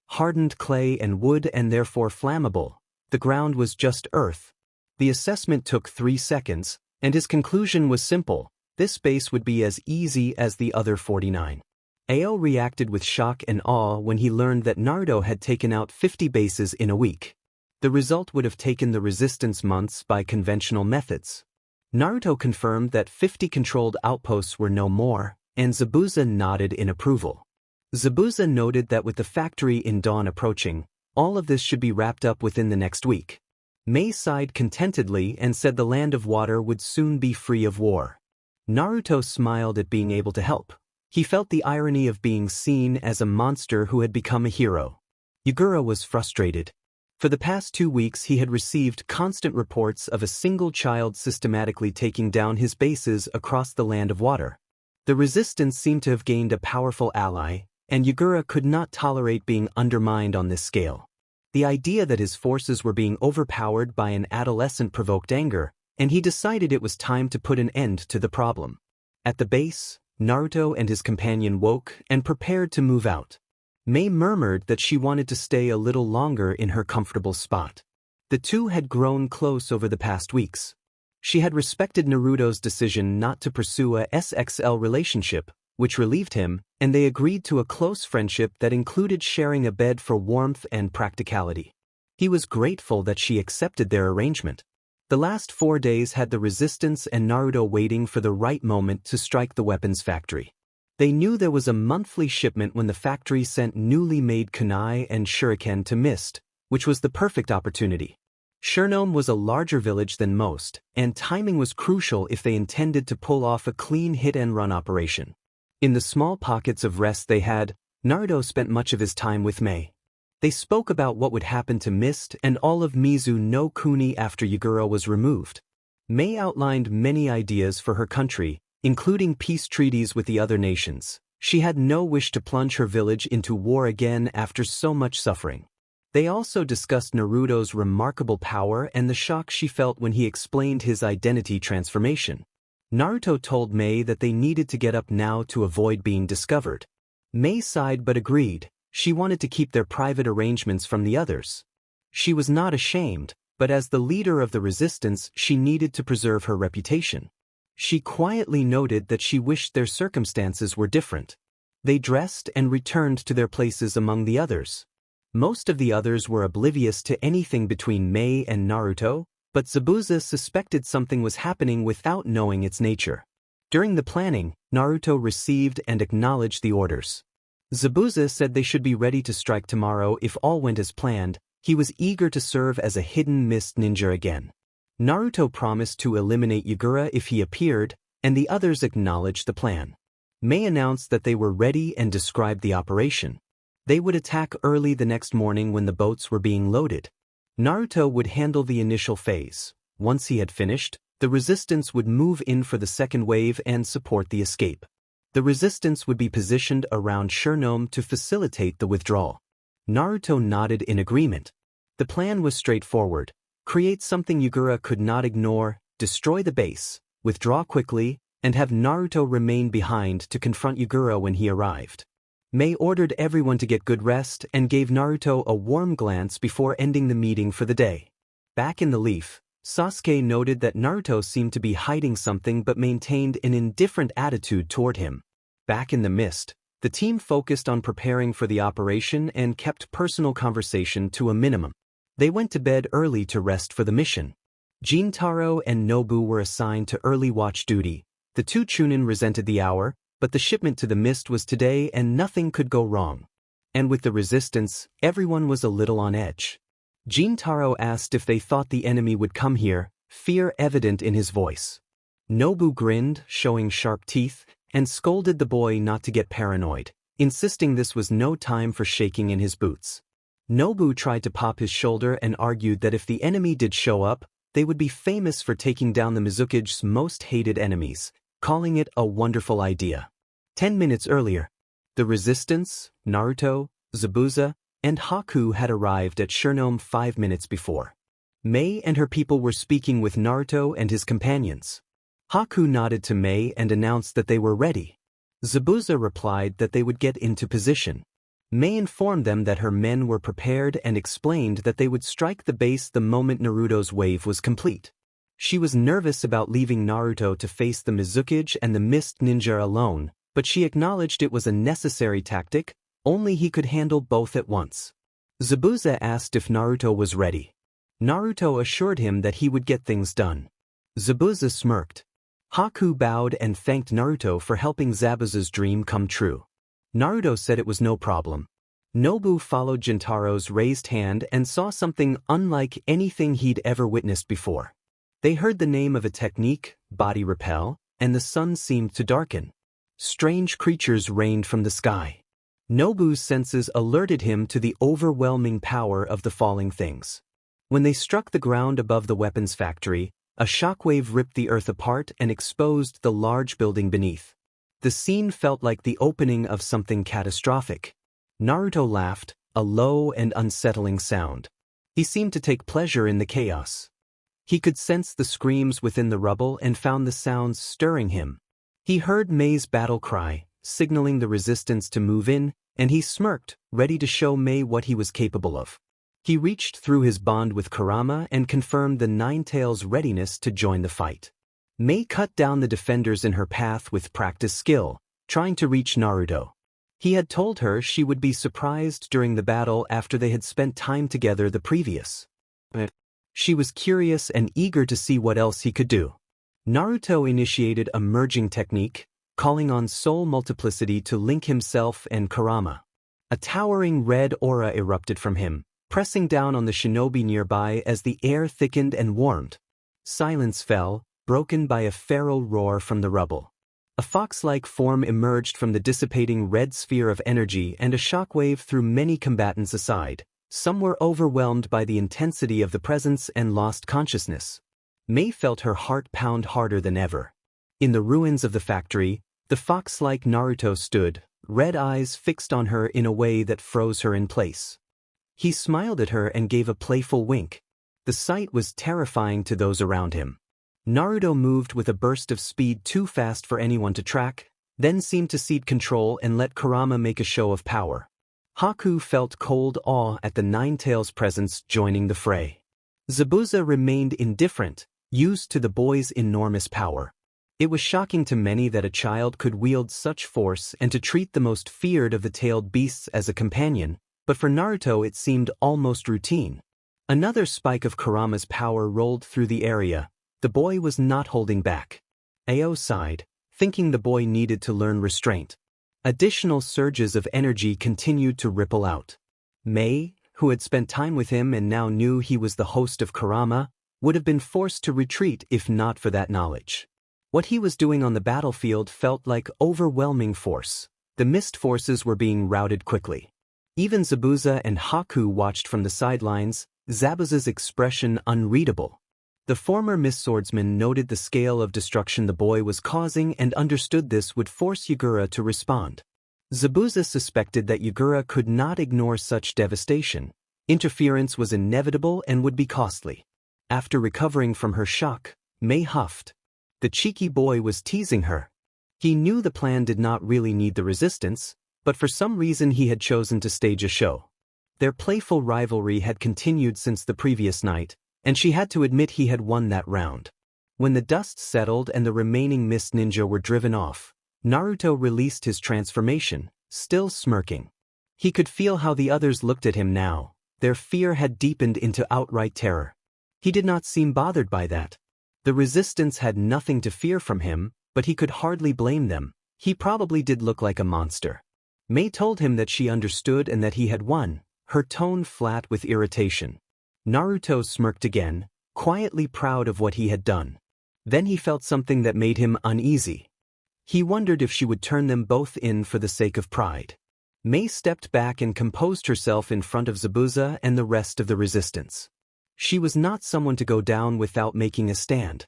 hardened clay and wood and therefore flammable. The ground was just earth. The assessment took 3 seconds, and his conclusion was simple. This base would be as easy as the other 49. Ao reacted with shock and awe when he learned that Naruto had taken out 50 bases in a week. The result would have taken the resistance months by conventional methods. Naruto confirmed that 50 controlled outposts were no more, and Zabuza nodded in approval. Zabuza noted that with the factory in dawn approaching, all of this should be wrapped up within the next week. Mei sighed contentedly and said the land of water would soon be free of war. Naruto smiled at being able to help. He felt the irony of being seen as a monster who had become a hero. Yagura was frustrated. For the past 2 weeks he had received constant reports of a single child systematically taking down his bases across the land of water. The resistance seemed to have gained a powerful ally, and Yagura could not tolerate being undermined on this scale. The idea that his forces were being overpowered by an adolescent provoked anger, and he decided it was time to put an end to the problem. At the base, Naruto and his companion woke and prepared to move out. Mei murmured that she wanted to stay a little longer in her comfortable spot. The two had grown close over the past weeks. She had respected Naruto's decision not to pursue a SXL relationship, which relieved him, and they agreed to a close friendship that included sharing a bed for warmth and practicality. He was grateful that she accepted their arrangement. The last 4 days had the resistance and Naruto waiting for the right moment to strike the weapons factory. They knew there was a monthly shipment when the factory sent newly made kunai and shuriken to Mist, which was the perfect opportunity. Shurnome was a larger village than most, and timing was crucial if they intended to pull off a clean hit-and-run operation. In the small pockets of rest they had, Naruto spent much of his time with Mei. They spoke about what would happen to Mist and all of Mizu no Kuni after Yagura was removed. Mei outlined many ideas for her country, including peace treaties with the other nations. She had no wish to plunge her village into war again after so much suffering. They also discussed Naruto's remarkable power and the shock she felt when he explained his identity transformation. Naruto told Mei that they needed to get up now to avoid being discovered. Mei sighed but agreed. She wanted to keep their private arrangements from the others. She was not ashamed, but as the leader of the resistance she needed to preserve her reputation. She quietly noted that she wished their circumstances were different. They dressed and returned to their places among the others. Most of the others were oblivious to anything between Mei and Naruto, but Zabuza suspected something was happening without knowing its nature. During the planning, Naruto received and acknowledged the orders. Zabuza said they should be ready to strike tomorrow if all went as planned. He was eager to serve as a hidden mist ninja again. Naruto promised to eliminate Yagura if he appeared, and the others acknowledged the plan. Mei announced that they were ready and described the operation. They would attack early the next morning when the boats were being loaded. Naruto would handle the initial phase. Once he had finished, the resistance would move in for the second wave and support the escape. The resistance would be positioned around Shurnome to facilitate the withdrawal. Naruto nodded in agreement. The plan was straightforward. Create something Yagura could not ignore, destroy the base, withdraw quickly, and have Naruto remain behind to confront Yagura when he arrived. Mei ordered everyone to get good rest and gave Naruto a warm glance before ending the meeting for the day. Back in the leaf, Sasuke noted that Naruto seemed to be hiding something but maintained an indifferent attitude toward him. Back in the mist, the team focused on preparing for the operation and kept personal conversation to a minimum. They went to bed early to rest for the mission. Jintaro and Nobu were assigned to early watch duty. The two Chunin resented the hour, but the shipment to the mist was today and nothing could go wrong. And with the resistance, everyone was a little on edge. Jintaro asked if they thought the enemy would come here, fear evident in his voice. Nobu grinned, showing sharp teeth, and scolded the boy not to get paranoid, insisting this was no time for shaking in his boots. Nobu tried to pop his shoulder and argued that if the enemy did show up, they would be famous for taking down the Mizukage's most hated enemies, calling it a wonderful idea. 10 minutes earlier, the resistance, Naruto, Zabuza, and Haku had arrived at Shurnome 5 minutes before. Mei and her people were speaking with Naruto and his companions. Haku nodded to Mei and announced that they were ready. Zabuza replied that they would get into position. Mei informed them that her men were prepared and explained that they would strike the base the moment Naruto's wave was complete. She was nervous about leaving Naruto to face the Mizukage and the Mist Ninja alone, but she acknowledged it was a necessary tactic, only he could handle both at once. Zabuza asked if Naruto was ready. Naruto assured him that he would get things done. Zabuza smirked. Haku bowed and thanked Naruto for helping Zabuza's dream come true. Naruto said it was no problem. Nobu followed Jintaro's raised hand and saw something unlike anything he'd ever witnessed before. They heard the name of a technique, body repel, and the sun seemed to darken. Strange creatures rained from the sky. Nobu's senses alerted him to the overwhelming power of the falling things. When they struck the ground above the weapons factory, a shockwave ripped the earth apart and exposed the large building beneath. The scene felt like the opening of something catastrophic. Naruto laughed, a low and unsettling sound. He seemed to take pleasure in the chaos. He could sense the screams within the rubble and found the sounds stirring him. He heard Mei's battle cry, signaling the resistance to move in, and he smirked, ready to show Mei what he was capable of. He reached through his bond with Kurama and confirmed the Nine-Tails' readiness to join the fight. Mei cut down the defenders in her path with practiced skill, trying to reach Naruto. He had told her she would be surprised during the battle after they had spent time together the previous. She was curious and eager to see what else he could do. Naruto initiated a merging technique, calling on soul multiplicity to link himself and Kurama. A towering red aura erupted from him, pressing down on the shinobi nearby as the air thickened and warmed. Silence fell, broken by a feral roar from the rubble. A fox-like form emerged from the dissipating red sphere of energy and a shockwave threw many combatants aside. Some were overwhelmed by the intensity of the presence and lost consciousness. Mei felt her heart pound harder than ever. In the ruins of the factory, the fox-like Naruto stood, red eyes fixed on her in a way that froze her in place. He smiled at her and gave a playful wink. The sight was terrifying to those around him. Naruto moved with a burst of speed too fast for anyone to track, then seemed to cede control and let Kurama make a show of power. Haku felt cold awe at the Nine-Tails' presence joining the fray. Zabuza remained indifferent, used to the boy's enormous power. It was shocking to many that a child could wield such force and to treat the most feared of the tailed beasts as a companion, but for Naruto it seemed almost routine. Another spike of Kurama's power rolled through the area. The boy was not holding back. Ao sighed, thinking the boy needed to learn restraint. Additional surges of energy continued to ripple out. Mei, who had spent time with him and now knew he was the host of Kurama, would have been forced to retreat if not for that knowledge. What he was doing on the battlefield felt like overwhelming force. The mist forces were being routed quickly. Even Zabuza and Haku watched from the sidelines, Zabuza's expression unreadable. The former mist swordsman noted the scale of destruction the boy was causing and understood this would force Yagura to respond. Zabuza suspected that Yagura could not ignore such devastation. Interference was inevitable and would be costly. After recovering from her shock, Mei huffed. The cheeky boy was teasing her. He knew the plan did not really need the resistance, but for some reason he had chosen to stage a show. Their playful rivalry had continued since the previous night, and she had to admit he had won that round. When the dust settled and the remaining mist ninja were driven off, Naruto released his transformation, still smirking. He could feel how the others looked at him now. Their fear had deepened into outright terror. He did not seem bothered by that. The resistance had nothing to fear from him, but he could hardly blame them. He probably did look like a monster. Mei told him that she understood and that he had won, her tone flat with irritation. Naruto smirked again, quietly proud of what he had done. Then he felt something that made him uneasy. He wondered if she would turn them both in for the sake of pride. Mei stepped back and composed herself in front of Zabuza and the rest of the resistance. She was not someone to go down without making a stand.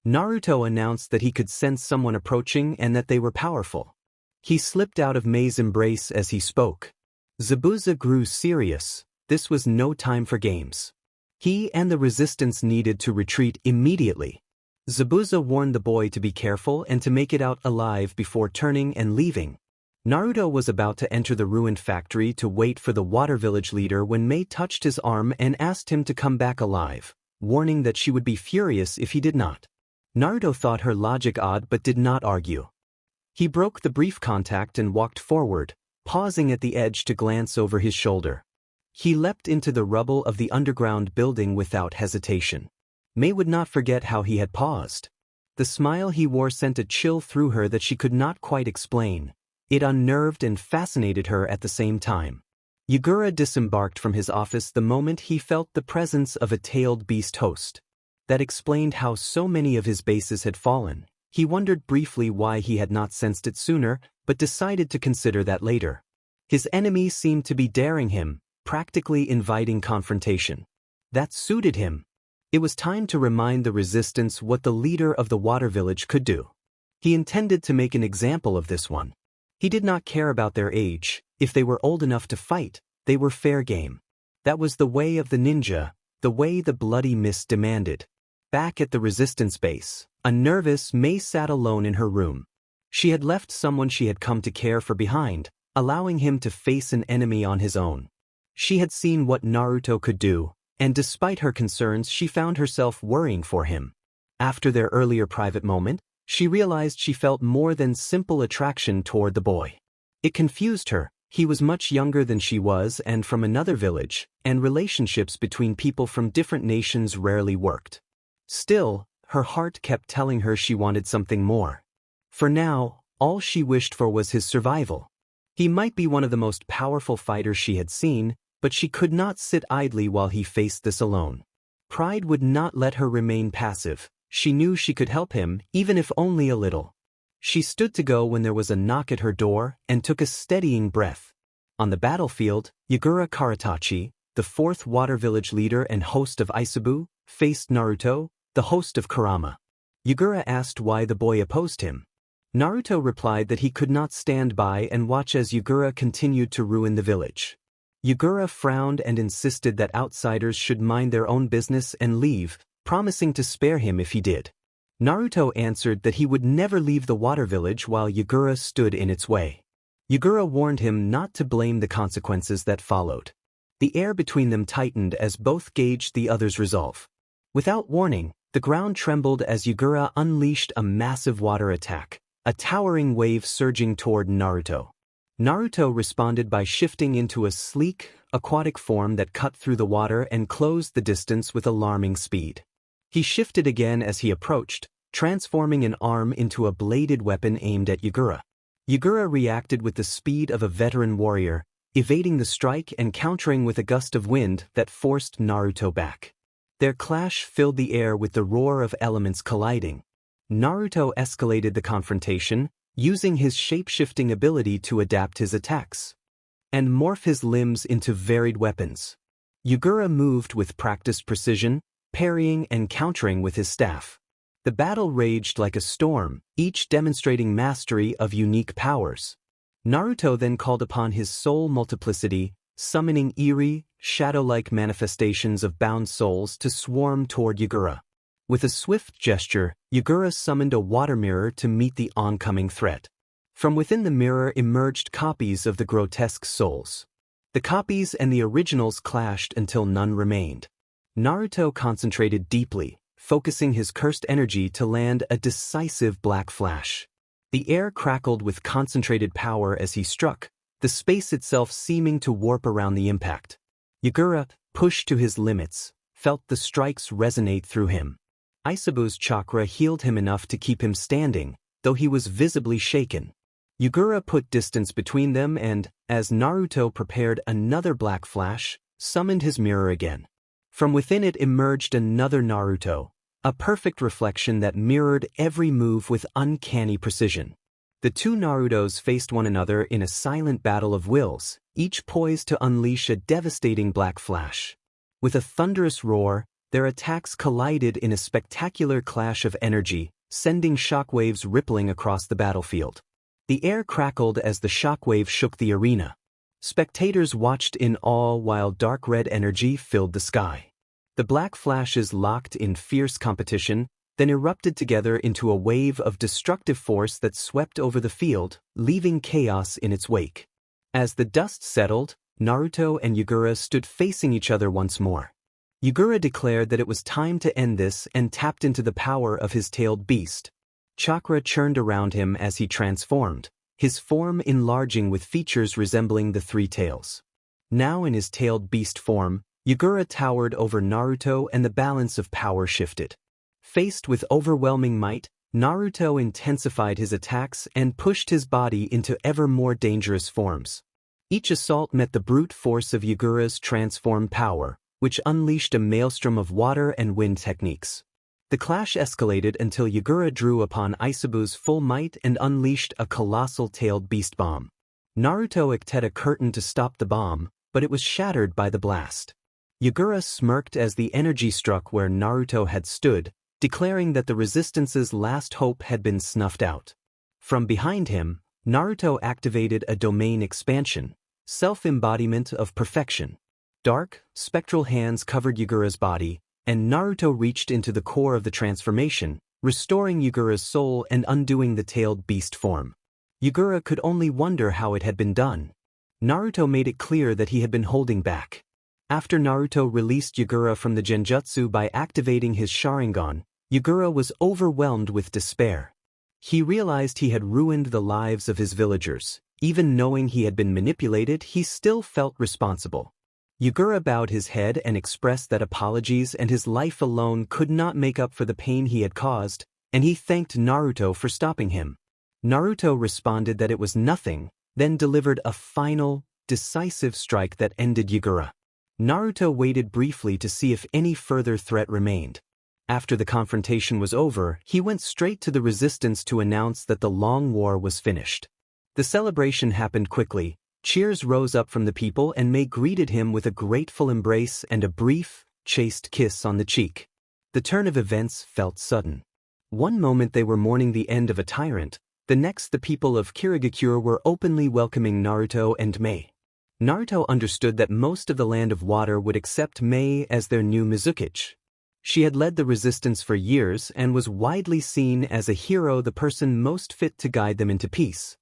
Naruto announced that he could sense someone approaching and that they were powerful. He slipped out of Mei's embrace as he spoke. Zabuza grew serious. This was no time for games. He and the resistance needed to retreat immediately. Zabuza warned the boy to be careful and to make it out alive before turning and leaving. Naruto was about to enter the ruined factory to wait for the water village leader when Mei touched his arm and asked him to come back alive, warning that she would be furious if he did not. Naruto thought her logic odd but did not argue. He broke the brief contact and walked forward, pausing at the edge to glance over his shoulder. He leapt into the rubble of the underground building without hesitation. Mei would not forget how he had paused. The smile he wore sent a chill through her that she could not quite explain. It unnerved and fascinated her at the same time. Yagura disembarked from his office the moment he felt the presence of a tailed beast host. That explained how so many of his bases had fallen. He wondered briefly why he had not sensed it sooner, but decided to consider that later. His enemy seemed to be daring him, practically inviting confrontation. That suited him. It was time to remind the resistance what the leader of the water village could do. He intended to make an example of this one. He did not care about their age. If they were old enough to fight, they were fair game. That was the way of the ninja, the way the bloody mist demanded. Back at the resistance base, a nervous Mei sat alone in her room. She had left someone she had come to care for behind, allowing him to face an enemy on his own. She had seen what Naruto could do, and despite her concerns she found herself worrying for him. After their earlier private moment, she realized she felt more than simple attraction toward the boy. It confused her. He was much younger than she was and from another village, and relationships between people from different nations rarely worked. Still, her heart kept telling her she wanted something more. For now, all she wished for was his survival. He might be one of the most powerful fighters she had seen, but she could not sit idly while he faced this alone. Pride would not let her remain passive. She knew she could help him, even if only a little. She stood to go when there was a knock at her door and took a steadying breath. On the battlefield, Yagura Karatachi, the fourth water village leader and host of Isabu, faced Naruto, the host of Kurama. Yagura asked why the boy opposed him. Naruto replied that he could not stand by and watch as Yagura continued to ruin the village. Yagura frowned and insisted that outsiders should mind their own business and leave, promising to spare him if he did. Naruto answered that he would never leave the water village while Yagura stood in its way. Yagura warned him not to blame the consequences that followed. The air between them tightened as both gauged the other's resolve. Without warning, the ground trembled as Yagura unleashed a massive water attack, a towering wave surging toward Naruto. Naruto responded by shifting into a sleek, aquatic form that cut through the water and closed the distance with alarming speed. He shifted again as he approached, transforming an arm into a bladed weapon aimed at Yagura. Yagura reacted with the speed of a veteran warrior, evading the strike and countering with a gust of wind that forced Naruto back. Their clash filled the air with the roar of elements colliding. Naruto escalated the confrontation, using his shape-shifting ability to adapt his attacks and morph his limbs into varied weapons. Yagura moved with practiced precision, parrying and countering with his staff. The battle raged like a storm, each demonstrating mastery of unique powers. Naruto then called upon his soul multiplicity, summoning eerie, shadow-like manifestations of bound souls to swarm toward Yagura. With a swift gesture, Yagura summoned a water mirror to meet the oncoming threat. From within the mirror emerged copies of the grotesque souls. The copies and the originals clashed until none remained. Naruto concentrated deeply, focusing his cursed energy to land a decisive black flash. The air crackled with concentrated power as he struck, the space itself seeming to warp around the impact. Yagura, pushed to his limits, felt the strikes resonate through him. Aisabu's chakra healed him enough to keep him standing, though he was visibly shaken. Yagura put distance between them and, as Naruto prepared another black flash, summoned his mirror again. From within it emerged another Naruto, a perfect reflection that mirrored every move with uncanny precision. The two Narutos faced one another in a silent battle of wills, each poised to unleash a devastating black flash. With a thunderous roar, their attacks collided in a spectacular clash of energy, sending shockwaves rippling across the battlefield. The air crackled as the shockwave shook the arena. Spectators watched in awe while dark red energy filled the sky. The black flashes locked in fierce competition, then erupted together into a wave of destructive force that swept over the field, leaving chaos in its wake. As the dust settled, Naruto and Yagura stood facing each other once more. Yagura declared that it was time to end this and tapped into the power of his tailed beast. Chakra churned around him as he transformed, his form enlarging with features resembling the three tails. Now in his tailed beast form, Yagura towered over Naruto and the balance of power shifted. Faced with overwhelming might, Naruto intensified his attacks and pushed his body into ever more dangerous forms. Each assault met the brute force of Yagura's transformed power, which unleashed a maelstrom of water and wind techniques. The clash escalated until Yagura drew upon Aisabu's full might and unleashed a colossal tailed beast bomb. Naruto acted a curtain to stop the bomb, but it was shattered by the blast. Yagura smirked as the energy struck where Naruto had stood, declaring that the resistance's last hope had been snuffed out. From behind him, Naruto activated a domain expansion, self-embodiment of perfection. Dark, spectral hands covered Yagura's body, and Naruto reached into the core of the transformation, restoring Yagura's soul and undoing the tailed beast form. Yagura could only wonder how it had been done. Naruto made it clear that he had been holding back. After Naruto released Yagura from the genjutsu by activating his Sharingan, Yagura was overwhelmed with despair. He realized he had ruined the lives of his villagers. Even knowing he had been manipulated, he still felt responsible. Yagura bowed his head and expressed that apologies and his life alone could not make up for the pain he had caused, and he thanked Naruto for stopping him. Naruto responded that it was nothing, then delivered a final, decisive strike that ended Yagura. Naruto waited briefly to see if any further threat remained. After the confrontation was over, he went straight to the resistance to announce that the long war was finished. The celebration happened quickly. Cheers rose up from the people and Mei greeted him with a grateful embrace and a brief, chaste kiss on the cheek. The turn of events felt sudden. One moment they were mourning the end of a tyrant, the next the people of Kirigakure were openly welcoming Naruto and Mei. Naruto understood that most of the Land of Water would accept Mei as their new Mizukage. She had led the resistance for years and was widely seen as a hero, the person most fit to guide them into peace.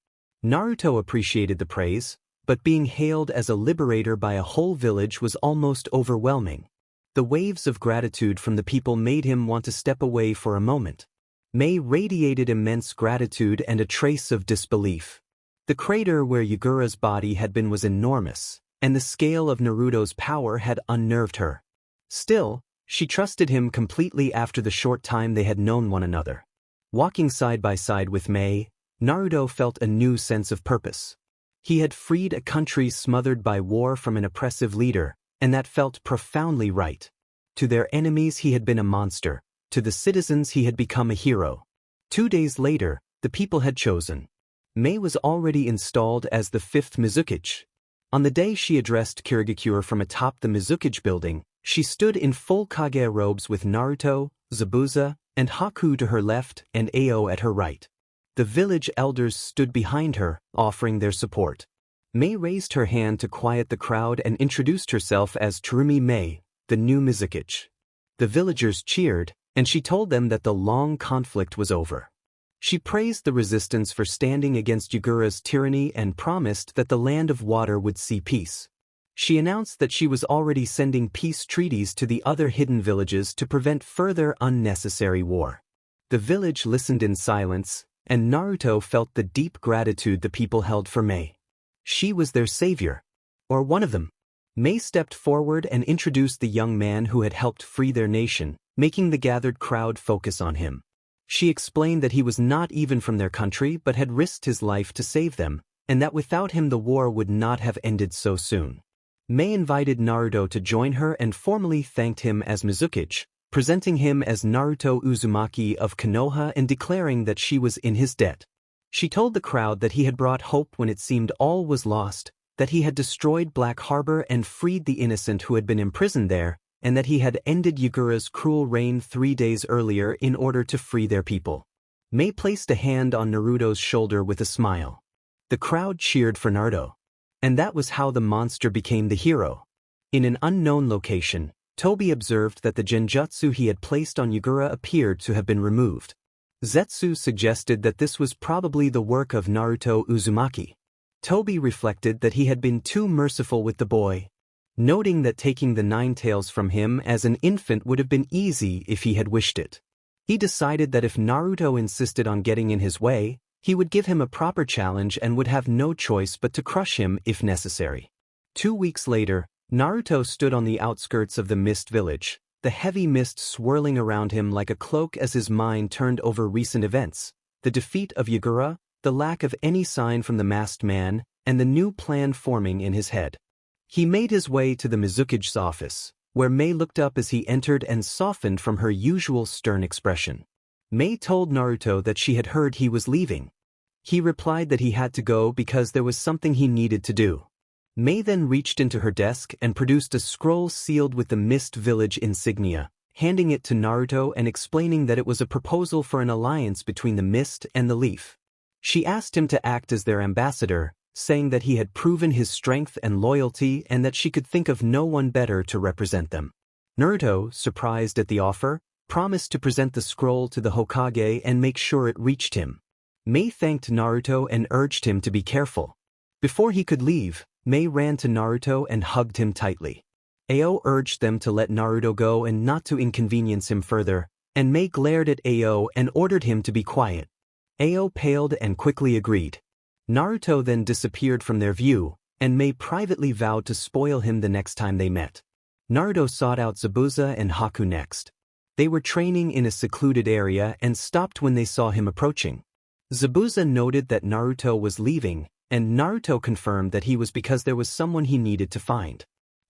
Naruto appreciated the praise, but being hailed as a liberator by a whole village was almost overwhelming. The waves of gratitude from the people made him want to step away for a moment. Mei radiated immense gratitude and a trace of disbelief. The crater where Yagura's body had been was enormous, and the scale of Naruto's power had unnerved her. Still, she trusted him completely after the short time they had known one another. Walking side by side with Mei, Naruto felt a new sense of purpose. He had freed a country smothered by war from an oppressive leader, and that felt profoundly right. To their enemies he had been a monster, to the citizens he had become a hero. 2 days later, the people had chosen. Mei was already installed as the 5th Mizukage. On the day she addressed Kirigakure from atop the Mizukage building, she stood in full Kage robes with Naruto, Zabuza, and Haku to her left and Ao at her right. The village elders stood behind her, offering their support. Mei raised her hand to quiet the crowd and introduced herself as Tsurumi Mei, the new Mizukage. The villagers cheered, and she told them that the long conflict was over. She praised the resistance for standing against Yagura's tyranny and promised that the land of water would see peace. She announced that she was already sending peace treaties to the other hidden villages to prevent further unnecessary war. The village listened in silence, and Naruto felt the deep gratitude the people held for Mei. She was their savior. Or one of them. Mei stepped forward and introduced the young man who had helped free their nation, making the gathered crowd focus on him. She explained that he was not even from their country but had risked his life to save them, and that without him the war would not have ended so soon. Mei invited Naruto to join her and formally thanked him as Mizukage, presenting him as Naruto Uzumaki of Konoha and declaring that she was in his debt. She told the crowd that he had brought hope when it seemed all was lost, that he had destroyed Black Harbor and freed the innocent who had been imprisoned there, and that he had ended Yagura's cruel reign 3 days earlier in order to free their people. Mei placed a hand on Naruto's shoulder with a smile. The crowd cheered for Naruto. And that was how the monster became the hero. In an unknown location, Tobi observed that the genjutsu he had placed on Yagura appeared to have been removed. Zetsu suggested that this was probably the work of Naruto Uzumaki. Tobi reflected that he had been too merciful with the boy, noting that taking the 9 tails from him as an infant would have been easy if he had wished it. He decided that if Naruto insisted on getting in his way, he would give him a proper challenge and would have no choice but to crush him if necessary. 2 weeks later, Naruto stood on the outskirts of the mist village, the heavy mist swirling around him like a cloak as his mind turned over recent events, the defeat of Yagura, the lack of any sign from the masked man, and the new plan forming in his head. He made his way to the Mizukage's office, where Mei looked up as he entered and softened from her usual stern expression. Mei told Naruto that she had heard he was leaving. He replied that he had to go because there was something he needed to do. Mei then reached into her desk and produced a scroll sealed with the Mist Village insignia, handing it to Naruto and explaining that it was a proposal for an alliance between the Mist and the Leaf. She asked him to act as their ambassador, saying that he had proven his strength and loyalty and that she could think of no one better to represent them. Naruto, surprised at the offer, promised to present the scroll to the Hokage and make sure it reached him. Mei thanked Naruto and urged him to be careful. Before he could leave, Mei ran to Naruto and hugged him tightly. Ao urged them to let Naruto go and not to inconvenience him further, and Mei glared at Ao and ordered him to be quiet. Ao paled and quickly agreed. Naruto then disappeared from their view, and Mei privately vowed to spoil him the next time they met. Naruto sought out Zabuza and Haku next. They were training in a secluded area and stopped when they saw him approaching. Zabuza noted that Naruto was leaving, and Naruto confirmed that he was because there was someone he needed to find.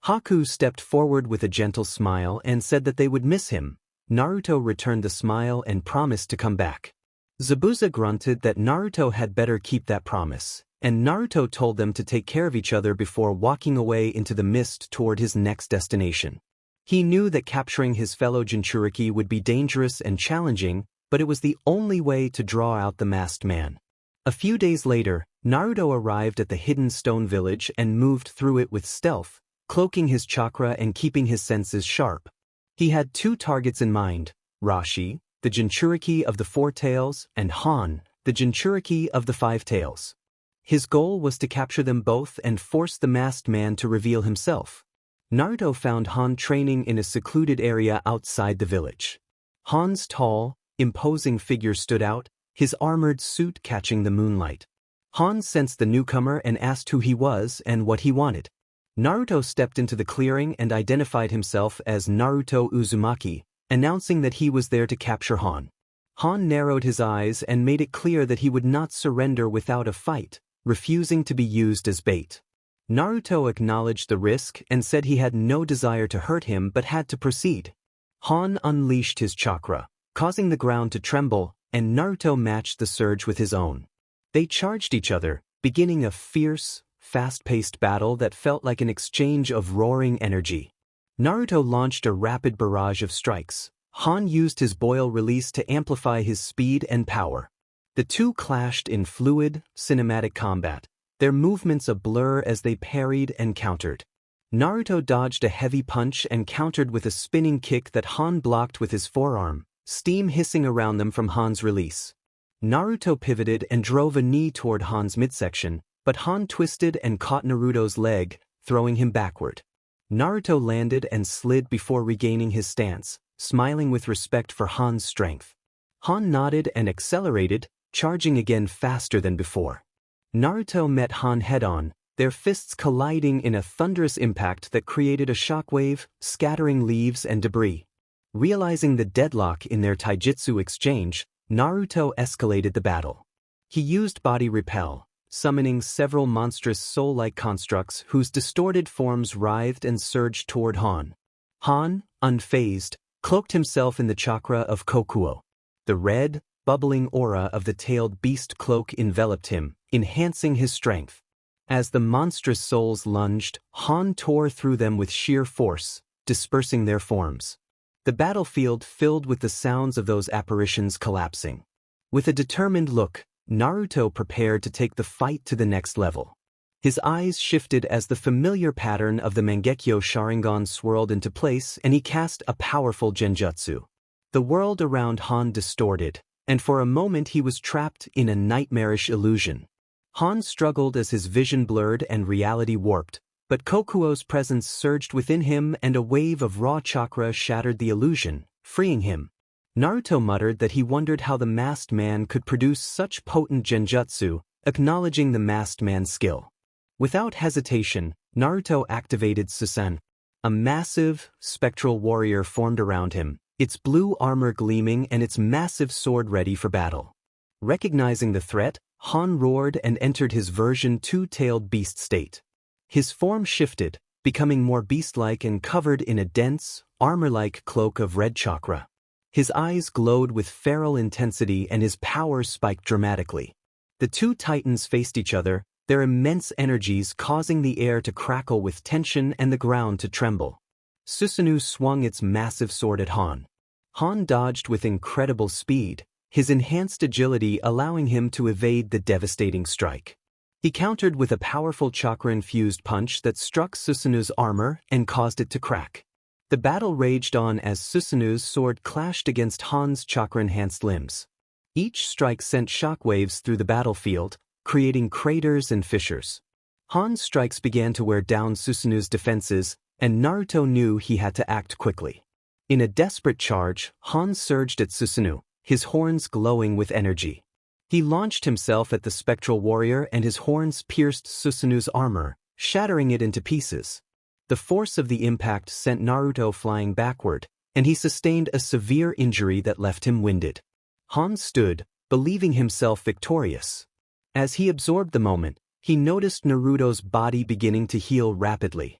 Haku stepped forward with a gentle smile and said that they would miss him. Naruto returned the smile and promised to come back. Zabuza grunted that Naruto had better keep that promise, and Naruto told them to take care of each other before walking away into the mist toward his next destination. He knew that capturing his fellow Jinchuriki would be dangerous and challenging, but it was the only way to draw out the masked man. A few days later, Naruto arrived at the hidden stone village and moved through it with stealth, cloaking his chakra and keeping his senses sharp. He had two targets in mind: Rashi, the Jinchuriki of the Four Tails, and Han, the Jinchuriki of the Five Tails. His goal was to capture them both and force the masked man to reveal himself. Naruto found Han training in a secluded area outside the village. Han's tall, imposing figure stood out, his armored suit catching the moonlight. Han sensed the newcomer and asked who he was and what he wanted. Naruto stepped into the clearing and identified himself as Naruto Uzumaki, announcing that he was there to capture Han. Han narrowed his eyes and made it clear that he would not surrender without a fight, refusing to be used as bait. Naruto acknowledged the risk and said he had no desire to hurt him but had to proceed. Han unleashed his chakra, causing the ground to tremble, and Naruto matched the surge with his own. They charged each other, beginning a fierce, fast-paced battle that felt like an exchange of roaring energy. Naruto launched a rapid barrage of strikes. Han used his boil release to amplify his speed and power. The two clashed in fluid, cinematic combat, their movements a blur as they parried and countered. Naruto dodged a heavy punch and countered with a spinning kick that Han blocked with his forearm, steam hissing around them from Han's release. Naruto pivoted and drove a knee toward Han's midsection, but Han twisted and caught Naruto's leg, throwing him backward. Naruto landed and slid before regaining his stance, smiling with respect for Han's strength. Han nodded and accelerated, charging again faster than before. Naruto met Han head-on, their fists colliding in a thunderous impact that created a shockwave, scattering leaves and debris. Realizing the deadlock in their taijutsu exchange, Naruto escalated the battle. He used body repel, summoning several monstrous soul-like constructs whose distorted forms writhed and surged toward Han. Han, unfazed, cloaked himself in the chakra of Kokuo. The red, bubbling aura of the tailed beast cloak enveloped him, enhancing his strength. As the monstrous souls lunged, Han tore through them with sheer force, dispersing their forms. The battlefield filled with the sounds of those apparitions collapsing. With a determined look, Naruto prepared to take the fight to the next level. His eyes shifted as the familiar pattern of the Mangekyo Sharingan swirled into place and he cast a powerful genjutsu. The world around Han distorted, and for a moment he was trapped in a nightmarish illusion. Han struggled as his vision blurred and reality warped, but Kokuo's presence surged within him and a wave of raw chakra shattered the illusion, freeing him. Naruto muttered that he wondered how the masked man could produce such potent genjutsu, acknowledging the masked man's skill. Without hesitation, Naruto activated Susan. A massive, spectral warrior formed around him, its blue armor gleaming and its massive sword ready for battle. Recognizing the threat, Han roared and entered his version two-tailed beast state. His form shifted, becoming more beast-like and covered in a dense, armor-like cloak of red chakra. His eyes glowed with feral intensity and his power spiked dramatically. The two titans faced each other, their immense energies causing the air to crackle with tension and the ground to tremble. Susanoo swung its massive sword at Han. Han dodged with incredible speed, his enhanced agility allowing him to evade the devastating strike. He countered with a powerful chakra-infused punch that struck Susanoo's armor and caused it to crack. The battle raged on as Susanoo's sword clashed against Han's chakra-enhanced limbs. Each strike sent shockwaves through the battlefield, creating craters and fissures. Han's strikes began to wear down Susanoo's defenses, and Naruto knew he had to act quickly. In a desperate charge, Han surged at Susanoo, his horns glowing with energy. He launched himself at the spectral warrior and his horns pierced Susanoo's armor, shattering it into pieces. The force of the impact sent Naruto flying backward, and he sustained a severe injury that left him winded. Han stood, believing himself victorious. As he absorbed the moment, he noticed Naruto's body beginning to heal rapidly.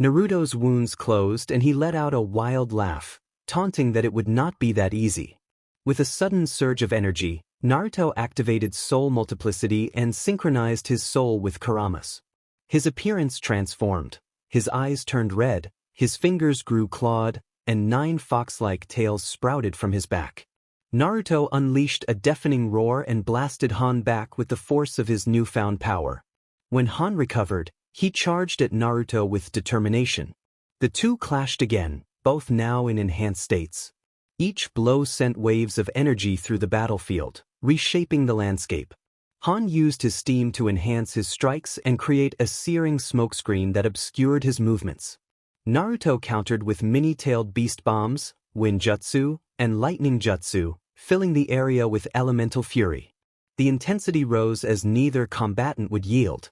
Naruto's wounds closed and he let out a wild laugh, taunting that it would not be that easy. With a sudden surge of energy, Naruto activated soul multiplicity and synchronized his soul with Kurama's. His appearance transformed. His eyes turned red, his fingers grew clawed, and 9 fox-like tails sprouted from his back. Naruto unleashed a deafening roar and blasted Han back with the force of his newfound power. When Han recovered, he charged at Naruto with determination. The two clashed again, both now in enhanced states. Each blow sent waves of energy through the battlefield, reshaping the landscape. Han used his steam to enhance his strikes and create a searing smokescreen that obscured his movements. Naruto countered with mini-tailed beast bombs, wind jutsu, and lightning jutsu, filling the area with elemental fury. The intensity rose as neither combatant would yield.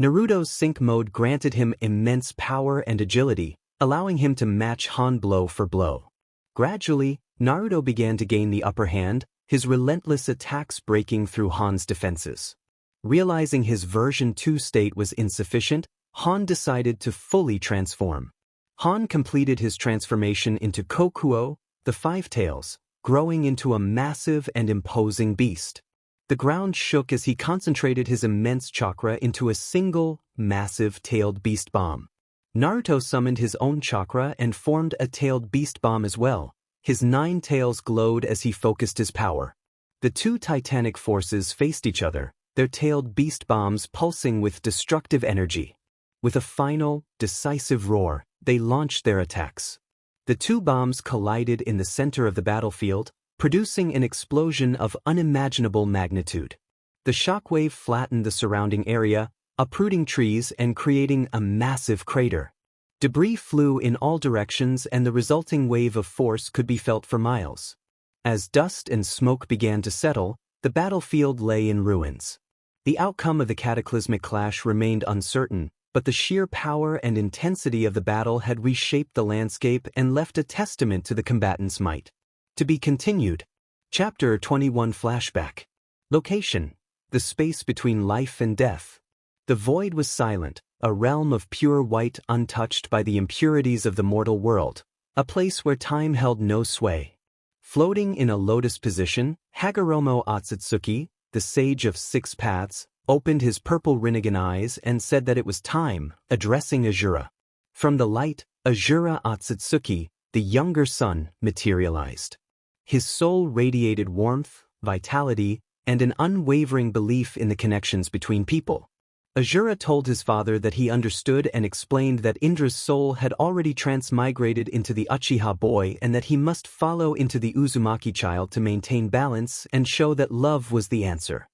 Naruto's sync mode granted him immense power and agility, allowing him to match Han blow for blow. Gradually, Naruto began to gain the upper hand, his relentless attacks breaking through Han's defenses. Realizing his version 2 state was insufficient, Han decided to fully transform. Han completed his transformation into Kokuo, the Five Tails, growing into a massive and imposing beast. The ground shook as he concentrated his immense chakra into a single, massive tailed beast bomb. Naruto summoned his own chakra and formed a tailed beast bomb as well. His 9 tails glowed as he focused his power. The two titanic forces faced each other, their tailed beast bombs pulsing with destructive energy. With a final, decisive roar, they launched their attacks. The two bombs collided in the center of the battlefield, producing an explosion of unimaginable magnitude. The shockwave flattened the surrounding area, uprooting trees and creating a massive crater. Debris flew in all directions and the resulting wave of force could be felt for miles. As dust and smoke began to settle, the battlefield lay in ruins. The outcome of the cataclysmic clash remained uncertain, but the sheer power and intensity of the battle had reshaped the landscape and left a testament to the combatants' might. To be continued. Chapter 21 Flashback. Location: the space between life and death. The void was silent, a realm of pure white untouched by the impurities of the mortal world, a place where time held no sway. Floating in a lotus position, Hagoromo Otsutsuki, the sage of 6 paths, opened his purple Rinnegan eyes and said that it was time, addressing Azura. From the light, Azura Otsutsuki, the younger son, materialized. His soul radiated warmth, vitality, and an unwavering belief in the connections between people. Azura told his father that he understood and explained that Indra's soul had already transmigrated into the Uchiha boy and that he must follow into the Uzumaki child to maintain balance and show that love was the answer.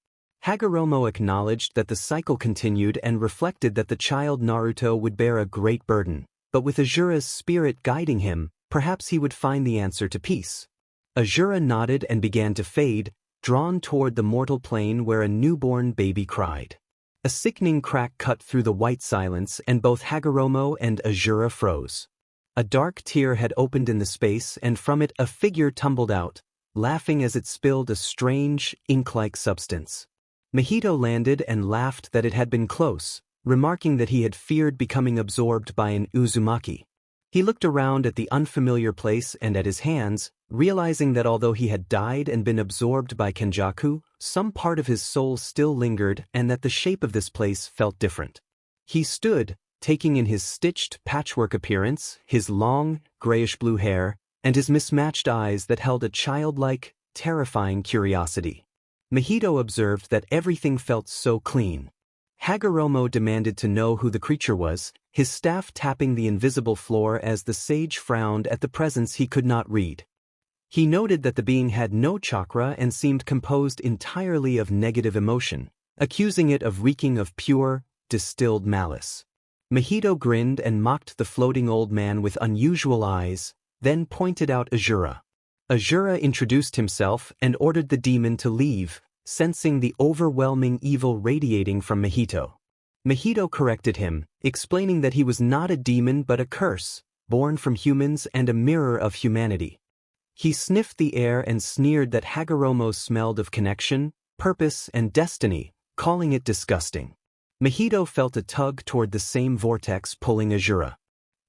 Hagoromo acknowledged that the cycle continued and reflected that the child Naruto would bear a great burden, but with Azura's spirit guiding him, perhaps he would find the answer to peace. Azura nodded and began to fade, drawn toward the mortal plane where a newborn baby cried. A sickening crack cut through the white silence and both Hagoromo and Azura froze. A dark tear had opened in the space and from it a figure tumbled out, laughing as it spilled a strange, ink-like substance. Mahito landed and laughed that it had been close, remarking that he had feared becoming absorbed by an Uzumaki. He looked around at the unfamiliar place and at his hands, realizing that although he had died and been absorbed by Kenjaku, some part of his soul still lingered and that the shape of this place felt different. He stood, taking in his stitched patchwork appearance, his long, grayish-blue hair, and his mismatched eyes that held a childlike, terrifying curiosity. Mahito observed that everything felt so clean. Hagoromo demanded to know who the creature was, his staff tapping the invisible floor as the sage frowned at the presence he could not read. He noted that the being had no chakra and seemed composed entirely of negative emotion, accusing it of reeking of pure, distilled malice. Mahito grinned and mocked the floating old man with unusual eyes, then pointed out Azura. Azura introduced himself and ordered the demon to leave, sensing the overwhelming evil radiating from Mahito. Mahito corrected him, explaining that he was not a demon but a curse, born from humans and a mirror of humanity. He sniffed the air and sneered that Hagoromo smelled of connection, purpose, and destiny, calling it disgusting. Mahito felt a tug toward the same vortex pulling Azura.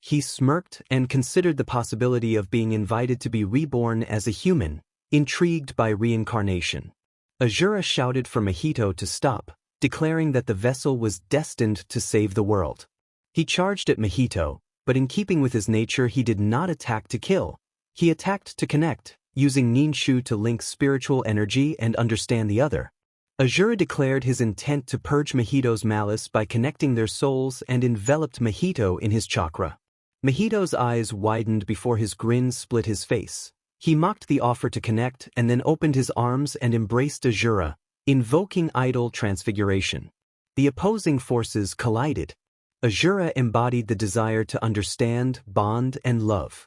He smirked and considered the possibility of being invited to be reborn as a human, intrigued by reincarnation. Azura shouted for Mahito to stop, declaring that the vessel was destined to save the world. He charged at Mahito, but in keeping with his nature he did not attack to kill. He attacked to connect, using Ninshu to link spiritual energy and understand the other. Azura declared his intent to purge Mahito's malice by connecting their souls and enveloped Mahito in his chakra. Mahito's eyes widened before his grin split his face. He mocked the offer to connect and then opened his arms and embraced Azura, invoking idol transfiguration. The opposing forces collided. Azura embodied the desire to understand, bond, and love.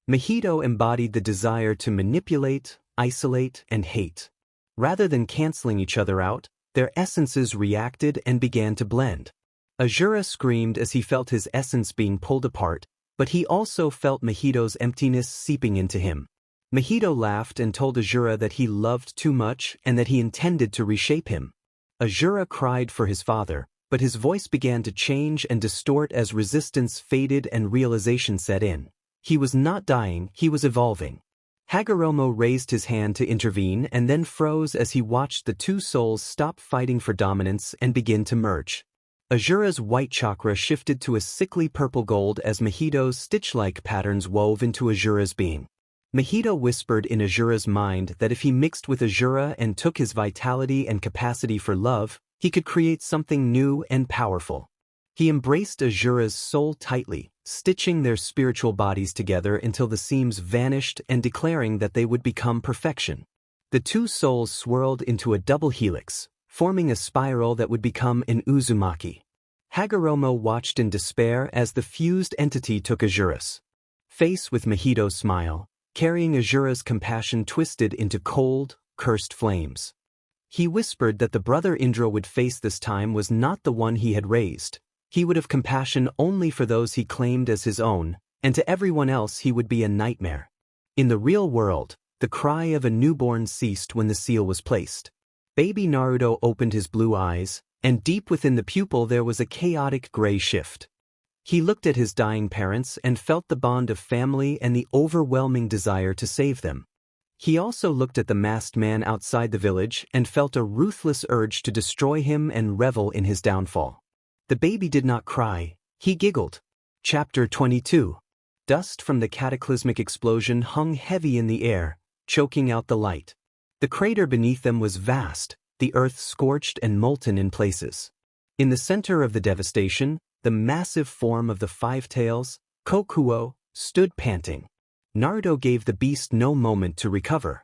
Mahito embodied the desire to manipulate, isolate, and hate. Rather than canceling each other out, their essences reacted and began to blend. Azura screamed as he felt his essence being pulled apart, but he also felt Mahito's emptiness seeping into him. Mahito laughed and told Azura that he loved too much and that he intended to reshape him. Azura cried for his father, but his voice began to change and distort as resistance faded and realization set in. He was not dying, he was evolving. Hagoromo raised his hand to intervene and then froze as he watched the two souls stop fighting for dominance and begin to merge. Azura's white chakra shifted to a sickly purple gold as Mahito's stitch-like patterns wove into Azura's being. Mahito whispered in Azura's mind that if he mixed with Azura and took his vitality and capacity for love, he could create something new and powerful. He embraced Azura's soul tightly, stitching their spiritual bodies together until the seams vanished and declaring that they would become perfection. The two souls swirled into a double helix, forming a spiral that would become an Uzumaki. Hagoromo watched in despair as the fused entity took Azura's face with Mahito's smile, carrying Azura's compassion twisted into cold, cursed flames. He whispered that the brother Indra would face this time was not the one he had raised. He would have compassion only for those he claimed as his own, and to everyone else he would be a nightmare. In the real world, the cry of a newborn ceased when the seal was placed. Baby Naruto opened his blue eyes, and deep within the pupil there was a chaotic gray shift. He looked at his dying parents and felt the bond of family and the overwhelming desire to save them. He also looked at the masked man outside the village and felt a ruthless urge to destroy him and revel in his downfall. The baby did not cry, he giggled. Chapter 22. Dust from the cataclysmic explosion hung heavy in the air, choking out the light. The crater beneath them was vast, the earth scorched and molten in places. In the center of the devastation, the massive form of the Five Tails, Kokuo, stood panting. Naruto gave the beast no moment to recover.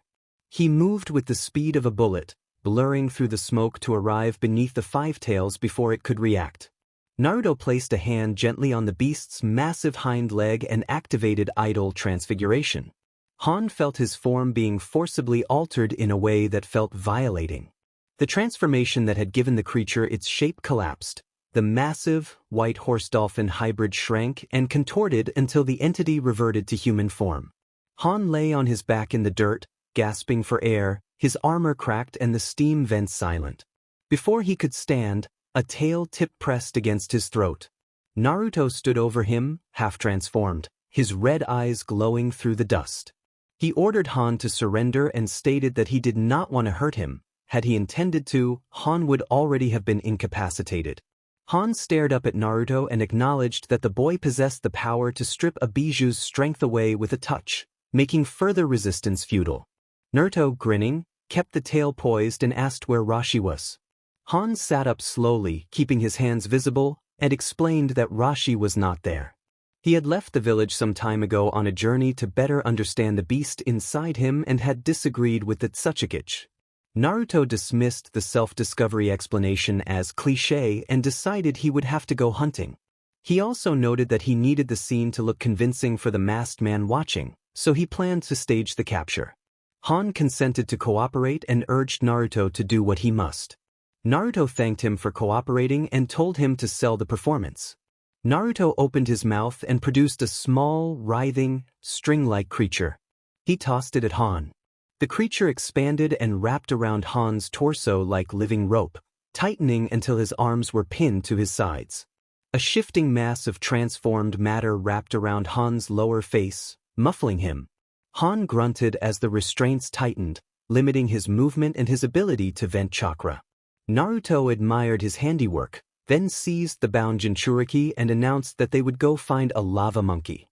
He moved with the speed of a bullet, blurring through the smoke to arrive beneath the Five Tails before it could react. Naruto placed a hand gently on the beast's massive hind leg and activated idol transfiguration. Han felt his form being forcibly altered in a way that felt violating. The transformation that had given the creature its shape collapsed. The massive, white horse-dolphin hybrid shrank and contorted until the entity reverted to human form. Han lay on his back in the dirt, gasping for air, his armor cracked and the steam vents silent. Before he could stand, a tail-tip pressed against his throat. Naruto stood over him, half-transformed, his red eyes glowing through the dust. He ordered Han to surrender and stated that he did not want to hurt him. Had he intended to, Han would already have been incapacitated. Han stared up at Naruto and acknowledged that the boy possessed the power to strip a Bijuu's strength away with a touch, making further resistance futile. Naruto, grinning, kept the tail poised and asked where Rashi was. Han sat up slowly, keeping his hands visible, and explained that Rashi was not there. He had left the village some time ago on a journey to better understand the beast inside him and had disagreed with the Tsuchikage. Naruto dismissed the self-discovery explanation as cliché and decided he would have to go hunting. He also noted that he needed the scene to look convincing for the masked man watching, so he planned to stage the capture. Han consented to cooperate and urged Naruto to do what he must. Naruto thanked him for cooperating and told him to sell the performance. Naruto opened his mouth and produced a small, writhing, string-like creature. He tossed it at Han. The creature expanded and wrapped around Han's torso like living rope, tightening until his arms were pinned to his sides. A shifting mass of transformed matter wrapped around Han's lower face, muffling him. Han grunted as the restraints tightened, limiting his movement and his ability to vent chakra. Naruto admired his handiwork, then seized the bound Jinchuriki and announced that they would go find a lava monkey.